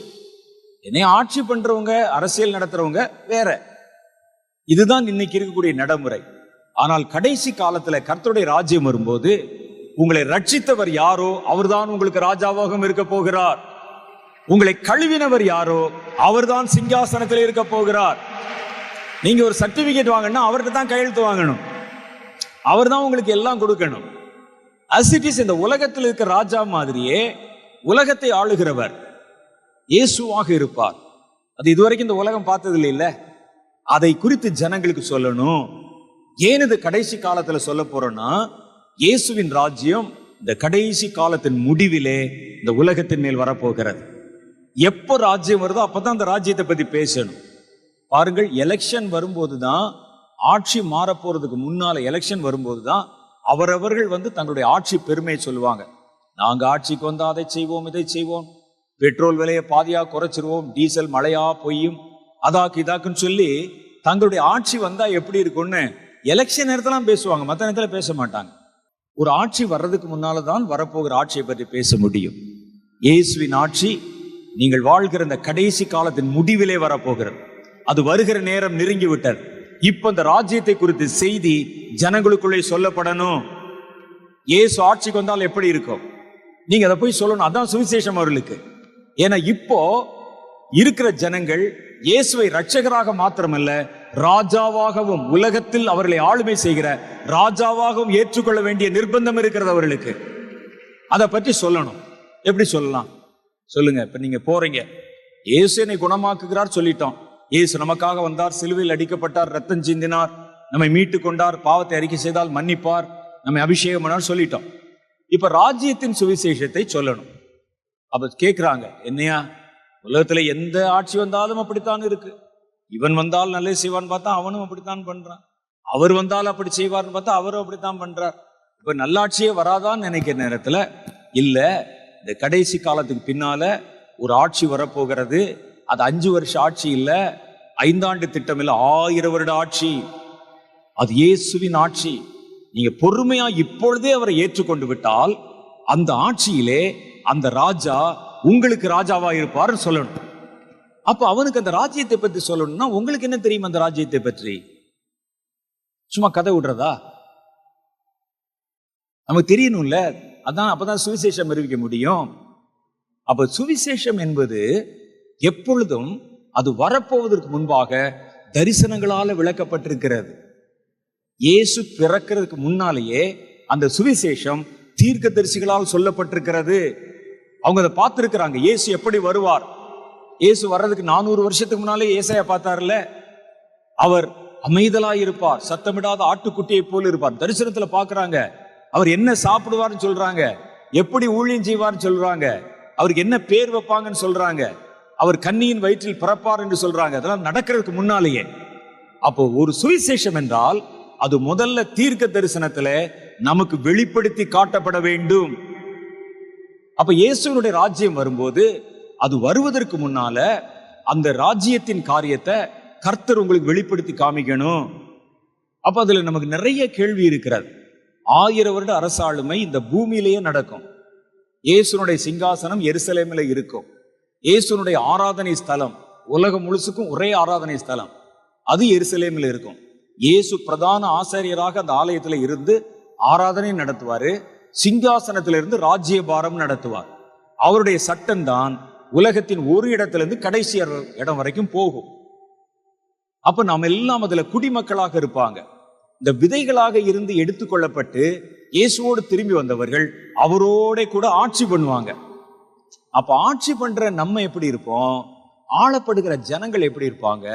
என்னை ஆட்சி பண்றவங்க, அரசியல் நடத்துறவங்க வேற. இதுதான் இன்னைக்கு இருக்கக்கூடிய நடைமுறை. ஆனால் கடைசி காலத்துல கர்த்தருடைய ராஜ்யம் வரும்போது உங்களை ரட்சித்தவர் யாரோ அவர்தான் உங்களுக்கு ராஜாவாகவும் இருக்க போகிறார். உங்களை கழுவினவர் யாரோ அவர்தான் சிங்காசனத்தில் இருக்க போகிறார். நீங்க ஒரு சர்டிபிகேட் வாங்கணும்னா அவர்கிட்ட தான் கையெழுத்து வாங்கணும். அவர் தான் உங்களுக்கு எல்லாம் கொடுக்கணும். as it is, இந்த உலகத்தில் இருக்க ராஜா மாதிரியே உலகத்தை ஆளுகிறவர் இயேசுவாக இருப்பார். அது இதுவரைக்கும் இந்த உலகம் பார்த்தது இல்ல. அதை குறித்து ஜனங்களுக்கு சொல்லணும். ஏன் இது கடைசி காலத்துல சொல்ல போறோம்னா, இயேசுவின் ராஜ்யம் இந்த கடைசி காலத்தின் முடிவிலே இந்த உலகத்தின் மேல் வரப்போகிறது. எப்போ ராஜ்யம் வருதோ அப்பதான் அந்த ராஜ்யத்தை பத்தி பேசணும். பாருங்கள், எலெக்ஷன் வரும்போதுதான், ஆட்சி மாறப்போறதுக்கு முன்னால எலெக்ஷன் வரும்போதுதான் அவரவர்கள் தங்களுடைய ஆட்சி பெருமையை சொல்லுவாங்க. நாங்க ஆட்சிக்கு வந்தா அதை செய்வோம், இதை செய்வோம், பெட்ரோல் விலையை பாதியா குறைச்சிருவோம், டீசல் மழையா பொய்யும், அதாக்கு இதாக்குன்னு சொல்லி தங்களுடைய ஆட்சி வந்தா எப்படி இருக்கும்னு எலெக்ஷன் நேரத்தெல்லாம் பேசுவாங்க. மற்ற நேரத்தில் பேச மாட்டாங்க. ஒரு ஆட்சி வர்றதுக்கு முன்னால்தான் வரப்போகிற ஆட்சியை பற்றி பேச முடியும். இயேசுவின் ஆட்சி நீங்கள் வாழ்கிற இந்த கடைசி காலத்தின் முடிவிலே வரப்போகிறது. அது வருகிற நேரம் நெருங்கி விட்டது. இப்ப இந்த ராஜ்யத்தை குறித்து செய்தி ஜனங்களுக்குள்ளே சொல்லப்படணும். இயேசு ஆட்சிக்கு வந்தால் எப்படி இருக்கும், நீங்க அதை போய் சொல்லணும். அதான் சுவிசேஷம் அவர்களுக்கு. ஏன்னா இப்போ இருக்கிற ஜனங்கள் இயேசுவை ரட்சகராக மாத்திரமல்ல, ராஜாவாகவும் உலகத்தில் அவர்களை ஆளுமை செய்கிற ராஜாவாகவும் ஏற்றுக்கொள்ள வேண்டிய நிர்பந்தம் இருக்கிறது அவர்களுக்கு. அதை பற்றி சொல்லணும். எப்படி சொல்லலாம் சொல்லுங்க. இப்ப நீங்க போறீங்க, இயேசு என்னை குணமாக்குகிறார் சொல்லிட்டோம். இயேசு நமக்காக வந்தார், சிலுவையில் அடிக்கப்பட்டார், ரத்தம் சிந்தினார், நம்மை மீட்டு கொண்டார், பாவத்தை அறிக்கை செய்தால் மன்னிப்பார், நம்மை அபிஷேகம் பண்ணார் சொல்லிட்டோம். இப்ப ராஜ்யத்தின் சுவிசேஷத்தை சொல்லணும். அப்ப கேட்கிறாங்க, என்னையா உலகத்துல எந்த ஆட்சி வந்தாலும் அப்படித்தான் இருக்கு. இவன் வந்தால் நல்ல செய்வான்னு பார்த்தா அவனும் அப்படித்தான் பண்றான், அவர் வந்தால் அப்படி செய்வார்னு பார்த்தா அவரும் அப்படித்தான் பண்றார். இப்ப நல்லாட்சியே வராதான்னு நினைக்கிற நேரத்துல இல்ல, இந்த கடைசி காலத்துக்கு பின்னால ஒரு ஆட்சி வரப்போகிறது. அது 5 வருஷ ஆட்சி இல்ல, 5 ஆண்டு திட்டம் இல்ல, 1000 வருட ஆட்சி. அது இயேசுவின் ஆட்சி. நீங்க பொறுமையா இப்பொழுதே அவரை ஏற்றுக்கொண்டு விட்டால் அந்த ஆட்சியிலே அந்த ராஜா உங்களுக்கு ராஜாவா இருப்பார் சொல்லணும். அப்ப அவனுக்கு அந்த ராஜ்யத்தை பற்றி சொல்லணும்னா உங்களுக்கு என்ன தெரியும் அந்த ராஜ்யத்தை பற்றி? சும்மா கதை விடுறதா? நமக்கு தெரியணும்ல. அதான் அப்பதான் சுவிசேஷம் அறிவிக்க முடியும். அப்ப சுவிசேஷம் என்பது எப்பொழுதும் அது வரப்போவதற்கு முன்பாக தரிசனங்களால விளக்கப்பட்டிருக்கிறது. இயேசு பிறக்கிறதுக்கு முன்னாலேயே அந்த சுவிசேஷம் தீர்க்கதரிசிகளால் சொல்லப்பட்டிருக்கிறது. அவங்க அதை பார்த்திருக்கிறாங்க. இயேசு எப்படி வருவார்? இயேசு வர்றதுக்கு 400 வருஷத்துக்கு முன்னாலே ஏசாயா பார்த்தார்ல. அவர் அமைதலாய் இருப்பார், சத்தமிடாத ஆட்டுக்குட்டியை போல இருப்பார். தரிசனத்துல பாக்குறாங்க. அவர் என்ன சாப்பிடுவார்னு சொல்றாங்க, எப்படி ஊழியம் செய்வார்னு சொல்றாங்க, அவருக்கு என்ன பேர் வைப்பாங்கன்னு சொல்றாங்க, அவர் கன்னியின் வயிற்றில் பிறப்பார் என்று சொல்றாங்க. அதெல்லாம் நடக்கிறதுக்கு முன்னாலேயே. அப்போ ஒரு சுவிசேஷம் என்றால் அது முதல்ல தீர்க்க தரிசனத்துல நமக்கு வெளிப்படுத்தி காட்டப்பட வேண்டும். அப்ப இயேசுனுடைய ராஜ்யம் வரும்போது அது வருவதற்கு முன்னால அந்த ராஜ்யத்தின் காரியத்தை கர்த்தர் உங்களுக்கு வெளிப்படுத்தி காமிக்கணும். அப்ப அதுல நமக்கு நிறைய கேள்வி இருக்கிறது. 1000 வருட அரசாளுமை இந்த பூமியிலேயே நடக்கும். இயேசுனுடைய சிங்காசனம் எருசலேமில் இருக்கும். இயேசுனுடைய ஆராதனை ஸ்தலம் உலகம் முழுசுக்கும் ஒரே ஆராதனை ஸ்தலம், அது எருசலேமில் இருக்கும். இயேசு பிரதான ஆசாரியராக அந்த ஆலயத்துல இருந்து ஆராதனை நடத்துவாரு. சிங்காசனத்திலிருந்து ராஜ்யபாரம் நடத்துவார். அவருடைய சட்டம் தான் உலகத்தின் ஒரு இடத்திலிருந்து கடைசி இடம் வரைக்கும் போகும். அப்ப நாம் எல்லாம் அதுல குடிமக்களாக இருப்பாங்க. இந்த விதைகளாக இருந்து எடுத்துக்கொள்ளப்பட்டு இயேசுவோடு திரும்பி வந்தவர்கள் அவரோட கூட ஆட்சி பண்ணுவாங்க. அப்ப ஆட்சி பண்ற நம்ம எப்படி இருப்போம்? ஆளப்படுகிற ஜனங்கள் எப்படி இருப்பாங்க?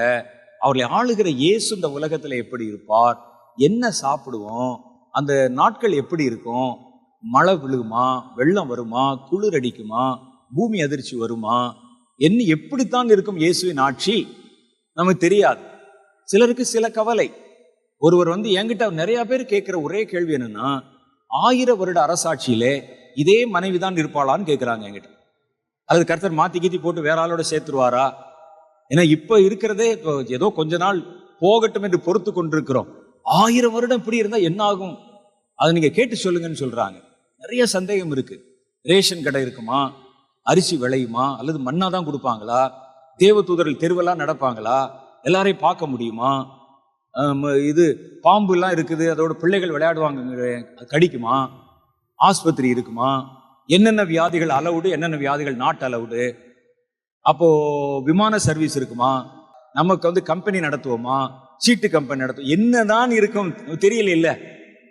அவர்களை ஆளுகிற இயேசு இந்த உலகத்துல எப்படி இருப்பார்? என்ன சாப்பிடுவோம்? அந்த நாட்கள் எப்படி இருக்கும்? மழை விழுகுமா? வெள்ளம் வருமா? குளிர் அடிக்குமா? பூமி அதிர்ச்சி வருமா? என்ன எப்படித்தான் இருக்கும் இயேசுவின் ஆட்சி? நமக்கு தெரியாது. சிலருக்கு சில கவலை. ஒருவர் என்கிட்ட நிறைய பேர் கேட்கிற ஒரே கேள்வி என்னன்னா, 1000 வருட அரசாட்சியிலே இதே மனைவிதான் இருப்பாளான்னு கேட்கிறாங்க என்கிட்ட. அல்லது கர்த்தர் மாத்தி கீத்தி போட்டு வேற ஆளோட சேர்த்துருவாரா? ஏன்னா இப்ப இருக்கிறதே ஏதோ கொஞ்ச நாள் போகட்டும் என்று பொறுத்து கொண்டிருக்கிறோம். 1000 வருடம் இப்படி இருந்தா என்ன ஆகும்? அதை நீங்க கேட்டு சொல்லுங்கன்னு சொல்றாங்க. நிறைய சந்தேகம் இருக்கு. ரேஷன் கடை இருக்குமா? அரிசி விளையுமா? அல்லது மண்ணா தான் கொடுப்பாங்களா? தேவ தூதர்கள் தெருவெல்லாம் நடப்பாங்களா? எல்லாரையும் பார்க்க முடியுமா? இது பாம்பு எல்லாம் இருக்குது, அதோட பிள்ளைகள் விளையாடுவாங்க, கடிக்குமா? ஆஸ்பத்திரி இருக்குமா, என்னென்ன வியாதிகள் அலவுடு, என்னென்ன வியாதிகள் நாட் அலவுடு, அப்போ விமான சர்வீஸ் இருக்குமா, நமக்கு கம்பெனி நடத்துவோமா, சீட்டு கம்பெனி நடத்துவோம், என்னதான் இருக்கும் தெரியல. இல்ல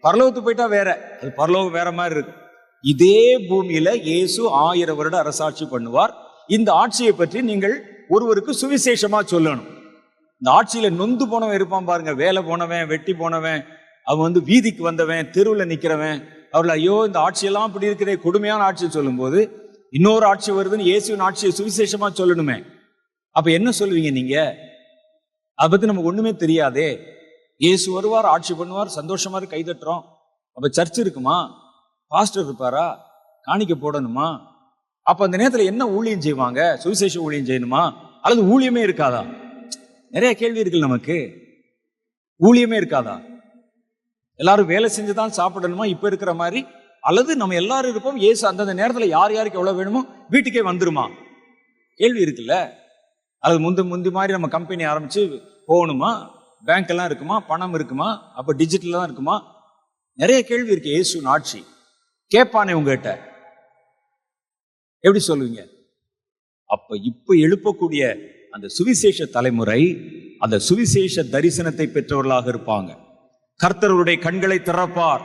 பரலோகத்துக்கு போயிட்டா வேற, அது பரலோகம் வேற மாதிரி இருக்கும். இதே பூமியில இயேசு 1000 வருட அரசாட்சி பண்ணுவார். இந்த ஆட்சியை பற்றி நீங்கள் ஒருவருக்கு சுவிசேஷமா சொல்லணும். இந்த ஆட்சியில நொந்து போனவன் இருப்பான் பாருங்க, வேலை போனவன், வெட்டி போனவன், அவன் வீதிக்கு வந்தவன், தெருவில் நிக்கிறவன், அவர்கள் ஐயோ இந்த ஆட்சியெல்லாம் இப்படி இருக்கிற கொடுமையான ஆட்சியை சொல்லும் போது இன்னொரு ஆட்சி வருதுன்னு இயேசுவின் ஆட்சியை சுவிசேஷமா சொல்லணுமே. அப்ப என்ன சொல்லுவீங்க நீங்க? அதை பத்தி நமக்கு ஒண்ணுமே தெரியாதே. இயேசு வருவார், ஆட்சி பண்ணுவார், சந்தோஷமா கை தட்டுறோம். அப்ப சர்ச் இருக்குமா, பாஸ்டர் இருப்பாரா, காணிக்க போடணுமா? அப்ப அந்த நேரத்துல என்ன ஊழியம் செய்வாங்க? சுவிசேஷ ஊழியம் செய்யணுமா, அல்லது ஊழியமே இருக்காதா? நிறைய கேள்வி இருக்கு நமக்கு. ஊழியமே இருக்காதா? எல்லாரும் வேலை செஞ்சுதான் சாப்பிடணுமா இப்ப இருக்கிற மாதிரி, அல்லது நம்ம எல்லாரும் இருப்போம், இயேசு அந்தந்த நேரத்துல யார் யாருக்கு எவ்வளவு வேணுமோ வீட்டுக்கே வந்துருமா? கேள்வி இருக்குல்ல. அது முந்தி மாதிரி நம்ம கம்பெனி ஆரம்பிச்சு போகணுமா, பேங்க் எல்லாம் இருக்குமா, பணம் இருக்குமா, அப்ப டிஜிட்டல் தான் இருக்குமா? நிறைய கேள்வி இருக்கு. இயேசுவின் ஆட்சி கேட்பானே உங்ககிட்ட, எப்படி சொல்லுவீங்க? அப்ப இப்ப எழுப்பக்கூடிய அந்த சுவிசேஷ தலைமுறை அந்த சுவிசேஷ தரிசனத்தை பெற்றவர்களாக இருப்பாங்க. கர்த்தருடைய கண்களை திறப்பார்.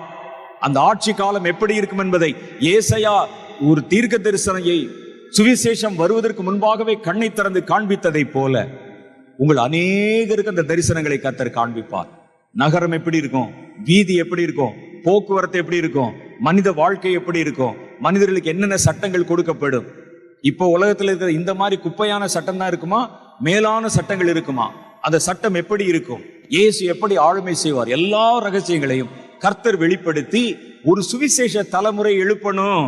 அந்த ஆட்சி காலம் எப்படி இருக்கும் என்பதை ஏசாயா ஒரு தீர்க்க தரிசனையை சுவிசேஷம் வருவதற்கு முன்பாகவே கண்ணை திறந்து காண்பித்ததை போல உங்கள் அநேகருக்கு அந்த தரிசனங்களை கர்த்தர் காண்பிப்பார். நகரம் எப்படி இருக்கும், வீதி எப்படி இருக்கும், போக்குவரத்து எப்படி இருக்கும், மனித வாழ்க்கை எப்படி இருக்கும், மனிதர்களுக்கு என்னென்ன சட்டங்கள் கொடுக்கப்படும். இப்போ உலகத்தில் இருக்கிற இந்த மாதிரி குப்பையான சட்டம் தான் இருக்குமா, மேலான சட்டங்கள் இருக்குமா? அந்த சட்டம் எப்படி இருக்கும், இயேசு எப்படி ஆளுமை செய்வார், எல்லா ரகசியங்களையும் கர்த்தர் வெளிப்படுத்தி ஒரு சுவிசேஷ தலைமுறை எழுப்பணும்.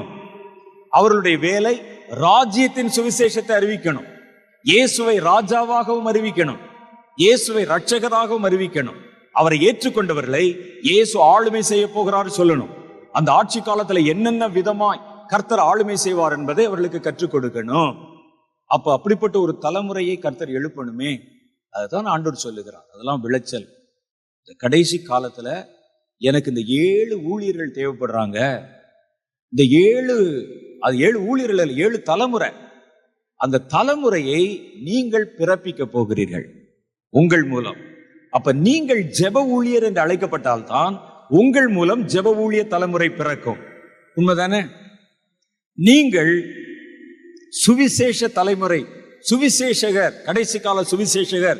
அவர்களுடைய வேலை ராஜ்யத்தின் சுவிசேஷத்தை அறிவிக்கணும், இயேசுவை ராஜாவாகவும் அறிவிக்கணும், இயேசுவை ரட்சகராகவும் அறிவிக்கணும். அவரை ஏற்றுக்கொண்டவர்களை இயேசு ஆளுமை செய்ய போகிறார் சொல்லணும். அந்த ஆட்சி காலத்துல என்னென்ன விதமாய் கர்த்தர் ஆளுமை செய்வார் என்பதை அவர்களுக்கு கற்றுக் கொடுக்கணும். அப்ப அப்படிப்பட்ட ஒரு தலைமுறையை கர்த்தர் எழுப்பணுமே. அதுதான் ஆண்டவர் சொல்லுகிறார். அதெல்லாம் விளைச்சல். இந்த கடைசி காலத்துல எனக்கு இந்த 7 ஊழியர்கள் தேவைப்படுறாங்க. இந்த 7 ஊழியர்கள் 7 தலைமுறை. அந்த தலைமுறையை நீங்கள் பிறப்பிக்க போகிறீர்கள் உங்கள் மூலம். அப்ப நீங்கள் ஜெப ஊழியர் என்று அழைக்கப்பட்டால்தான் உங்கள் மூலம் ஜெப ஊழிய தலைமுறை பிறக்கும். உண்மைதானே? நீங்கள் சுவிசேஷ தலைமுறை, சுவிசேஷகர், கடைசி கால சுவிசேஷகர்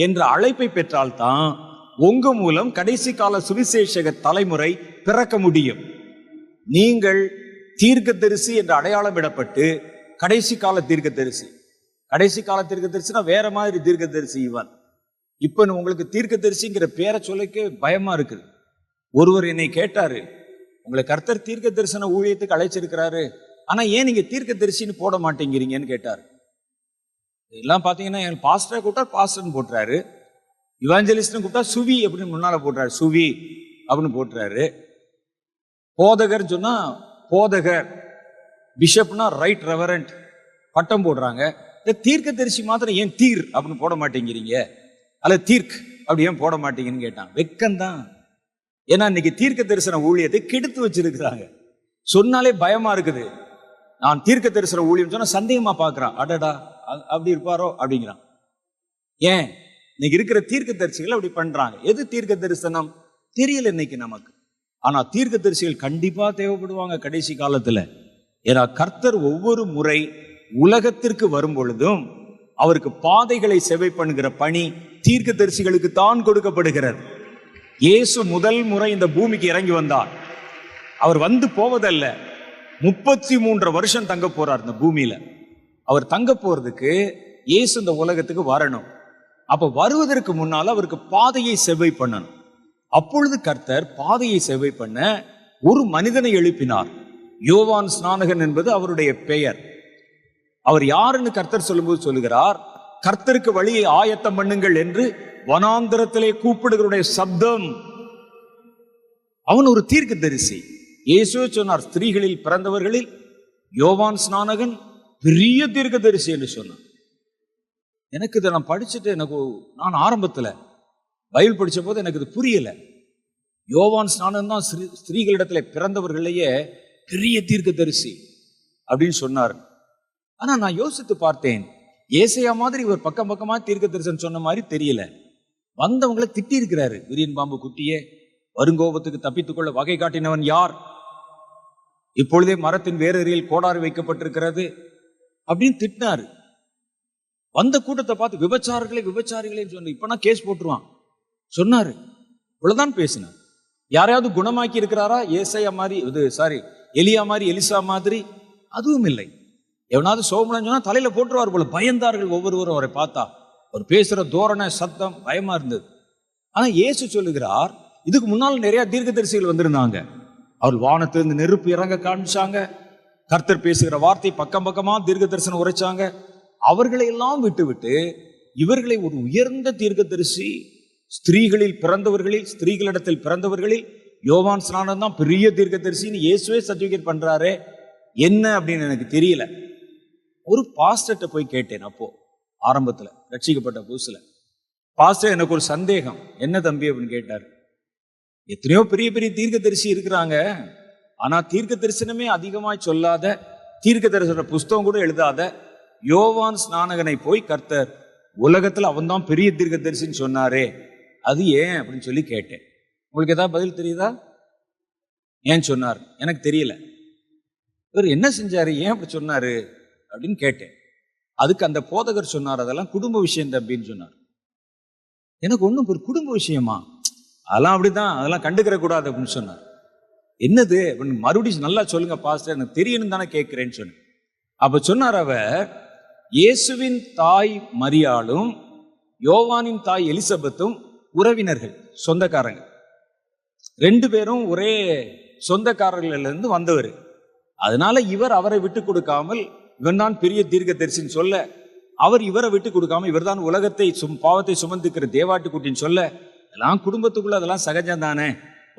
என்ற அழைப்பை பெற்றால்தான் உங்க மூலம் கடைசி கால சுவிசேஷக தலைமுறை பிறக்க முடியும். நீங்கள் தீர்க்கதரிசி என்ற அடையாளம் இடப்பட்டு கடைசி கால தீர்க்கதரிசி. கடைசி கால தீர்க்கதரிசினா வேற மாதிரி தீர்க்கதரிசி இவன். இப்ப உங்களுக்கு தீர்க்கதரிசிங்கிற பேரை சொல்லிக்க பயமா இருக்குது. ஒருவர் என்னை கேட்டாரு, உங்களை கர்த்தர் தீர்க்க தரிசன ஊழியத்துக்கு அழைச்சிருக்கிறாரு, ஆனா ஏன் நீங்க தீர்க்க தரிசின்னு போட மாட்டேங்கிறீங்கன்னு கேட்டாரு. இதெல்லாம் பாத்தீங்கன்னா என் பாஸ்டரை கூப்பிட்டா பாஸ்டர்னு போட்டுறாரு, இவாஞ்சலிஸ்ட்னு கூப்பிட்டா சுவி அப்படின்னு முன்னால போட்டுறாரு, சுவி அப்படின்னு போட்டுறாரு. போதகர் சொன்னா போதகர், பிஷப்னா ரைட் ரெவரண்ட் பட்டம் போடுறாங்க. தீர்க்க தரிசி மாத்திரம் ஏன் தீர் அப்படின்னு போட மாட்டேங்கிறீங்க, அல்ல தீர்க் அப்படி ஏன் போட மாட்டீங்கன்னு கேட்டான். வெக்கம்தான். ஏன்னா இன்னைக்கு தீர்க்க தரிசன ஊழியத்தை கெடுத்து வச்சிருக்கிறாங்க. சொன்னாலே பயமா இருக்குது. நான் தீர்க்க தரிசன ஊழியம் சொன்னா சந்தேகமா பாக்குறான். அடடா அப்படி இருப்பாரோ அப்படிங்கிறான். ஏன் இன்னைக்கு இருக்கிற தீர்க்க தரிசிகள் அப்படி பண்றாங்க? எது தீர்க்க தரிசனம் தெரியல இன்னைக்கு நமக்கு. ஆனா தீர்க்க தரிசிகள் கண்டிப்பா தேவைப்படுவாங்க கடைசி காலத்துல. ஏன்னா கர்த்தர் ஒவ்வொரு முறை உலகத்திற்கு வரும் பொழுதும் அவருக்கு பாதைகளை செவை பண்ணுகிற பணி தீர்க்க தரிசிகளுக்கு தான் கொடுக்கப்படுகிறது. இயேசு முதல் முறை இந்த பூமிக்கு இறங்கி வந்தார். அவர் வந்து போவதல்ல, 33 வருஷம் தங்க போறார் இந்த பூமியில. அவர் தங்க போறதுக்கு இயேசு இந்த உலகத்துக்கு வரணும். அப்ப வருவதற்கு முன்னால அவருக்கு பாதையை செவ்வை பண்ணணும். அப்பொழுது கர்த்தர் பாதையை செவ்வை பண்ண ஒரு மனிதனை எழுப்பினார். யோவான் ஸ்நானகன் என்பது அவருடைய பெயர். அவர் யாருன்னு கர்த்தர் சொல்லும்போது சொல்லுகிறார், கர்த்தருக்கு வழியை ஆயத்தம் பண்ணுங்கள் என்று வனாந்தரத்திலே கூப்பிடுகிறவருடைய சப்தம். அவன் ஒரு தீர்க்க தரிசி. இயேசு சொன்னார், ஸ்திரீகளில் பிறந்தவர்களில் யோவான் ஸ்நானகன் பெரிய தீர்க்க தரிசி என்று சொன்னார். எனக்கு இதை நான் படிச்சுட்டு நான் ஆரம்பத்துல பைபிள் படிச்ச போது எனக்கு இது புரியல. யோவான் ஸ்நானன் தான் ஸ்திரீகளிடத்துல பிறந்தவர்களையே பெரிய தீர்க்கதரிசி அப்படின்னு சொன்னார். ஆனா நான் யோசித்து பார்த்தேன், ஏசையா மாதிரி இவர் பக்கம் பக்கமா தீர்க்கதரிசனம் சொன்ன மாதிரி தெரியல. வந்தவங்களை திட்டி இருக்கிறாரு. விரியன் பாம்பு குட்டியே, வருங்கோபத்துக்கு தப்பித்துக்கொள்ள வகை காட்டினவன் யார்? இப்பொழுதே மரத்தின் வேரறியில் கோடாறு வைக்கப்பட்டிருக்கிறது அப்படின்னு திட்டினாரு. வந்த கூட்டத்தை பார்த்து விபச்சாரிகளே விபச்சாரிகளே சொன்ன, இப்ப நான் கேஸ் போட்டுருவான் சொன்னாரு. இவ்வளவுதான் பேசினார். யாரையாவது குணமாக்கி இருக்கிறாரா? ஏசையா மாதிரி, எலியா மாதிரி, எலிசா மாதிரி? அதுவும் இல்லை. எவனாவது சோமலன்னு சொன்னா தலையில போட்டுருவார் போல. பயந்தார்கள் ஒவ்வொருவரும் அவரை பார்த்தா. அவர் பேசுற தோரணை, சத்தம் பயமா இருந்தது. ஆனா இயேசு சொல்லுகிறார், இதுக்கு முன்னால் நிறைய தீர்க்கதரிசிகள் வந்திருந்தாங்க. அவர்கள் வானத்திலிருந்து நெருப்பு இறங்க காமிச்சாங்க. கர்த்தர் பேசுகிற வார்த்தை பக்கம் பக்கமா தீர்க்க தரிசனம் உரைச்சாங்க. அவர்களை எல்லாம் விட்டு இவர்களை ஒரு உயர்ந்த தீர்க்கதரிசி, ஸ்திரீகளில் பிறந்தவர்களில், ஸ்திரீகளிடத்தில் பிறந்தவர்களில் யோவான் ஸ்நானன் தான் பெரிய தீர்க்கதரிசின்னு இயேசுவே சர்டிபிகேட் பண்றாரு. என்ன அப்படின்னு எனக்கு தெரியல. ஒரு பாஸ்டர்கிட்ட போய் கேட்டேன். அப்போ ஆரம்பத்துல ரட்சிக்கப்பட்ட புதுசுல, பாஸ்டர் எனக்கு ஒரு சந்தேகம். என்ன தம்பி அப்படின்னு கேட்டார். எத்தனையோ பெரிய பெரிய தீர்க்கதரிசி இருக்கிறாங்க, ஆனா தீர்க்க தரிசனமே அதிகமாய் சொல்லாத, தீர்க்க தரிசன புஸ்தகம் கூட எழுதாத யோவான் ஸ்நானகனை போய் கர்த்தர் உலகத்துல அவன் தான் பெரிய தீர்க்க தரிசின்னு சொன்னாரே, அது ஏன் அப்படின்னு சொல்லி கேட்டேன். உங்களுக்கு ஏதாவது பதில் தெரியுதா? ஏன் சொன்னார்? எனக்கு தெரியல. இவர் என்ன செஞ்சாரு, ஏன் அப்படி சொன்னாரு அப்படின்னு கேட்டேன். அதுக்கு அந்த போதகர் சொன்னார், அதெல்லாம் குடும்ப விஷயம் தம்பின்னு சொன்னார். எனக்கு ஒன்றும் ஒரு குடும்ப விஷயமா, அதெல்லாம் அப்படிதான், அதெல்லாம் கண்டுக்கிற கூடாது அப்படின்னு சொன்னார். என்னது அப்படின்னு மறுபடியும் நல்லா சொல்லுங்க பாஸ்டர், எனக்கு தெரியணும் தானே கேட்கிறேன்னு சொன்னேன். அப்ப சொன்னார் அவர், இயேசுவின் தாய் மரியாளும் யோவானின் தாய் எலிசபெத்தும் உறவினர்கள், சொந்தக்காரங்க. ரெண்டு பேரும் ஒரே சொந்தக்காரர்கள் இருந்து வந்தவர். அதனால இவர் அவரை விட்டு கொடுக்காமல், இவன் தான் பெரிய தீர்க்க தரிசின்னு சொல்ல, அவர் இவரை விட்டு கொடுக்காம, இவர் தான் உலகத்தை பாவத்தை சுமந்துக்கிற தேவாட்டுக்குட்டின்னு சொல்ல, அதெல்லாம் குடும்பத்துக்குள்ள அதெல்லாம் சகஜம் தானே,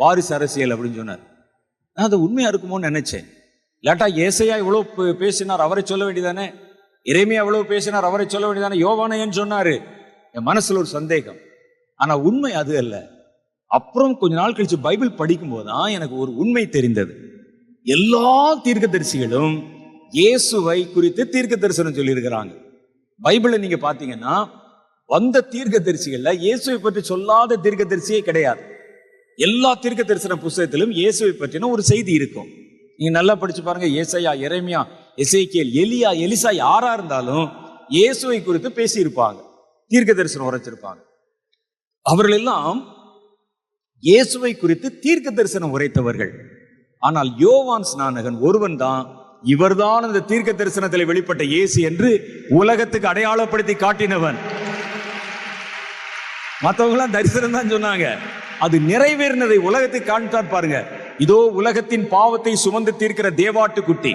வாரிசு அரசியல் அப்படின்னு சொன்னார். நான் அது உண்மையா இருக்குமோன்னு நினைச்சேன். இல்லாட்டா ஏசையா இவ்வளவு பேசினார், அவரை சொல்ல வேண்டியதானே, எரேமியா எவ்வளவு பேசினார், அவரை சொல்ல வேண்டியதானே, யோவானை ஏன் சொன்னாரு? என் மனசுல ஒரு சந்தேகம். ஆனா உண்மை அது அல்ல. அப்புறம் கொஞ்ச நாள் கழிச்சு பைபிள் படிக்கும் போதுதான் எனக்கு ஒரு உண்மை தெரிந்தது. எல்லா தீர்க்கதரிசிகளும் இயேசுவை குறித்து தீர்க்க தரிசனம் சொல்லி இருக்கிறாங்க. பைபிளை நீங்க பாத்தீங்கன்னா வந்த தீர்க்கதரிசிகள்ல இயேசுவை பற்றி சொல்லாத தீர்க்கதரிசியே கிடையாது. எல்லா தீர்க்க தரிசன புத்தகத்திலும் இயேசுவை பற்றின ஒரு செய்தி இருக்கும். நீங்க நல்லா படிச்சு பாருங்க. ஏசாயா, எரேமியா, எசேக்கியேல், எலியா, எலிசா யாரா இருந்தாலும் இயேசுவை குறித்து பேசி இருப்பாங்க, தீர்க்க தரிசனம் உரைச்சிருப்பாங்க. அவர்கள் எல்லாம் இயேசுவை குறித்து தீர்க்க தரிசனம் உரைத்தவர்கள். ஆனால் யோவான் ஸ்நானகன் ஒருவன் தான், இவர்தான் அந்த தீர்க்க தரிசனத்தில் வெளிப்பட்ட இயேசு என்று உலகத்துக்கு அடையாளப்படுத்தி காட்டினவன். மற்றவங்களாம் தரிசனம் தான் சொன்னாங்க, அது நிறைவேறினதை உலகத்துக்கு காண்பித்தார். பாருங்க, இதோ உலகத்தின் பாவத்தை சுமந்து தீர்க்கிற தேவாட்டுக்குட்டி.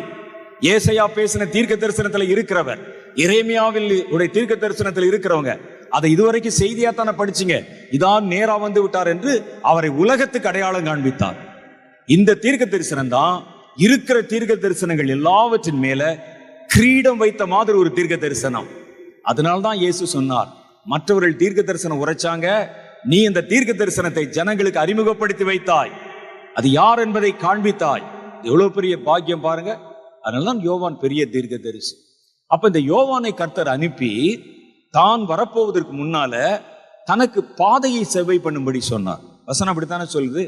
ஏசையா பேசின தீர்க்க தரிசனத்துல இருக்கிறவர், எரேமியாவில் உடைய தீர்க்க தரிசனத்தில் இருக்கிறவங்க அதை இதுவரைக்கும் செய்தியா தானே படிச்சீங்க, இதான் நேரா வந்து விட்டார் என்று அவரை உலகத்துக்கு அடையாளம் காண்பித்தார். இந்த தீர்க்க தரிசனம் தான் இருக்கிற தீர்க்க தரிசனங்கள் எல்லாவற்றின் மேல கிரீடம் வைத்த மாதிரி ஒரு தீர்க்க தரிசனம். அதனால்தான் இயேசு சொன்னார், மற்றவர்கள் தீர்க்க தரிசனம் உரைச்சாங்க, நீ இந்த தீர்க்க தரிசனத்தை ஜனங்களுக்கு அறிமுகப்படுத்தி வைத்தாய், அது யார் என்பதை காண்பித்தாய். எவ்வளவு பெரிய பாக்கியம் பாருங்க. அதனால்தான் யோவான் பெரிய தீர்க்க தரிசி. அப்ப இந்த யோவானை கர்த்தர் அனுப்பி தான் வரப்போவதற்கு முன்னால தனக்கு பாதையை செவ்வை பண்ணும்படி சொன்னார். வசனம் அப்படித்தானே சொல்லுது.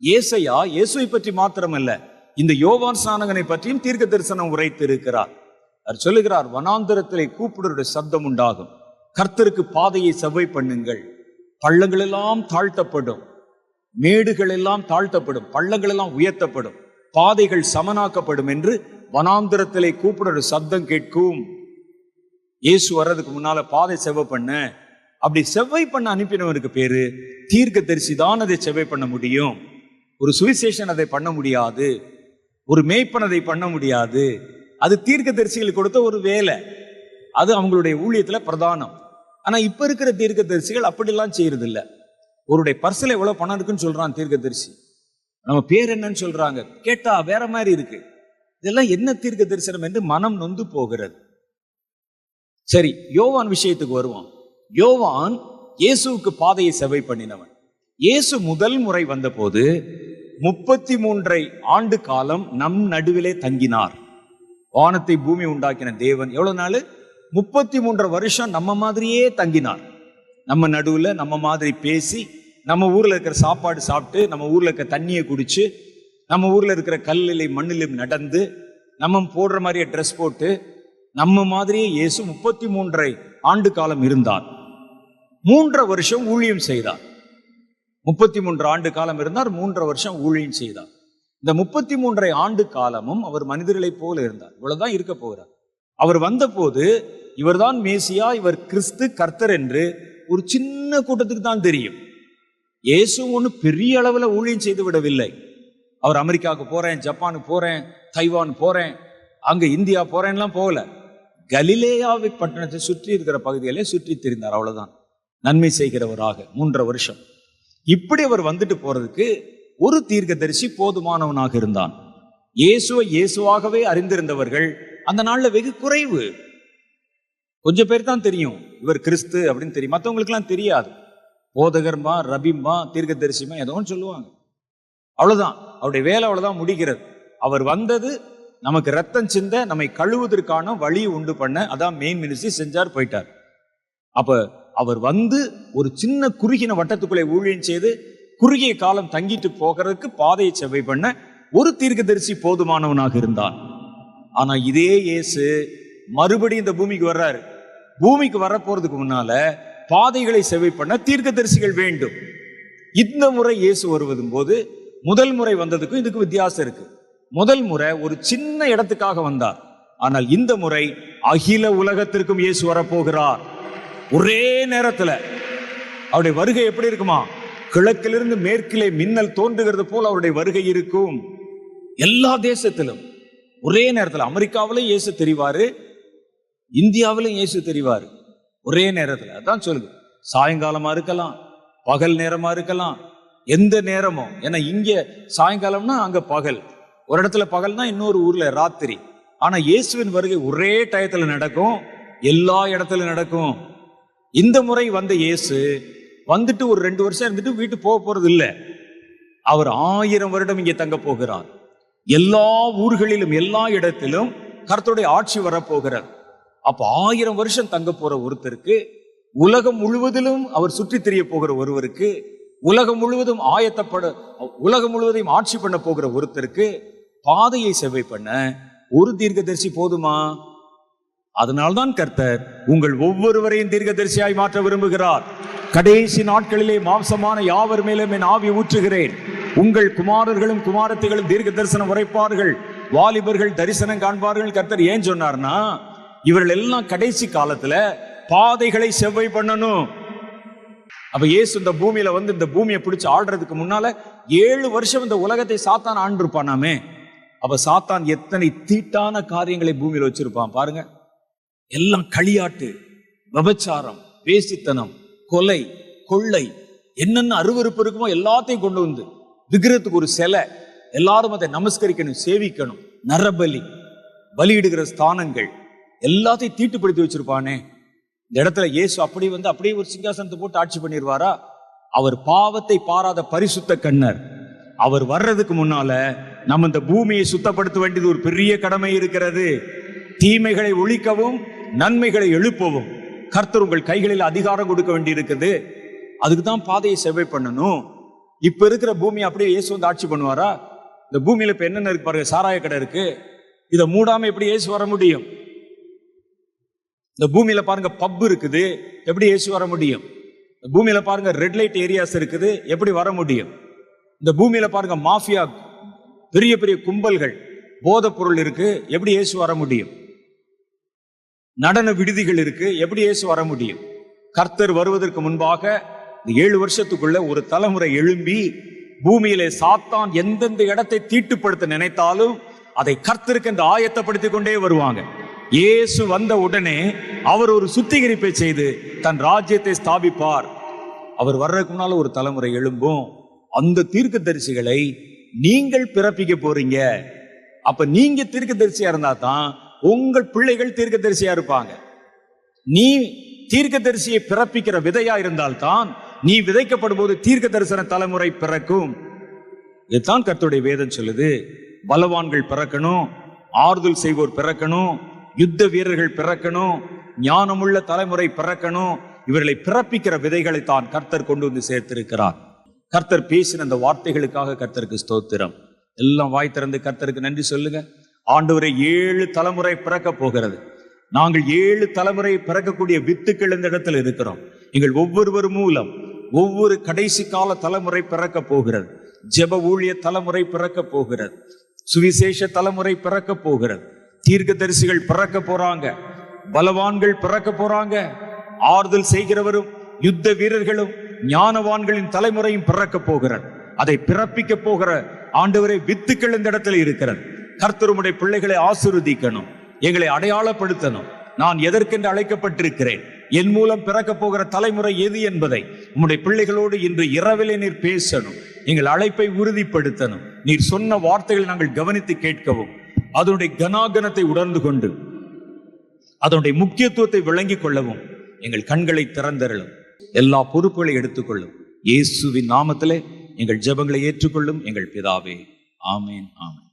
ஏசையா இயேசுவை பற்றி மாத்திரமல்ல, இந்த யோவான் ஸ்நானகனை பற்றியும் தீர்க்க தரிசனம் உரைத்து இருக்கிறார். அவர் சொல்லுகிறார், வனாந்தரத்திலே கூப்பிடுற சப்தம் உண்டாகும், கர்த்தருக்கு பாதையை செவ்வை பண்ணுங்கள், பள்ளங்கள் எல்லாம் தாழ்த்தப்படும், மேடுகள் எல்லாம் தாழ்த்தப்படும், பள்ளங்கள் எல்லாம் உயர்த்தப்படும், பாதைகள் சமனாக்கப்படும் என்று வனாந்தரத்திலே கூப்பிடுற சப்தம் கேட்கும். இயேசு வர்றதுக்கு முன்னால பாதை செவ்வை பண்ண, அப்படி செவ்வை பண்ண அனுப்பினவருக்கு பேரு தீர்க்க தரிசி தான் அதை செவ்வை பண்ண முடியும். ஒரு சுவிசேஷன் அதை பண்ண முடியாது, ஒரு மேய்ப்பன் அதை பண்ண முடியாது. அது தீர்க்க தரிசிகளுக்கு கொடுத்த ஒரு வேலை, அது அவங்களுடைய ஊழியத்துல பிரதானம். ஆனா இப்ப இருக்கிற தீர்க்க தரிசிகள் அப்படிலாம் செய்யறது இல்லை. ஒருடைய பர்சல எவ்வளவு பணம் இருக்குன்னு சொல்றான் தீர்க்க தரிசி, நம்ம பேர் என்னன்னு சொல்றாங்க, கேட்டா வேற மாதிரி இருக்கு. இதெல்லாம் என்ன தீர்க்க தரிசனம் என்று மனம் நொந்து போகிறது. சரி, யோவான் விஷயத்துக்கு வருவோம். யோவான் இயேசுவுக்கு பாதையை செவ்வை பண்ணினவன். இயேசு முதல் முறை வந்த போது 33 ஆண்டு காலம் நம் நடுவிலே தங்கினார். வானத்தை பூமி உண்டாக்கின தேவன் எவ்வளவு நாள்? 33 வருஷம் நம்ம மாதிரியே தங்கினார். நம்ம நடுவுல நம்ம மாதிரி பேசி, நம்ம ஊர்ல இருக்கிற சாப்பாடு சாப்பிட்டு, நம்ம ஊர்ல இருக்கிற தண்ணியை குடிச்சு, நம்ம ஊர்ல இருக்கிற கல்லிலும் மண்ணிலும் நடந்து, நம்ம போடுற மாதிரியே ட்ரெஸ் போட்டு, நம்ம மாதிரியே இயேசு 33 ஆண்டு காலம் இருந்தார். 3 வருஷம் ஊழியம் செய்தார். 33 ஆண்டு காலம் இருந்தார், 3 வருஷம் ஊழியம் செய்தார். இந்த 33 ஆண்டு காலமும் அவர் மனிதர்களை போல இருந்தார். இவ்வளவுதான் இருக்க போகிறார். அவர் வந்த போது இவர்தான் மேசியா, இவர் கிறிஸ்து கர்த்தர் என்று ஒரு சின்ன கூட்டத்துக்கு தான் தெரியும். இயேசு ஒன்று பெரிய அளவில் ஊழியம் செய்து விடவில்லை. அவர் அமெரிக்காவுக்கு போறேன், ஜப்பானுக்கு போறேன், தைவான் போறேன், அங்க இந்தியா போறேன்லாம் போகல. கலிலேயாவை பட்டணத்தை சுற்றி இருக்கிற பகுதிகளே சுற்றி திரிந்தார். அவ்வளவுதான். நன்மை செய்கிறவராக 3 வருஷம். இப்படி அவர் வந்துட்டு போறதுக்கு ஒரு தீர்க்கதரிசி போதுமானவனாக இருந்தான். இயேசுவை இயேசுவாகவே அறிந்திருந்தவர்கள் அந்த நாள்ல வெகு குறைவு. கொஞ்சம் பேர் தான் தெரியும் இவர் கிறிஸ்து அப்படின்னு தெரியும். மற்றவங்களுக்கு எல்லாம் தெரியாது. போதகர்மா, ரபிமா, தீர்க்கதரிசிமா ஏதோ ஒன்று சொல்லுவாங்க. அவ்வளவுதான். அவருடைய வேலை அவ்வளவுதான் முடிகிறது. அவர் வந்தது நமக்கு ரத்தம் சிந்த, நம்மை கழுவுவதற்கான வழி உண்டு பண்ண. அதான் மெயின் மினிஸ்ட்ரி செஞ்சார், போயிட்டார். அப்ப அவர் வந்து ஒரு சின்ன குறுகின வட்டத்துக்குள்ளே ஊழியம் செய்து குறுகிய காலம் தங்கிட்டு போகிறதுக்கு பாதையை செவ்வை பண்ண ஒரு தீர்க்கதரிசி போதுமானவனாக இருந்தான். ஆனா இதே இயேசு மறுபடியும் இந்த பூமிக்கு வர்றாரு. பூமிக்கு வர போறதுக்கு முன்னால பாதைகளை செவ்வை பண்ண தீர்க்கதரிசிகள் வேண்டும். இந்த முறை இயேசு வருவதும் போது முதல் முறை வந்ததுக்கும் இதுக்கு வித்தியாசம் இருக்கு. முதல் முறை ஒரு சின்ன இடத்துக்காக வந்தார். ஆனால் இந்த முறை அகில உலகத்திற்கும் இயேசு வரப்போகிறார். ஒரே நேரத்துல அவருடைய வருகை எப்படி இருக்குமா? கிழக்கிலிருந்து மேற்கிலே மின்னல் தோன்றுகிறது போல் அவருடைய வருகை இருக்கும். எல்லா தேசத்திலும் ஒரே நேரத்தில். அமெரிக்காவிலும் இயேசு தெரிவாரு, இந்தியாவிலும் இயேசு தெரிவாரு ஒரே நேரத்தில். அதான் சொல்லுங்க, சாயங்காலமா இருக்கலாம், பகல் நேரமா இருக்கலாம், எந்த நேரமும். ஏன்னா இங்க சாயங்காலம்னா அங்க பகல், ஒரு இடத்துல பகல்னா இன்னொரு ஊர்ல ராத்திரி. ஆனா இயேசுவின் வருகை ஒரே டயத்துல நடக்கும், எல்லா இடத்துல நடக்கும். இந்த முறை வந்த இயேசு வந்துட்டு ஒரு 2 வருஷம் இருந்துட்டு வீட்டு போக போறது இல்லை. அவர் 1000 வருடம் இங்கே தங்க போகிறார். எல்லா ஊர்களிலும் எல்லா இடத்திலும் கர்த்தருடைய ஆட்சி வரப்போகிறார். அப்ப 1000 வருஷம் தங்க போற ஒருத்தருக்கு, உலகம் முழுவதிலும் அவர் சுற்றி தெரிய போகிற ஒருவருக்கு, உலகம் முழுவதும் உலகம் முழுவதையும் ஆட்சி பண்ண போகிற ஒருத்தருக்கு பாதையை செவ்வை பண்ண ஒரு தீர்க்கதரிசி போதுமா? அதனால்தான் கர்த்தர் உங்கள் ஒவ்வொருவரையும் தீர்க்கதரிசியாய் மாற்ற விரும்புகிறார். கடைசி நாட்களிலே மாம்சமான யாவர் மேலும் என் ஆவி ஊற்றுகிறேன். உங்கள் குமாரர்களும் குமாரத்திகளும் தீர்க்க தரிசனம் உரைப்பார்கள், வாலிபர்கள் தரிசனம் காண்பார்கள். கர்த்தர் ஏன் சொன்னார்னா, இவர்கள் எல்லாம் கடைசி காலத்துல பாதைகளை செவ்வை பண்ணணும். அப்ப இயேசு இந்த பூமியில வந்து இந்த பூமியை பிடிச்சு ஆடுறதுக்கு முன்னால 7 வருஷம் இந்த உலகத்தை சாத்தான் ஆண்டிருப்பானாமே. அப்ப சாத்தான் எத்தனை தீட்டான காரியங்களை பூமியில வச்சிருப்பான் பாருங்க. எல்லாம் களியாட்டு, விபச்சாரம், வேசித்தனம், கொலை, கொள்ளை, என்னென்ன அருவருப்பு இருக்குமோ எல்லாத்தையும் கொண்டு வந்து விக்கிரத்துக்கு ஒரு சிலை, எல்லாரும் அதை நமஸ்கரிக்கணும், சேவிக்கணும், நரபலி, பலியிடுகிற ஸ்தானங்கள் எல்லாத்தையும் தீட்டுப்படுத்தி வச்சிருப்பானே. இந்த இடத்துல இயேசு அப்படி வந்து அப்படியே ஒரு சிங்காசனத்தை போட்டு ஆட்சி பண்ணிடுவாரா? அவர் பாவத்தை பாராத பரிசுத்த கண்ணர். அவர் வர்றதுக்கு முன்னால நம்ம இந்த பூமியை சுத்தப்படுத்த வேண்டியது ஒரு பெரிய கடமை இருக்கிறது. தீமைகளை ஒழிக்கவும் நன்மைகளை எழுப்பவும் கர்த்தர் உங்கள் கைகளில் அதிகாரம் கொடுக்க வேண்டி இருக்குது. அதுக்கு தான் பாதையை செவ்வை பண்ணணும். இப்ப இருக்கிற பூமி அப்படியே இயேசு வந்து ஆட்சி பண்ணுவாரா? இந்த பூமியில இப்ப என்னென்ன இருக்கு பாருங்க. சாராய கடை இருக்கு, இதை மூடாம எப்படி இயேசு வர முடியும்? இந்த பூமியில பாருங்க பப் இருக்குது, எப்படி இயேசு வர முடியும்? இந்த பூமியில பாருங்க ரெட் லைட் ஏரியாஸ் இருக்குது, எப்படி வர முடியும்? இந்த பூமியில பாருங்க மாஃபியா, பெரிய பெரிய கும்பல்கள், போதைப் பொருள் இருக்கு, எப்படி இயேசு வர முடியும்? நடன விடுதிகள் இருக்கு, எப்படி இயேசு வர முடியும்? கர்த்தர் வருவதற்கு முன்பாக இந்த 7 வருஷத்துக்குள்ள ஒரு தலைமுறை எழும்பி பூமியிலே சாத்தான் எந்தெந்த இடத்தை தீட்டுப்படுத்த நினைத்தாலும் அதை கர்த்தருக்கு என்று ஆயத்தப்படுத்திக் கொண்டே வருவாங்க. இயேசு வந்த உடனே அவர் ஒரு சுத்திகரிப்பை செய்து தன் ராஜ்யத்தை ஸ்தாபிப்பார். அவர் வர்றதுக்கு முன்னால ஒரு தலைமுறை எழும்பும். அந்த தீர்க்கதரிசிகளை நீங்கள் பிறப்பிக்க போறீங்க. அப்ப நீங்க தீர்க்கதரிசியா இருந்தா தான் உங்கள் பிள்ளைகள் தீர்க்கதரிசியா இருப்பாங்க. நீ தீர்க்கதரிசியை பிறப்பிக்கிற விதையா இருந்தால்தான் நீ விதைக்கப்படும் போது தீர்க்க தரிசன தலைமுறை பிறக்கும். இதுதான் கர்த்தருடைய வேதம் சொல்லுது. பலவான்கள் பிறக்கணும், ஆறுதல் செய்வோர் பிறக்கணும், யுத்த வீரர்கள் பிறக்கணும், ஞானமுள்ள தலைமுறை பிறக்கணும். இவர்களை பிறப்பிக்கிற விதைகளை தான் கர்த்தர் கொண்டு வந்து சேர்த்திருக்கிறார். கர்த்தர் பேசின அந்த வார்த்தைகளுக்காக கர்த்தருக்கு ஸ்தோத்திரம். எல்லாம் வாய் திறந்து கர்த்தருக்கு நன்றி சொல்லுங்க. ஆண்டவரை 7 தலைமுறை பிறக்க போகிறது. நாங்கள் 7 தலைமுறை பிறக்கக்கூடிய வித்துக்கள் இந்த இடத்துல இருக்கிறோம். எங்கள் ஒவ்வொருவர் மூலம் ஒவ்வொரு கடைசி கால தலைமுறை பிறக்க போகிறது. ஜெப ஊழிய தலைமுறை பிறக்க போகிறது. சுவிசேஷ தலைமுறை பிறக்க போகிறது. தீர்க்கதரிசிகள் பிறக்க போறாங்க, பலவான்கள் பிறக்க போறாங்க, ஆறுதல் செய்கிறவரும் யுத்த வீரர்களும் ஞானவான்களின் தலைமுறையும் பிறக்க போகிறது. அதை பிறப்பிக்க போகிற ஆண்டவரை வித்துக்கள் இந்த இடத்துல இருக்கிறது. கர்த்தர் உம்முடைய பிள்ளைகளை ஆசீர்வதிக்கணும், எங்களை அடையாளப்படுத்தணும். நான் எதற்கென்று அழைக்கப்பட்டிருக்கிறேன், என் மூலம் பிறக்க போகிற தலைமுறை எது என்பதை உம்முடைய பிள்ளைகளோடு இன்று இரவிலே நீர் பேசணும். எங்கள் அழைப்பை உறுதிப்படுத்தணும். நீர் சொன்ன வார்த்தைகளை நாங்கள் கவனித்து கேட்கவும், அதனுடைய கனாகனத்தை உணர்ந்து கொண்டு அதனுடைய முக்கியத்துவத்தை விளங்கிக் கொள்ளவும் எங்கள் கண்களை திறந்தருளும். எல்லா பொறுப்புகளை எடுத்துக்கொள்ளும். இயேசுவின் நாமத்திலே எங்கள் ஜெபங்களை ஏற்றுக்கொள்ளும் எங்கள் பிதாவே. ஆமேன், ஆமேன்.